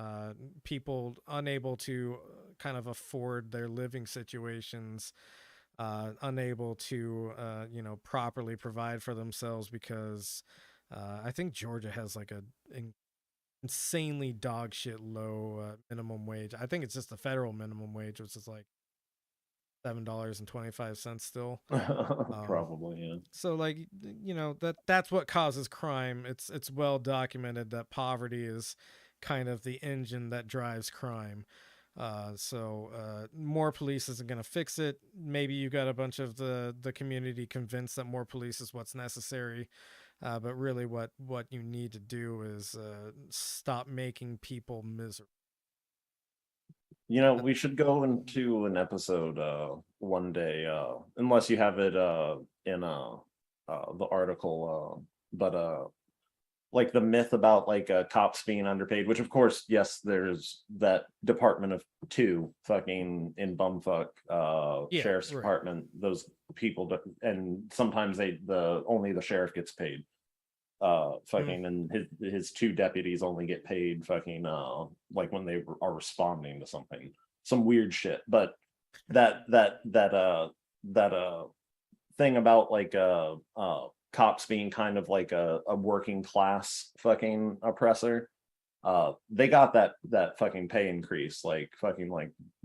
people unable to kind of afford their living situations, unable to, properly provide for themselves because I think Georgia has like an insanely dog shit low minimum wage. I think it's just the federal minimum wage, which is like $7.25 still. Probably, yeah. So like, that's what causes crime. It's well documented that poverty is kind of the engine that drives crime. So more police isn't going to fix it. Maybe you got a bunch of the community convinced that more police is what's necessary. But really what you need to do is stop making people miserable. We should go into an episode one day, unless you have it in the article, but like the myth about like cops being underpaid, which of course, yes, there's that Department of 2 fucking in bumfuck sheriff's department, those people, and sometimes only the sheriff gets paid. Fucking and his 2 deputies only get paid fucking like when they are responding to some weird shit. But that thing about like cops being kind of like a working class fucking oppressor. They got that fucking pay increase like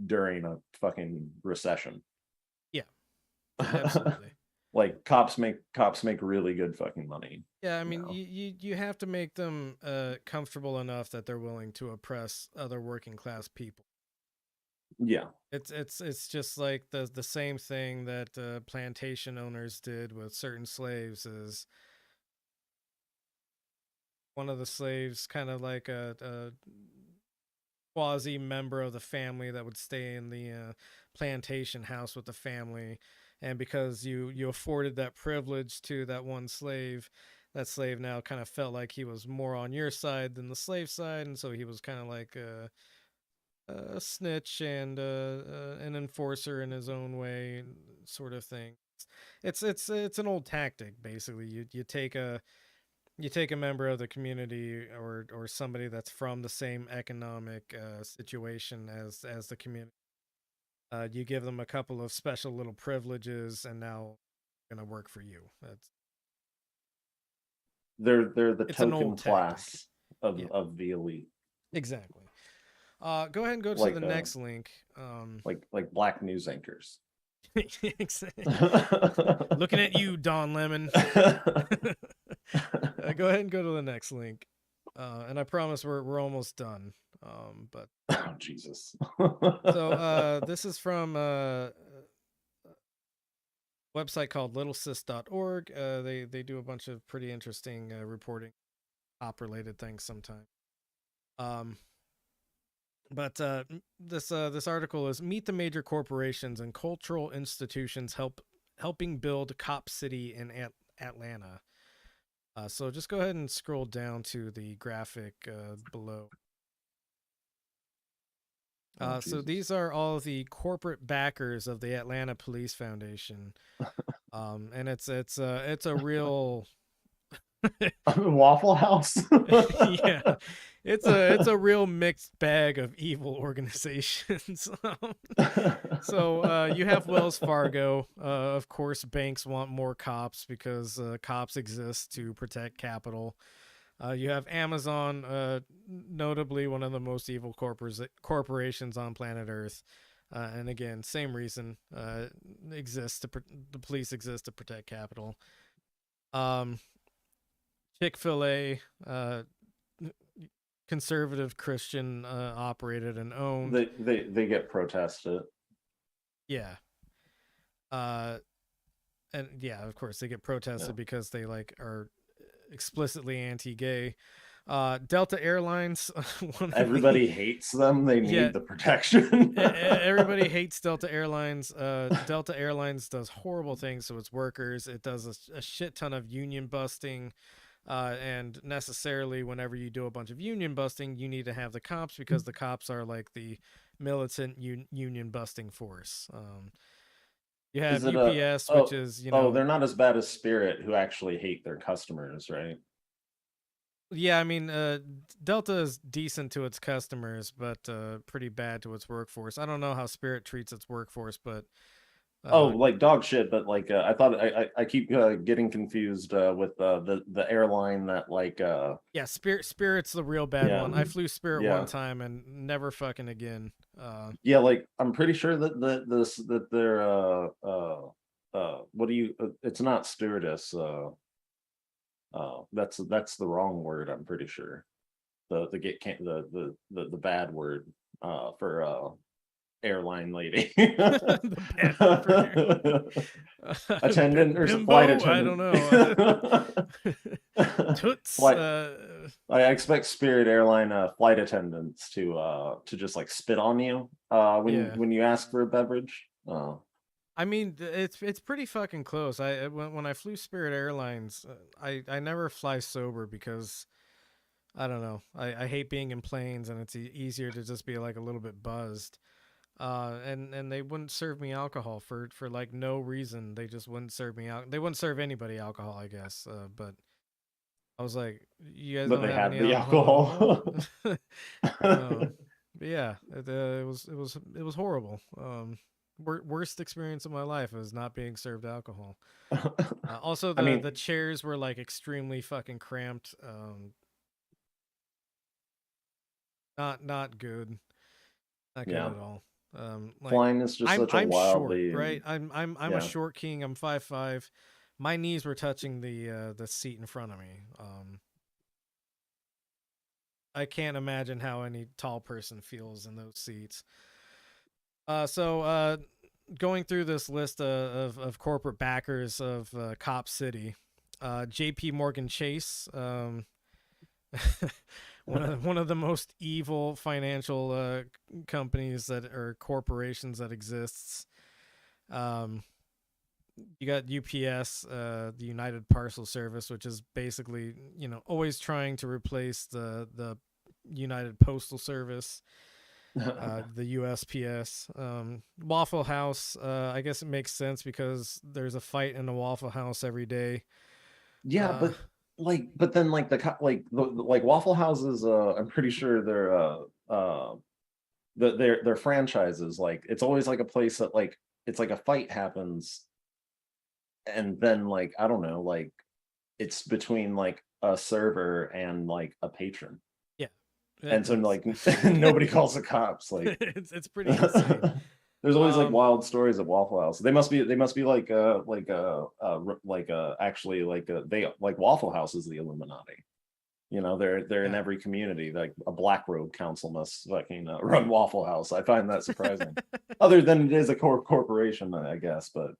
during a fucking recession. Yeah, absolutely. Like cops make really good fucking money. Yeah, I mean, you have to make them comfortable enough that they're willing to oppress other working class people. Yeah, it's just like the same thing that plantation owners did with certain slaves. Is one of the slaves kind of like a quasi member of the family that would stay in the plantation house with the family, and because you afforded that privilege to that one slave, that slave now kind of felt like he was more on your side than the slave side, and so he was kind of like a snitch and an enforcer in his own way, sort of thing. It's an old tactic, basically. You take a member of the community or somebody that's from the same economic situation as the community. You give them a couple of special little privileges, and now they're gonna work for you. They're the token class of the elite. Exactly. Go ahead and go to the next link. Like black news anchors. Looking at you, Don Lemon. Go ahead and go to the next link. And I promise we're almost done. But oh, Jesus. So this is from a website called littlesis.org. They do a bunch of pretty interesting reporting, op related things sometimes. But this article is Meet the Major Corporations and Cultural Institutions Helping Build Cop City in Atlanta. So just go ahead and scroll down to the graphic below. So these are all of the corporate backers of the Atlanta Police Foundation. And it's a real Waffle House. Yeah, it's a real mixed bag of evil organizations. So you have Wells Fargo. Of course, banks want more cops because cops exist to protect capital. You have Amazon, notably one of the most evil corporations on planet Earth. And again, same reason, the police exist to protect capital. Chick-fil-A, conservative Christian, operated and owned. They get protested. Yeah. And yeah, of course they get protested because they are explicitly anti-gay. Delta Airlines. Everybody hates them. They need the protection. Everybody hates Delta Airlines. Delta Airlines does horrible things to its workers. It does a shit ton of union busting. And necessarily whenever you do a bunch of union busting, you need to have the cops because the cops are like the militant union busting force. You have UPS, which is, they're not as bad as Spirit, who actually hate their customers, right? Yeah, I mean, Delta is decent to its customers, but pretty bad to its workforce. I don't know how Spirit treats its workforce, but like dog shit. But I thought I keep getting confused with the airline that yeah, Spirit's the real bad one. I flew Spirit one time and never fucking again. Yeah, I'm pretty sure that they're what do you? It's not stewardess. That's the wrong word. I'm pretty sure the bad word for airline lady. Attendant or flight attendant. I don't know. Toots. I expect Spirit Airline flight attendants to just spit on you when you ask for a beverage. I mean, it's pretty fucking close. When I flew Spirit Airlines, I never fly sober because I don't know. I hate being in planes, and it's easier to just be a little bit buzzed. And they wouldn't serve me alcohol for no reason. They just wouldn't serve me out. They wouldn't serve anybody alcohol, I guess. But I was like, you guys don't have any alcohol. But yeah, it was horrible. worst experience of my life was not being served alcohol. Also, the chairs were like extremely fucking cramped. Not good. Not good at all. Like, flying is just such a wildly short, right? I'm a short king. I'm 5'5". My knees were touching the seat in front of me. I can't imagine how any tall person feels in those seats. So going through this list of corporate backers of Cop City, J.P. Morgan Chase, one of the most evil financial companies that or corporations that exists. You got UPS, the United Parcel Service, which is basically, always trying to replace the United Postal Service, the USPS. Waffle House, I guess it makes sense because there's a fight in a Waffle House every day. Yeah, but then Waffle Houses, I'm pretty sure they're franchises. Like, it's always like a place that like it's like a fight happens, and then like I don't know, like it's between like a server and like a patron. Yeah, and so like nobody calls the cops. Like it's pretty insane. There's always like wild stories at Waffle House. They must be actually Waffle House is the Illuminati. They're in every community. Like a Black Robe Council must fucking run Waffle House. I find that surprising. Other than it is a corporation, I guess, but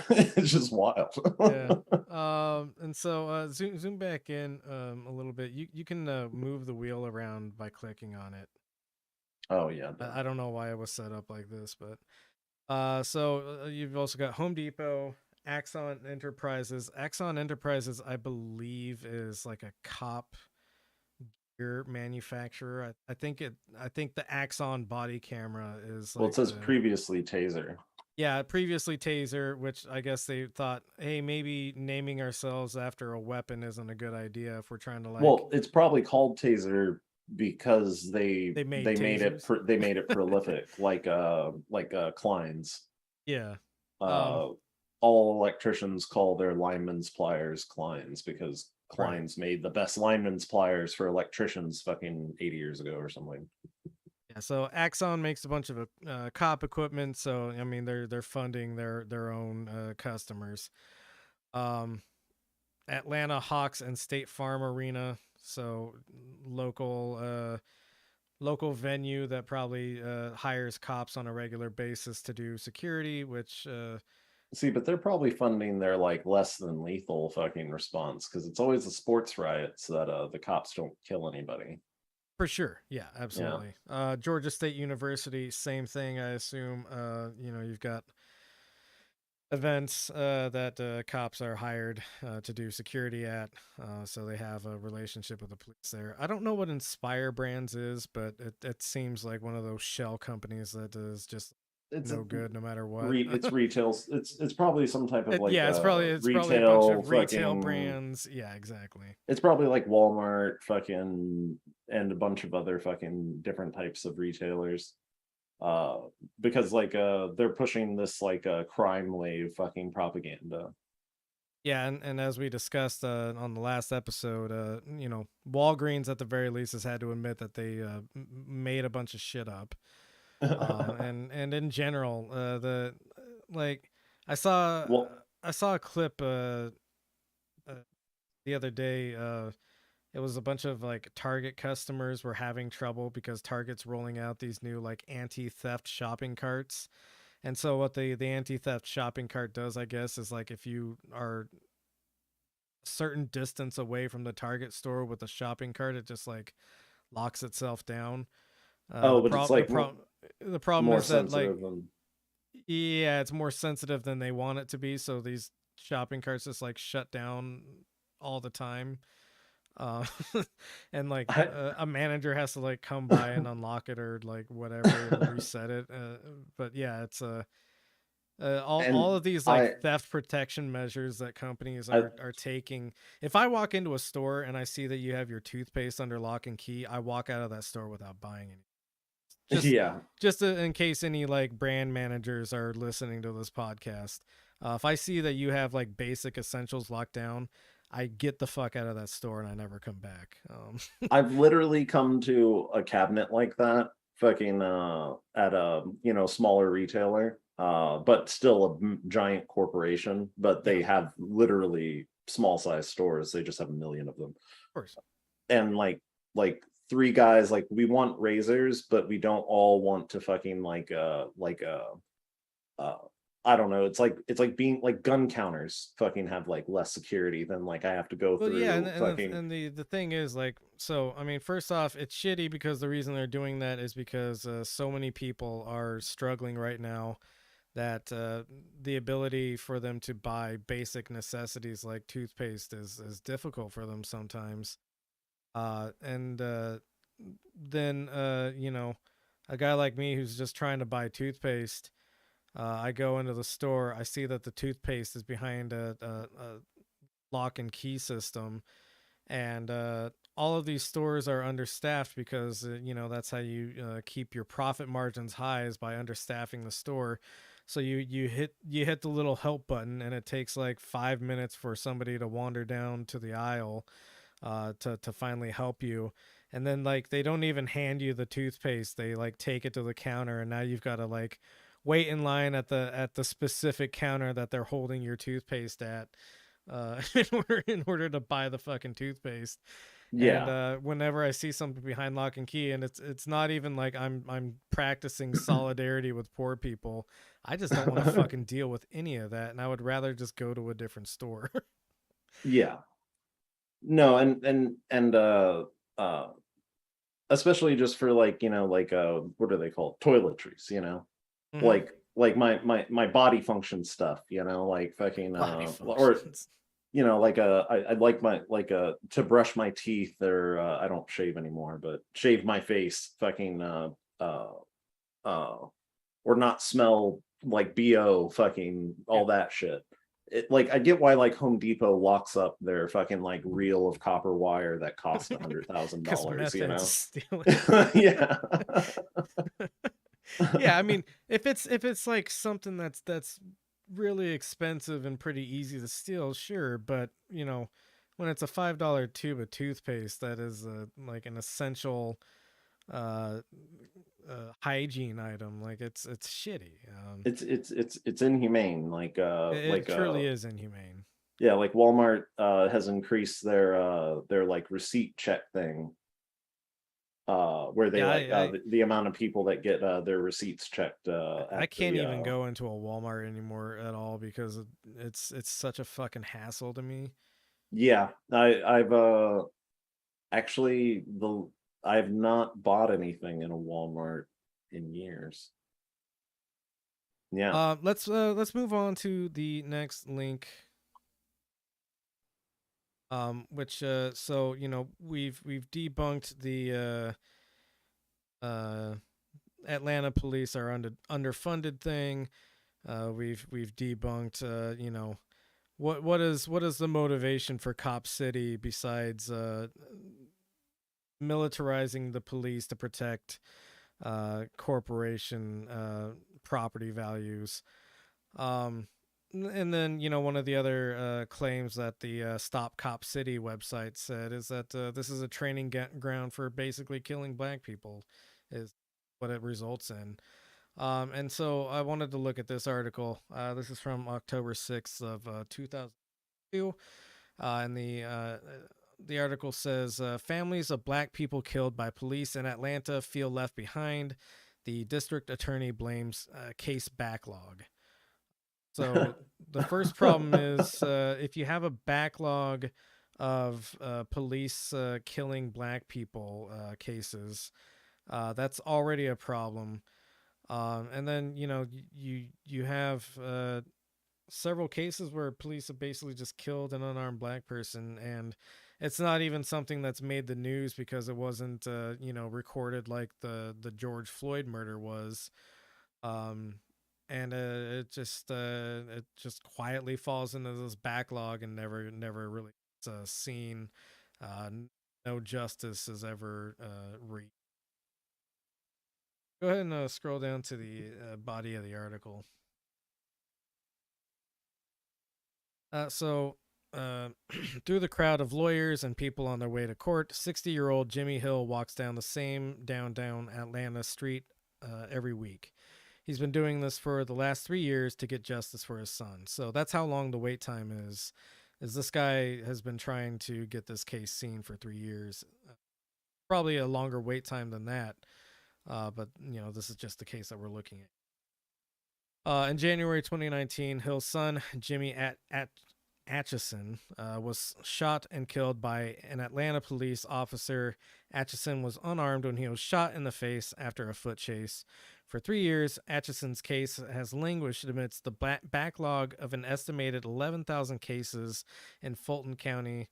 it's just wild. Yeah. And so zoom back in a little bit. You can move the wheel around by clicking on it. Oh yeah. I don't know why it was set up like this, but so you've also got Home Depot, Axon Enterprises. Axon Enterprises, I believe, is like a cop gear manufacturer. I think the Axon body camera is well, it says previously Taser. Yeah, previously Taser, which I guess they thought, hey, maybe naming ourselves after a weapon isn't a good idea if we're trying to like. Well, it's probably called Taser because they made it prolific, like Klein's. Yeah. All electricians call their linemen's pliers Klein's because Klein's made the best linemen's pliers for electricians fucking 80 years ago or something. Yeah, so Axon makes a bunch of cop equipment, so I mean they're funding their own customers. Atlanta Hawks and State Farm Arena, so local venue that probably hires cops on a regular basis to do security, which see, but they're probably funding their like less than lethal fucking response because it's always the sports riots that the cops don't kill anybody. For sure. Yeah, absolutely. Yeah. Georgia State University, same thing, I assume. You've got events that cops are hired to do security at. So they have a relationship with the police there. I don't know what Inspire Brands is, but it seems like one of those shell companies that is just no good no matter what. It's retail. It's probably some type of like it's probably a bunch of retail brands. Yeah, exactly. It's probably like Walmart fucking and a bunch of other fucking different types of retailers. Because like they're pushing this like crime wave fucking propaganda. Yeah, and as we discussed on the last episode, Walgreens at the very least has had to admit that they made a bunch of shit up. And in general, I saw a clip the other day. It was a bunch of like Target customers were having trouble because Target's rolling out these new like anti-theft shopping carts. And so what the anti-theft shopping cart does, I guess, is like if you are a certain distance away from the Target store with a shopping cart, it just like locks itself down. The problem is that like it's more sensitive than they want it to be, so these shopping carts just like shut down all the time, and like a manager has to like come by and unlock it or like whatever and reset it. But yeah, it's all of these like theft protection measures that companies are taking. If I walk into a store and I see that you have your toothpaste under lock and key, I walk out of that store without buying any. Just in case any like brand managers are listening to this podcast, if I see that you have like basic essentials locked down, I get the fuck out of that store and I never come back. I've literally come to a cabinet like that, fucking at a smaller retailer, but still a giant corporation. But they have literally small size stores. They just have a million of them. Of course. And like 3 guys, like, we want razors, but we don't all want to fucking I don't know. It's like being like gun counters fucking have like less security than like I have to go through. Yeah, and the thing is, like, so I mean, first off, it's shitty because the reason they're doing that is because so many people are struggling right now that the ability for them to buy basic necessities like toothpaste is difficult for them sometimes. And then a guy like me who's just trying to buy toothpaste. I go into the store. I see that the toothpaste is behind a lock and key system, and all of these stores are understaffed because that's how you keep your profit margins high, is by understaffing the store. So you hit the little help button, and it takes like 5 minutes for somebody to wander down to the aisle to finally help you. And then like they don't even hand you the toothpaste. They like take it to the counter, and now you've got to like wait in line at the specific counter that they're holding your toothpaste at in order to buy the fucking toothpaste. And whenever I see something behind lock and key, and it's not even like I'm practicing solidarity with poor people, I just don't want to fucking deal with any of that, and I would rather just go to a different store. No, and especially just for like what are they called, toiletries, Mhm. like my body function stuff, like fucking or like I'd like my to brush my teeth, or I don't shave anymore, but shave my face, fucking or not smell like BO, fucking all that shit. Like I get why like Home Depot locks up their fucking like reel of copper wire that cost $100,000, yeah. Yeah, I mean, if it's like something that's really expensive and pretty easy to steal, sure, but when it's a $5 tube of toothpaste that is like an essential hygiene item, like it's shitty. It's inhumane. Like it truly is inhumane. Yeah, like Walmart has increased their like receipt check thing. Where they the amount of people that get their receipts checked. I can't even go into a Walmart anymore at all because it's such a fucking hassle to me. Yeah, I've actually I've not bought anything in a Walmart in years. Yeah. Let's move on to the next link. Which so we've debunked the Atlanta police are underfunded thing. We've debunked what is the motivation for Cop City besides militarizing the police to protect corporation property values. And then, one of the other claims that the Stop Cop City website said is that this is a training ground for basically killing black people, is what it results in. And so I wanted to look at this article. This is from October 6th of 2002. And the article says, families of black people killed by police in Atlanta feel left behind. The district attorney blames case backlog. So the first problem is if you have a backlog of police killing black people cases, that's already a problem. And then you have several cases where police have basically just killed an unarmed black person, and it's not even something that's made the news because it wasn't recorded like the George Floyd murder was. And it just quietly falls into this backlog and never really seen. No justice is ever reached. Go ahead and scroll down to the body of the article. Through the crowd of lawyers and people on their way to court, 60-year-old Jimmy Hill walks down the same downtown Atlanta street every week. He's been doing this for the last 3 years to get justice for his son. So that's how long the wait time is this guy has been trying to get this case seen for 3 years. Probably a longer wait time than that. But, this is just the case that we're looking at. In January 2019, Hill's son, Jimmy Atchison, was shot and killed by an Atlanta police officer. Atchison was unarmed when he was shot in the face after a foot chase. For 3 years, Atchison's case has languished amidst the backlog of an estimated 11,000 cases in Fulton County,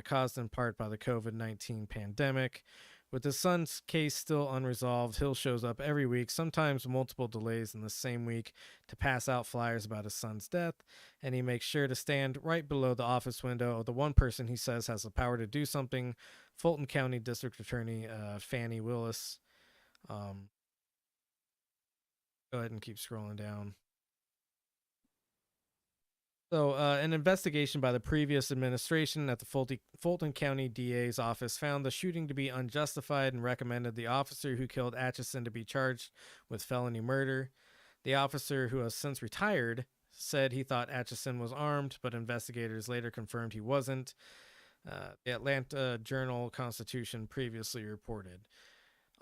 caused in part by the COVID-19 pandemic. With his son's case still unresolved, Hill shows up every week, sometimes multiple delays in the same week, to pass out flyers about his son's death, and he makes sure to stand right below the office window of the one person he says has the power to do something, Fulton County District Attorney Fannie Willis. Go ahead and keep scrolling down. So, an investigation by the previous administration at the Fulton County DA's office found the shooting to be unjustified and recommended the officer who killed Atchison to be charged with felony murder. The officer, who has since retired, said he thought Atchison was armed, but investigators later confirmed he wasn't. The Atlanta Journal-Constitution previously reported.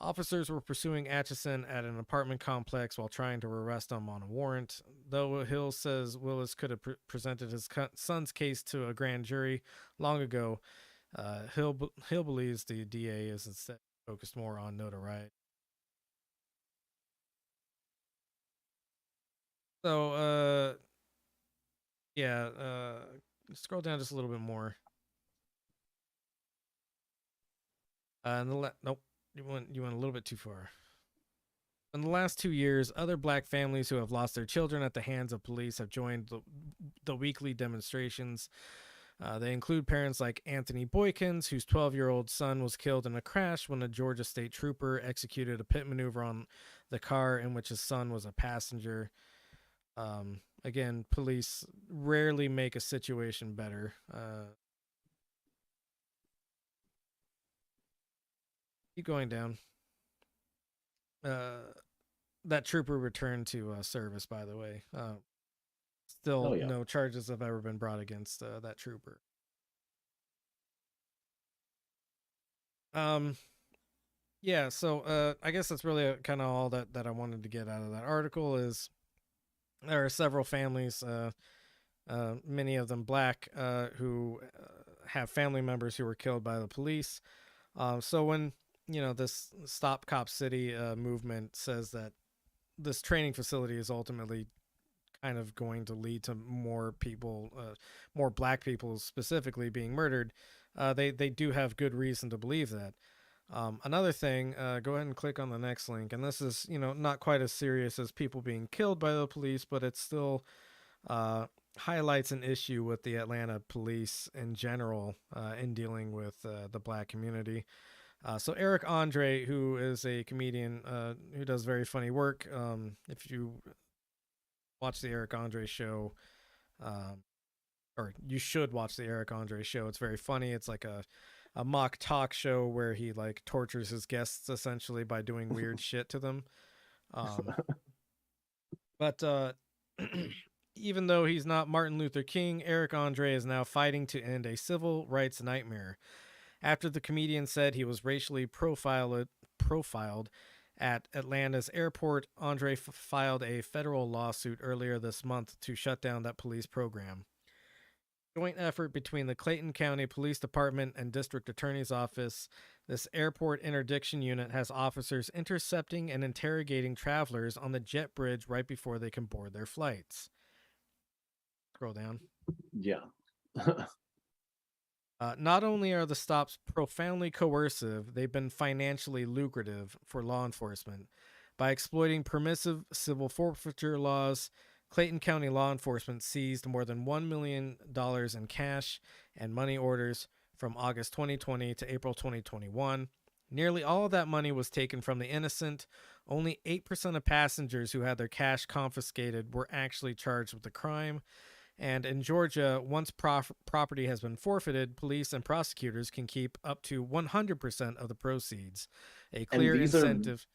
Officers were pursuing Atchison at an apartment complex while trying to arrest him on a warrant. Though Hill says Willis could have presented his son's case to a grand jury long ago, Hill believes the DA is instead focused more on notoriety. So, scroll down just a little bit more. Nope. You went a little bit too far. In the last 2 years, other black families who have lost their children at the hands of police have joined the weekly demonstrations. They include parents like Anthony Boykins, whose 12-year-old son was killed in a crash when a Georgia state trooper executed a pit maneuver on the car in which his son was a passenger. Again, police rarely make a situation better. Keep going down. That trooper returned to service, by the way. Still, no charges have ever been brought against that trooper. So I guess that's really kind of all that I wanted to get out of that article. Is there are several families, many of them black, who have family members who were killed by the police. So when this Stop Cop City movement says that this training facility is ultimately kind of going to lead to more people, more black people specifically being murdered, they do have good reason to believe that. Another thing, go ahead and click on the next link, and this is not quite as serious as people being killed by the police, but it still highlights an issue with the Atlanta police in general in dealing with the black community. So Eric Andre, who is a comedian who does very funny work, if you watch the Eric Andre show, or you should watch the Eric Andre show, it's very funny. It's like a mock talk show where he like tortures his guests essentially by doing weird shit to them. But even though he's not Martin Luther King, Eric Andre is now fighting to end a civil rights nightmare. After the comedian said he was racially profiled at Atlanta's airport, Andre filed a federal lawsuit earlier this month to shut down that police program. Joint effort between the Clayton County Police Department and District Attorney's Office, this airport interdiction unit has officers intercepting and interrogating travelers on the jet bridge right before they can board their flights. Scroll down. Yeah. Not only are the stops profoundly coercive, they've been financially lucrative for law enforcement. By exploiting permissive civil forfeiture laws, Clayton County law enforcement seized more than $1 million in cash and money orders from August 2020 to April 2021. Nearly all of that money was taken from the innocent. Only 8% of passengers who had their cash confiscated were actually charged with the crime. And in Georgia, once property has been forfeited, police and prosecutors can keep up to 100% of the proceeds. A clear incentive.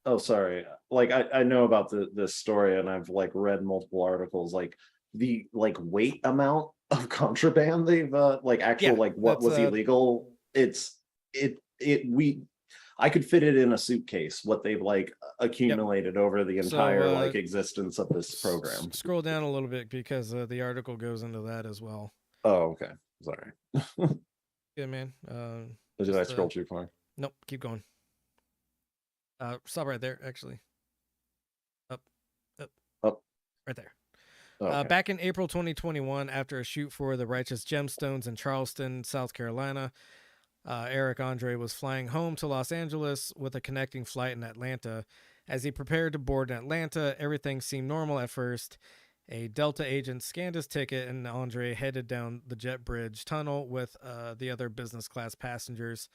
Oh, sorry. Like I know about this story, and I've like read multiple articles. Like the weight amount of contraband they've what was illegal. I could fit it in a suitcase. What they've accumulated over the entire existence of this program. Scroll down a little bit because the article goes into that as well. Oh, okay. Sorry. Good man. Did I scroll too far? Nope. Keep going. Stop right there. Actually. Up. Right there. Okay. Back in April 2021, after a shoot for the Righteous Gemstones in Charleston, South Carolina, Eric Andre was flying home to Los Angeles with a connecting flight in Atlanta. As he prepared to board in Atlanta, everything seemed normal at first. A Delta agent scanned his ticket, and Andre headed down the jet bridge tunnel with the other business class passengers.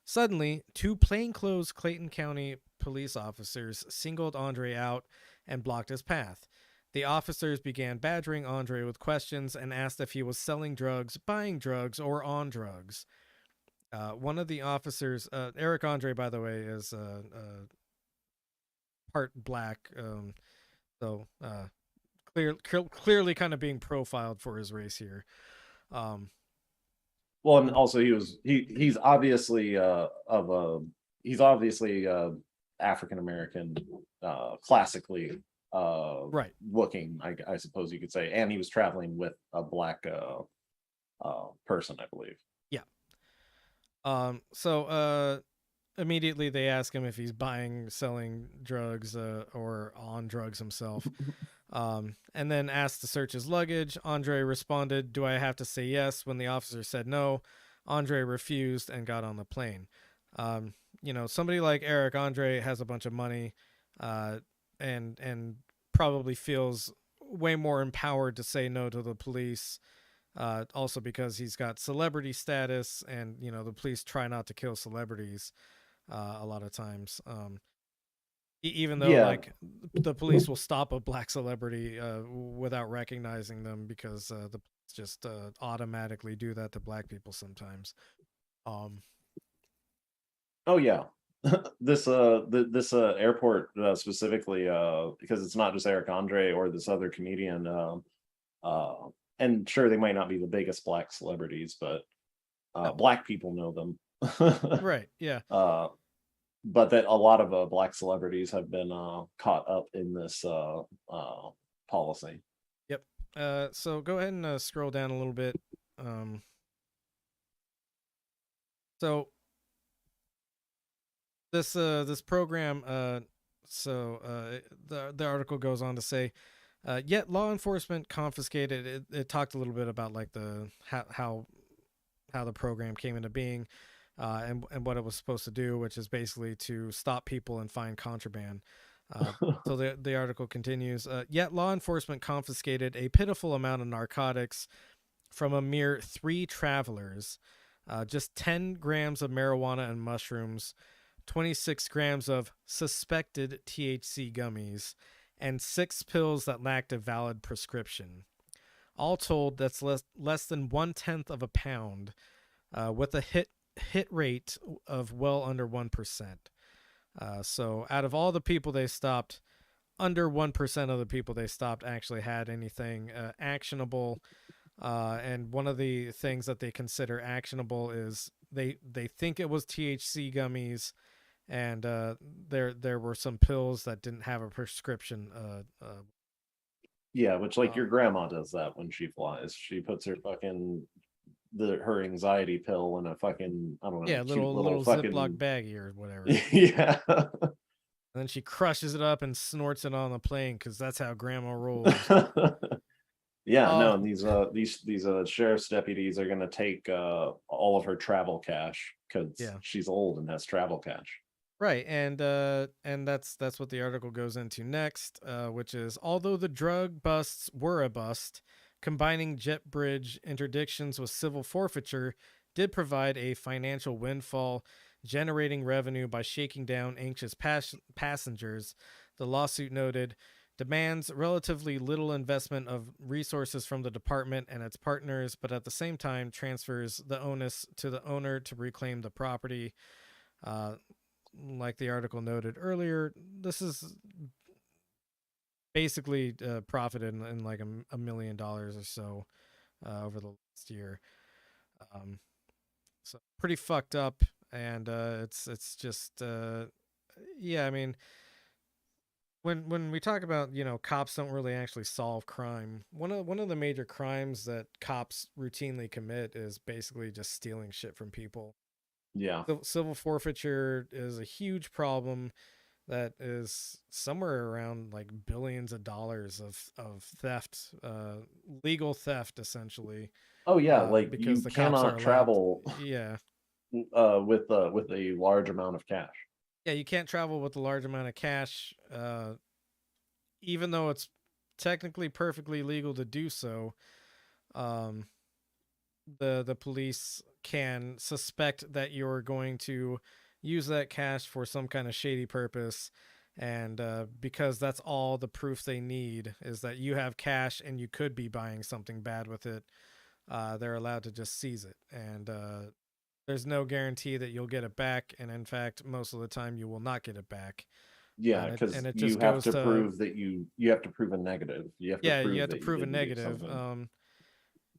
Suddenly, 2 plainclothes Clayton County police officers singled Andre out and blocked his path. The officers began badgering Andre with questions and asked if he was selling drugs, buying drugs, or on drugs. One of the officers, Eric Andre, by the way, is part black, so clearly kind of being profiled for his race here. Well, and also he's obviously African American, classically right looking, I suppose you could say, and he was traveling with a black person, I believe. Yeah. So immediately they ask him if he's buying, selling drugs, or on drugs himself. And then asked to search his luggage. Andre responded, "Do I have to say yes?" When the officer said no, Andre refused and got on the plane. Somebody like Eric Andre has a bunch of money, and probably feels way more empowered to say no to the police. Also because he's got celebrity status, and the police try not to kill celebrities a lot of times. Even though the police will stop a black celebrity without recognizing them, because the police just automatically do that to black people sometimes. Oh yeah. This airport specifically, because it's not just Eric Andre or this other comedian, and sure, they might not be the biggest black celebrities, but black people know them. Right, yeah. But that a lot of black celebrities have been caught up in this policy. Yep. So go ahead and scroll down a little bit. So this program, the article goes on to say, yet law enforcement confiscated. It talked a little bit about how the program came into being, and what it was supposed to do, which is basically to stop people and find contraband. So the article continues. Yet law enforcement confiscated a pitiful amount of narcotics from a mere 3 travelers, just 10 grams of marijuana and mushrooms, 26 grams of suspected THC gummies, and 6 pills that lacked a valid prescription. All told, that's less than 1/10 of a pound, with a hit rate of well under 1%. So out of all the people they stopped, under 1% of the people they stopped actually had anything actionable. And one of the things that they consider actionable is they think it was THC gummies, and there were some pills that didn't have a prescription. Yeah, which your grandma does that when she flies. She puts her her anxiety pill in a fucking, I don't know, little fucking Ziploc baggie or whatever. Yeah. And then she crushes it up and snorts it on the plane, because that's how grandma rolls. Yeah, no, and these sheriff's deputies are gonna take all of her travel cash, because she's old and has travel cash. Right, and that's what the article goes into next, which is, although the drug busts were a bust, combining jet bridge interdictions with civil forfeiture did provide a financial windfall. generating revenue by shaking down anxious passengers. The lawsuit noted demands relatively little investment of resources from the department and its partners, but at the same time transfers the onus to the owner to reclaim the property. Like the article noted earlier, this is basically profited in like $1 million or so over the last year. So pretty fucked up, and it's just yeah, I mean, when we talk about, you know, cops don't really actually solve crime, one of the major crimes that cops routinely commit is basically just stealing shit from people. Yeah. Civil forfeiture is a huge problem that is somewhere around like billions of dollars of theft, legal theft, essentially. Oh yeah, like because you the cops are cannot travel yeah. with a large amount of cash. Yeah, you can't travel with a large amount of cash, even though it's technically perfectly legal to do so. The police can suspect that you're going to use that cash for some kind of shady purpose, and because that's all the proof they need is that you have cash and you could be buying something bad with it, they're allowed to just seize it, and there's no guarantee that you'll get it back, and in fact most of the time you will not get it back. Yeah, because you have to prove that you have to prove a negative. You have to prove a negative.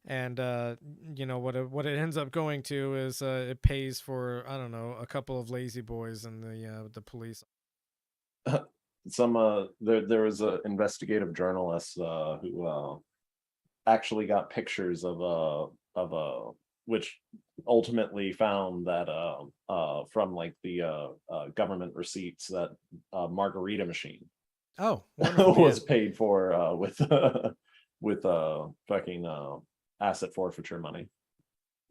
And you know what it ends up going to is it pays for, I don't know, a couple of lazy boys and the police. There was an investigative journalist who actually got pictures of which ultimately found that from like the government receipts that margarita machine was paid for with fucking asset forfeiture money.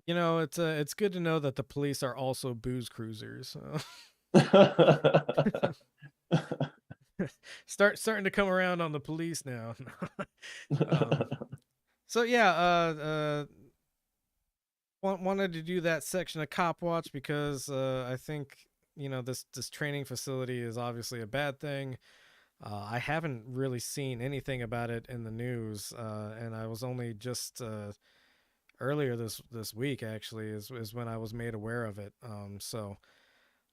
You know, it's good to know that the police are also booze cruisers. Starting to come around on the police now. So yeah, wanted to do that section of Cop Watch because I think, you know, this training facility is obviously a bad thing. I haven't really seen anything about it in the news, and I was only just earlier this week actually is when I was made aware of it. So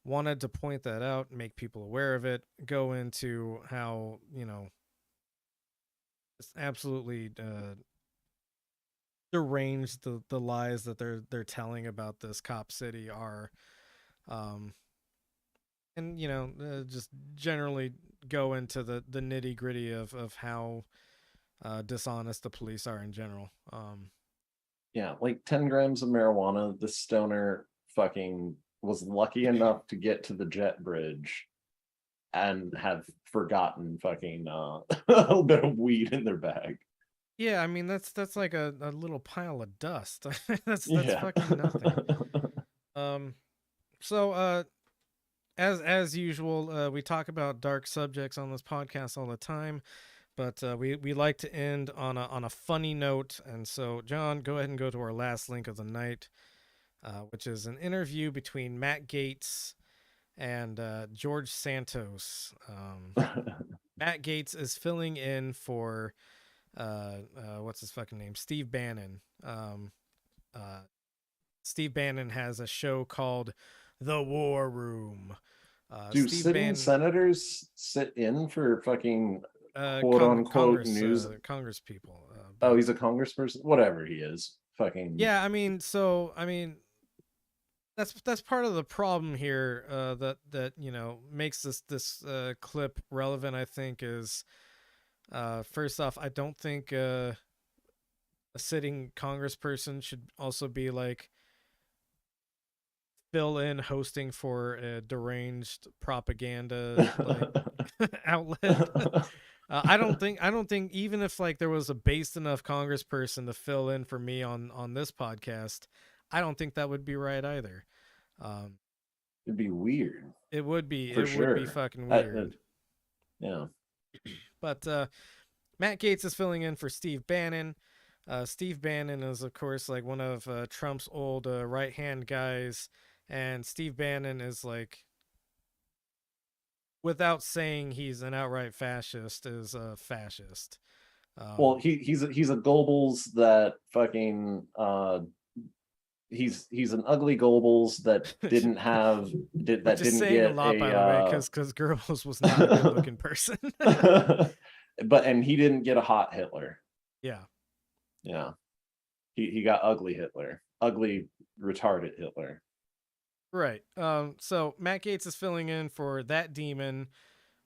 wanted to point that out, make people aware of it, go into how, you know, it's absolutely deranged the lies that they're telling about this cop city are, and you know, just generally go into the nitty gritty of how dishonest the police are in general. Yeah, like 10 grams of marijuana. The stoner fucking was lucky enough to get to the jet bridge and have forgotten fucking a little bit of weed in their bag. Yeah, I mean that's like a little pile of dust. that's fucking nothing. So as usual, we talk about dark subjects on this podcast all the time, but we like to end on a funny note. And so, John, go ahead and go to our last link of the night, which is an interview between Matt Gaetz and George Santos. Matt Gaetz is filling in for what's his fucking name? Steve Bannon. Steve Bannon has a show called The War Room. Do sitting senators sit in for fucking quote unquote news? Congress people. Oh, he's a congressperson? Whatever he is. Fucking. Yeah, I mean, that's part of the problem here, that you know makes this clip relevant, I think, is first off, I don't think a sitting congressperson should also be like fill in hosting for a deranged propaganda like outlet. I don't think even if like there was a based enough congressperson to fill in for me on this podcast, I don't think that would be right either. It'd be weird. It would be. For sure. Would be fucking weird. Yeah. But Matt Gaetz is filling in for Steve Bannon. Steve Bannon is, of course, like one of Trump's old right-hand guys. And Steve Bannon is like, without saying he's an outright fascist, is a fascist. Well, he's a Goebbels that fucking he's an ugly Goebbels that didn't have didn't get a lot, by the way, because Goebbels was not a good looking person. and he didn't get a hot Hitler. Yeah. He got ugly Hitler, ugly retarded Hitler. Right. So Matt Gaetz is filling in for that demon,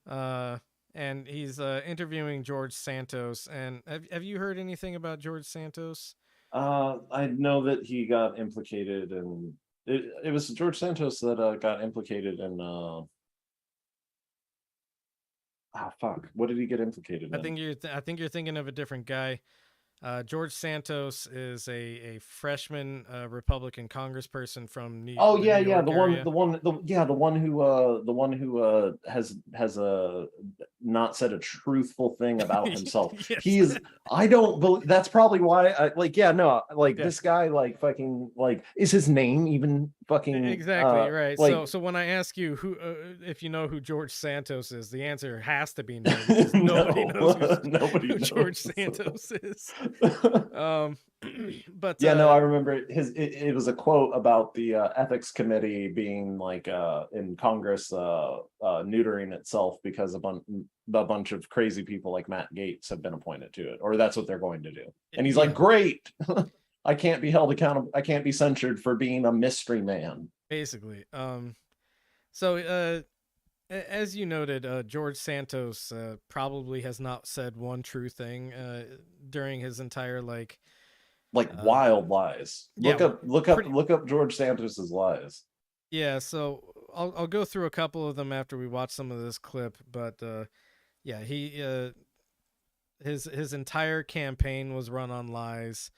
and he's interviewing George Santos. And have you heard anything about George Santos? I know that he got implicated, and it was George Santos that got implicated in. What did he get implicated in? I think you're thinking of a different guy. George Santos is a freshman Republican congressperson from New York. Oh yeah, the one who has not said a truthful thing about himself. Yes. He is. I don't believe that's probably why. This guy fucking is his name even fucking exactly right. So when I ask you who if you know who George Santos is, the answer has to be no. Because nobody knows who George Santos is. But I remember it was a quote about the ethics committee being in Congress neutering itself because a bunch of crazy people like Matt Gaetz have been appointed to it, or that's what they're going to do. And he's like, great. I can't be held accountable. I can't be censured for being a mystery man. Basically. So as you noted, George Santos probably has not said one true thing during his entire wild lies. Look up George Santos's lies. Yeah, so I'll go through a couple of them after we watch some of this clip, but his entire campaign was run on lies.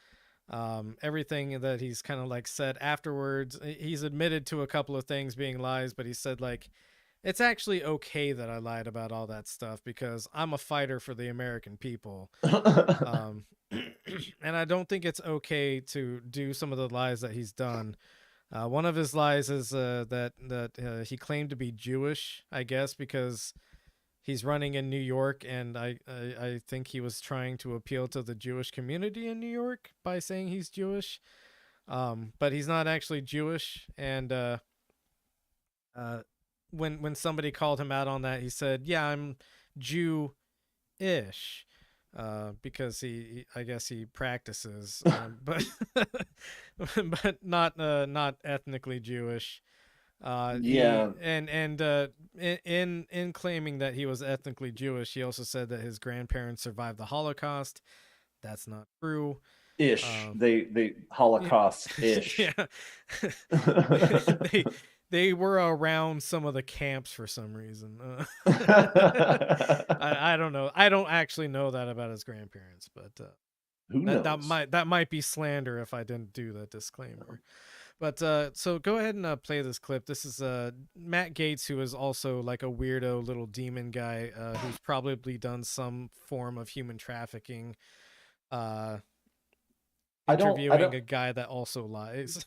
Everything that he's kind of said afterwards, he's admitted to a couple of things being lies, but he said it's actually okay that I lied about all that stuff because I'm a fighter for the American people. And I don't think it's okay to do some of the lies that he's done. One of his lies is that he claimed to be Jewish, I guess, because he's running in New York, and I think he was trying to appeal to the Jewish community in New York by saying he's Jewish. But he's not actually Jewish, and when somebody called him out on that, he said, "Yeah, I'm Jew-ish," because I guess he practices, but but not ethnically Jewish. In claiming that he was ethnically Jewish, he also said that his grandparents survived the Holocaust. That's not true. They Holocaust-ish. Yeah. They were around some of the camps for some reason. I don't know. I don't actually know that about his grandparents, but who knows? That might be slander if I didn't do that disclaimer. But so go ahead and play this clip. This is Matt Gaetz, who is also a weirdo little demon guy who's probably done some form of human trafficking. Interviewing a guy that also lies.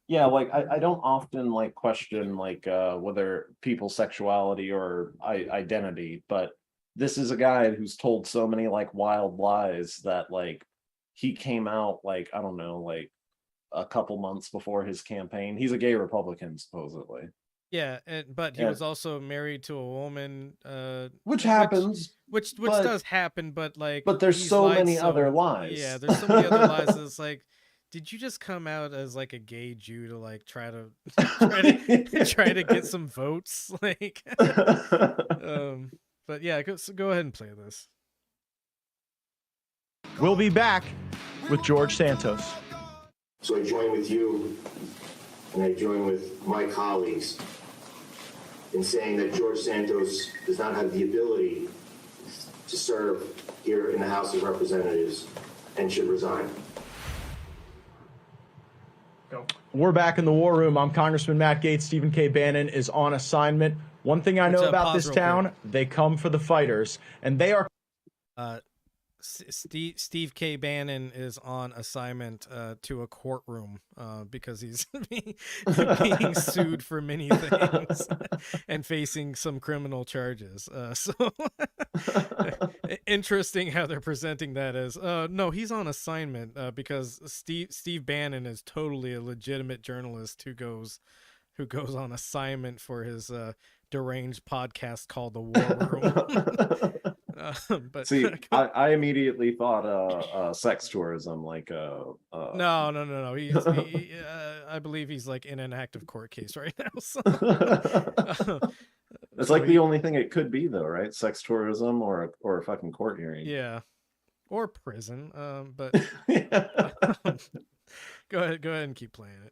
Yeah, I don't often question whether people's sexuality or identity, but this is a guy who's told so many wild lies that he came out I don't know a couple months before his campaign. He's a gay Republican supposedly. Yeah, but he was also married to a woman, which happens, which does happen, but there's so many other lies. Yeah, there's so many other lies. It's did you just come out as a gay Jew to try to get some votes? But yeah, go ahead and play this. We'll be back with George Santos. So I join with you, and I join with my colleagues in saying that George Santos does not have the ability to serve here in the House of Representatives and should resign. We're back in the war room. I'm Congressman Matt Gaetz. Stephen K. Bannon is on assignment. One thing I know about this town, they come for the fighters, and they are... Steve K. Bannon is on assignment to a courtroom because he's being sued for many things and facing some criminal charges. So interesting how they're presenting that as no, he's on assignment because Steve Bannon is totally a legitimate journalist who goes on assignment for his deranged podcast called The War Room. But see, I immediately thought sex tourism, like no. I believe he's like in an active court case right now. So. It's like the only thing it could be, though, right? Sex tourism or a fucking court hearing. Yeah, or prison. But go ahead and keep playing it.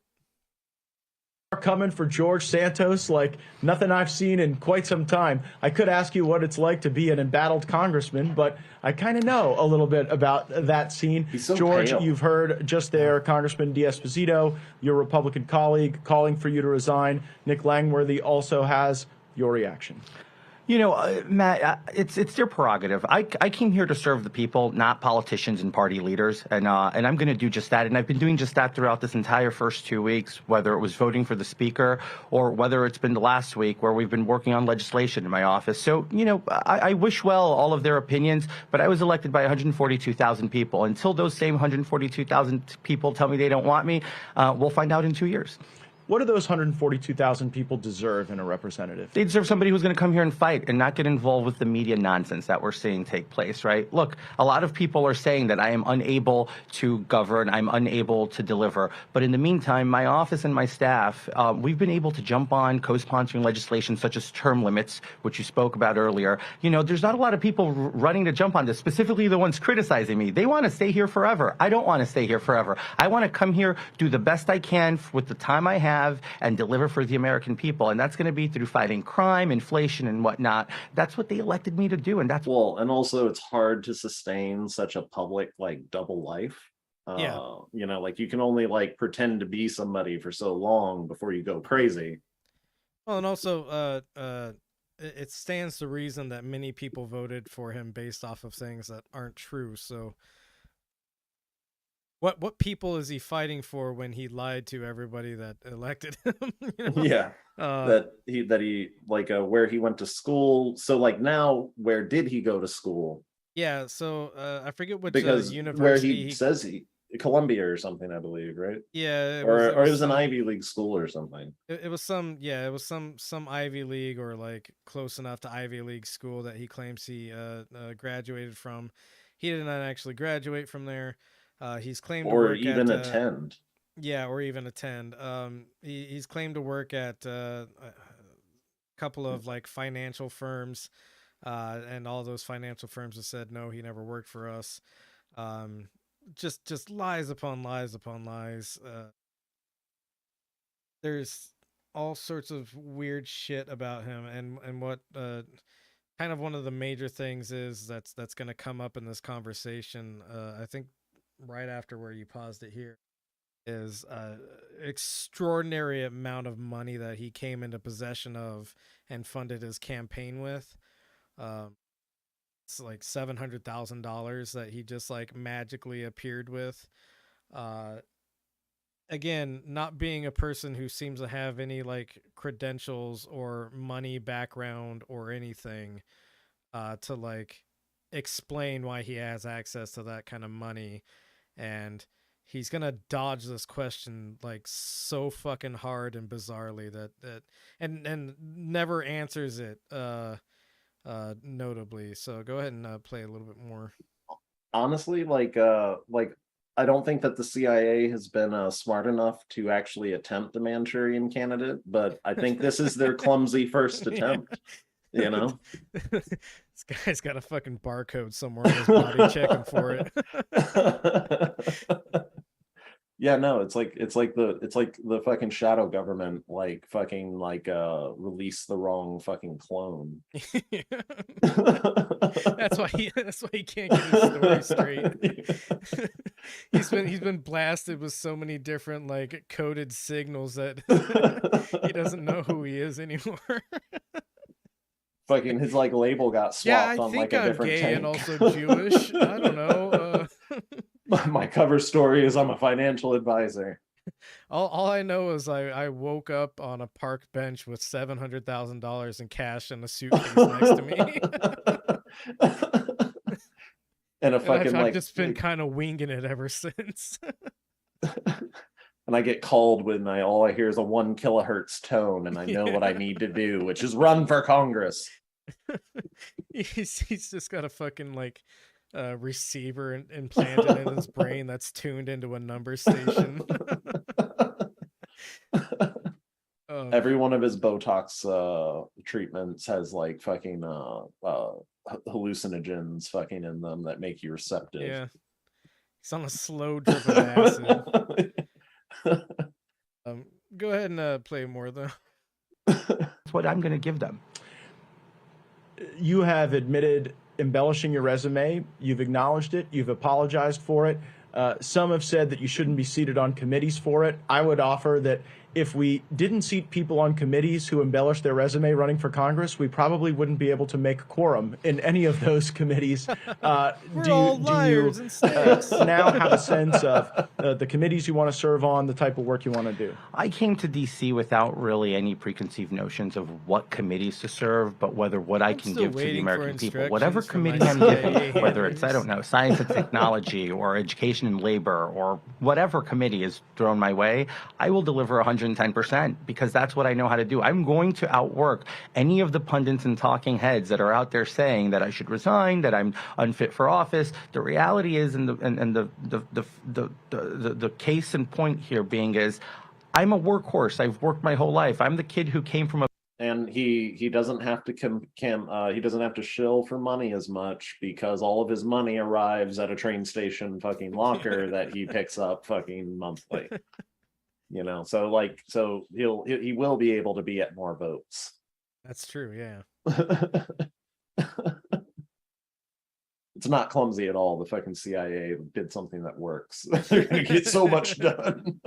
Coming for George Santos like nothing I've seen in quite some time. I could ask you what it's like to be an embattled congressman, but I kind of know a little bit about that scene. He's so George, pale. You've heard just there Congressman D'Esposito, your Republican colleague, calling for you to resign. Nick Langworthy also has your reaction. You know, Matt, it's their prerogative. I came here to serve the people, not politicians and party leaders, and I'm going to do just that. And I've been doing just that throughout this entire first 2 weeks, whether it was voting for the speaker or whether it's been the last week where we've been working on legislation in my office. So, you know, I wish well all of their opinions, but I was elected by 142,000 people. Until those same 142,000 people tell me they don't want me, we'll find out in 2 years. What do those 142,000 people deserve in a representative? They deserve somebody who's going to come here and fight and not get involved with the media nonsense that we're seeing take place, right? Look, a lot of people are saying that I am unable to govern, I'm unable to deliver. But in the meantime, my office and my staff, we've been able to jump on co-sponsoring legislation such as term limits, which you spoke about earlier. You know, there's not a lot of people running to jump on this, specifically the ones criticizing me. They want to stay here forever. I don't want to stay here forever. I want to come here, do the best I can with the time I have, and deliver for the American people. And that's going to be through fighting crime, inflation, and whatnot. That's what they elected me to do. And that's and also it's hard to sustain such a public like double life. You know, like you can only like pretend to be somebody for so long before you go crazy. Well, and also it stands to reason that many people voted for him based off of things that aren't true. So What people is he fighting for when he lied to everybody that elected him? You know? Yeah, that he like where he went to school. So like now, where did he go to school? Yeah, so I forget which because university where he says Columbia or something, I believe, right? Yeah, it was an Ivy League school or something. It was some Ivy League or like close enough to Ivy League school that he claims he graduated from. He did not actually graduate from there. He's claimed to work even at, attend. Yeah, or even attend. He's claimed to work at a couple of like financial firms, and all those financial firms have said no, he never worked for us. Just lies upon lies upon lies. There's all sorts of weird shit about him, and what kind of one of the major things is that's going to come up in this conversation. I think. Right after where you paused it here is extraordinary amount of money that he came into possession of and funded his campaign with. It's like $700,000 that he just like magically appeared with. Again, not being a person who seems to have any like credentials or money background or anything to like explain why he has access to that kind of money. And he's gonna dodge this question like so fucking hard and bizarrely that and never answers it notably. So go ahead and play a little bit more. Honestly, like I don't think that the CIA has been smart enough to actually attempt a Manchurian candidate, but I think this is their clumsy first attempt. You know, this guy's got a fucking barcode somewhere in his body checking for it. Yeah, no, it's like the fucking shadow government like fucking like release the wrong fucking clone. That's why he can't get his story straight. he's been blasted with so many different like coded signals that he doesn't know who he is anymore. Fucking his like label got swapped on like a different tank. And also Jewish. I don't know. My cover story is I'm a financial advisor. All I know is I woke up on a park bench with $700,000 in cash and a suitcase next to me. And I've just been kind of winging it ever since. And I get called when all I hear is a 1 kilohertz tone, and I know what I need to do, which is run for Congress. He's just got a fucking like receiver implanted in his brain that's tuned into a number station. Every one of his Botox treatments has like fucking hallucinogens fucking in them that make you receptive. Yeah, he's on a slow drip of acid. Go ahead and play more though. That's what I'm going to give them. You have admitted embellishing your resume. You've acknowledged it. You've apologized for it. Some have said that you shouldn't be seated on committees for it. I would offer that if we didn't seat people on committees who embellished their resume running for Congress, we probably wouldn't be able to make a quorum in any of those committees. We're all liars and snakes. Now have a sense of the committees you want to serve on, the type of work you want to do? I came to D.C. without really any preconceived notions of what committees to serve, but what I can give to the American people. Whatever committee I'm given, whether it's, I don't know, science and technology or education and labor or whatever committee is thrown my way, I will deliver 110% because that's what I know how to do. I'm going to outwork any of the pundits and talking heads that are out there saying that I should resign, that I'm unfit for office. The reality is, and the case in point here being is, I'm a workhorse. I've worked my whole life. I'm the kid who came from a. And he doesn't have to he doesn't have to shill for money as much because all of his money arrives at a train station fucking locker that he picks up fucking monthly. You know, so he will be able to be at more votes. That's true, yeah. It's not clumsy at all. The fucking CIA did something that works. They're gonna get so much done.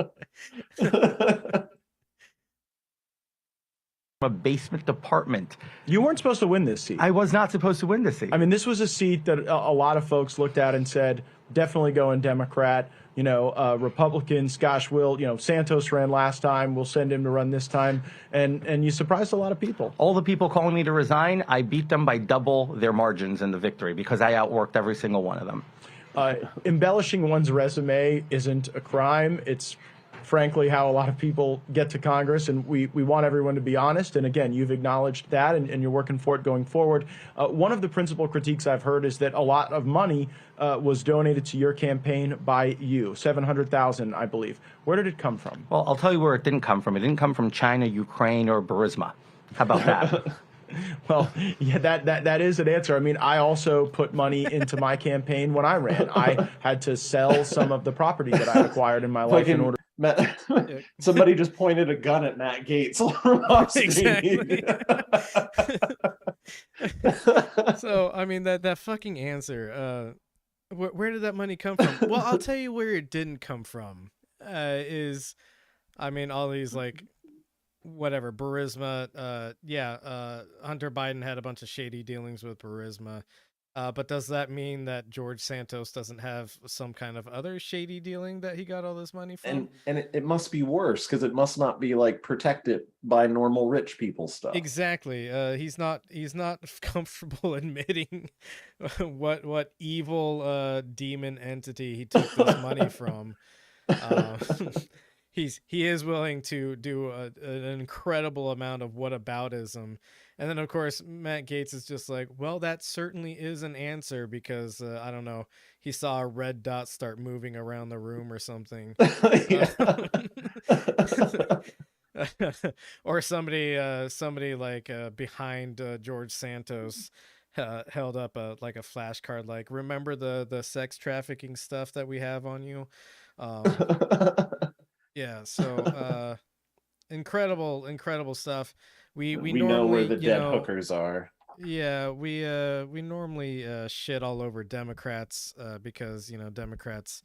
A basement department. You weren't supposed to win this seat. I was not supposed to win this seat. I mean, this was a seat that a lot of folks looked at and said, definitely going Democrat. You know, Republicans, gosh, Santos ran last time. We'll send him to run this time. And you surprised a lot of people. All the people calling me to resign, I beat them by double their margins in the victory because I outworked every single one of them. Embellishing one's resume isn't a crime. It's frankly how a lot of people get to Congress, and we want everyone to be honest. And again, you've acknowledged that, and you're working for it going forward. One of the principal critiques I've heard is that a lot of money was donated to your campaign by you, $700,000, I believe. Where did it come from? Well, I'll tell you where it didn't come from. It didn't come from China, Ukraine, or Burisma. How about that? Well, yeah, that is an answer. I mean, I also put money into my campaign when I ran. I had to sell some of the property that I acquired in my life in order. Somebody just pointed a gun at Matt Gaetz across exactly. So I mean that fucking answer. Where did that money come from? Well, I'll tell you where it didn't come from. All these like whatever Burisma. Hunter Biden had a bunch of shady dealings with Burisma. But does that mean that George Santos doesn't have some kind of other shady dealing that he got all this money from? And it must be worse because it must not be like protected by normal rich people stuff. Exactly. He's not comfortable admitting what evil demon entity he took this money from. He is willing to do an incredible amount of whataboutism. And then, of course, Matt Gaetz is just like, well, that certainly is an answer because, I don't know, he saw a red dot start moving around the room or something. Or somebody like behind George Santos held up a flashcard like, remember the sex trafficking stuff that we have on you? Yeah, so incredible stuff. We normally know where the dead hookers are. Yeah, we normally shit all over Democrats because Democrats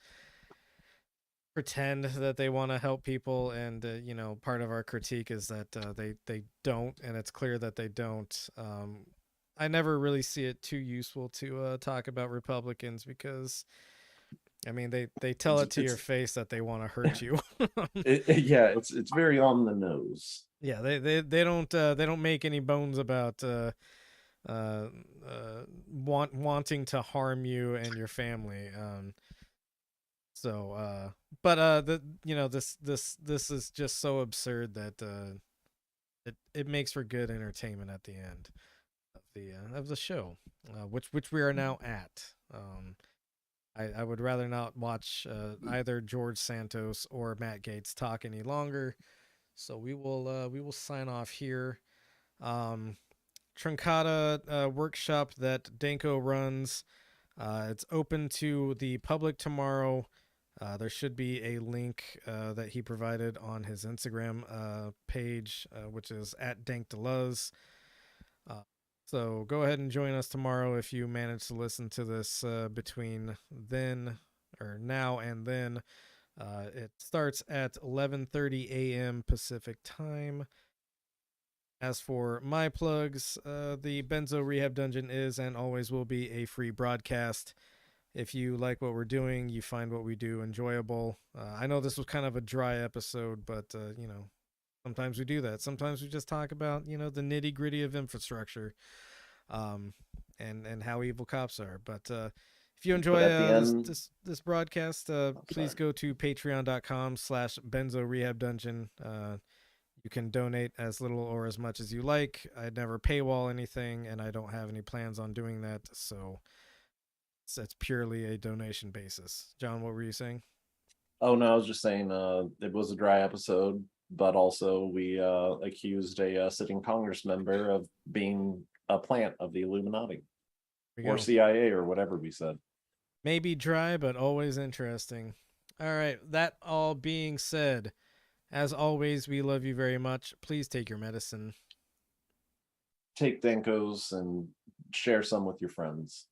pretend that they want to help people, and part of our critique is that they don't, and it's clear that they don't. I never really see it too useful to talk about Republicans because, I mean, they tell it to your face that they want to hurt you. Yeah, it's very on the nose. Yeah, they don't make any bones about wanting to harm you and your family. This is just so absurd that it makes for good entertainment at the end of the show, which we are now at. I would rather not watch either George Santos or Matt Gaetz talk any longer, so we will sign off here. Truncata workshop that Danko runs. It's open to the public tomorrow. There should be a link that he provided on his Instagram page, which is @DankDeluz. So go ahead and join us tomorrow if you manage to listen to this between now and then. It starts at 11:30 a.m. Pacific time. As for my plugs, the Benzo Rehab Dungeon is and always will be a free broadcast. If you like what we're doing, you find what we do enjoyable. I know this was kind of a dry episode, but sometimes we do that. Sometimes we just talk about the nitty gritty of infrastructure, and how evil cops are. But if you enjoy this broadcast, please go to patreon.com/Benzo Rehab Dungeon. You can donate as little or as much as you like. I'd never paywall anything, and I don't have any plans on doing that, so it's purely a donation basis. John, what were you saying? Oh, no, I was just saying it was a dry episode, but also we accused a sitting Congress member of being a plant of the Illuminati or CIA or whatever we said. Maybe dry, but always interesting. All right, that all being said, as always, we love you very much. Please take your medicine. Take Danko's and share some with your friends.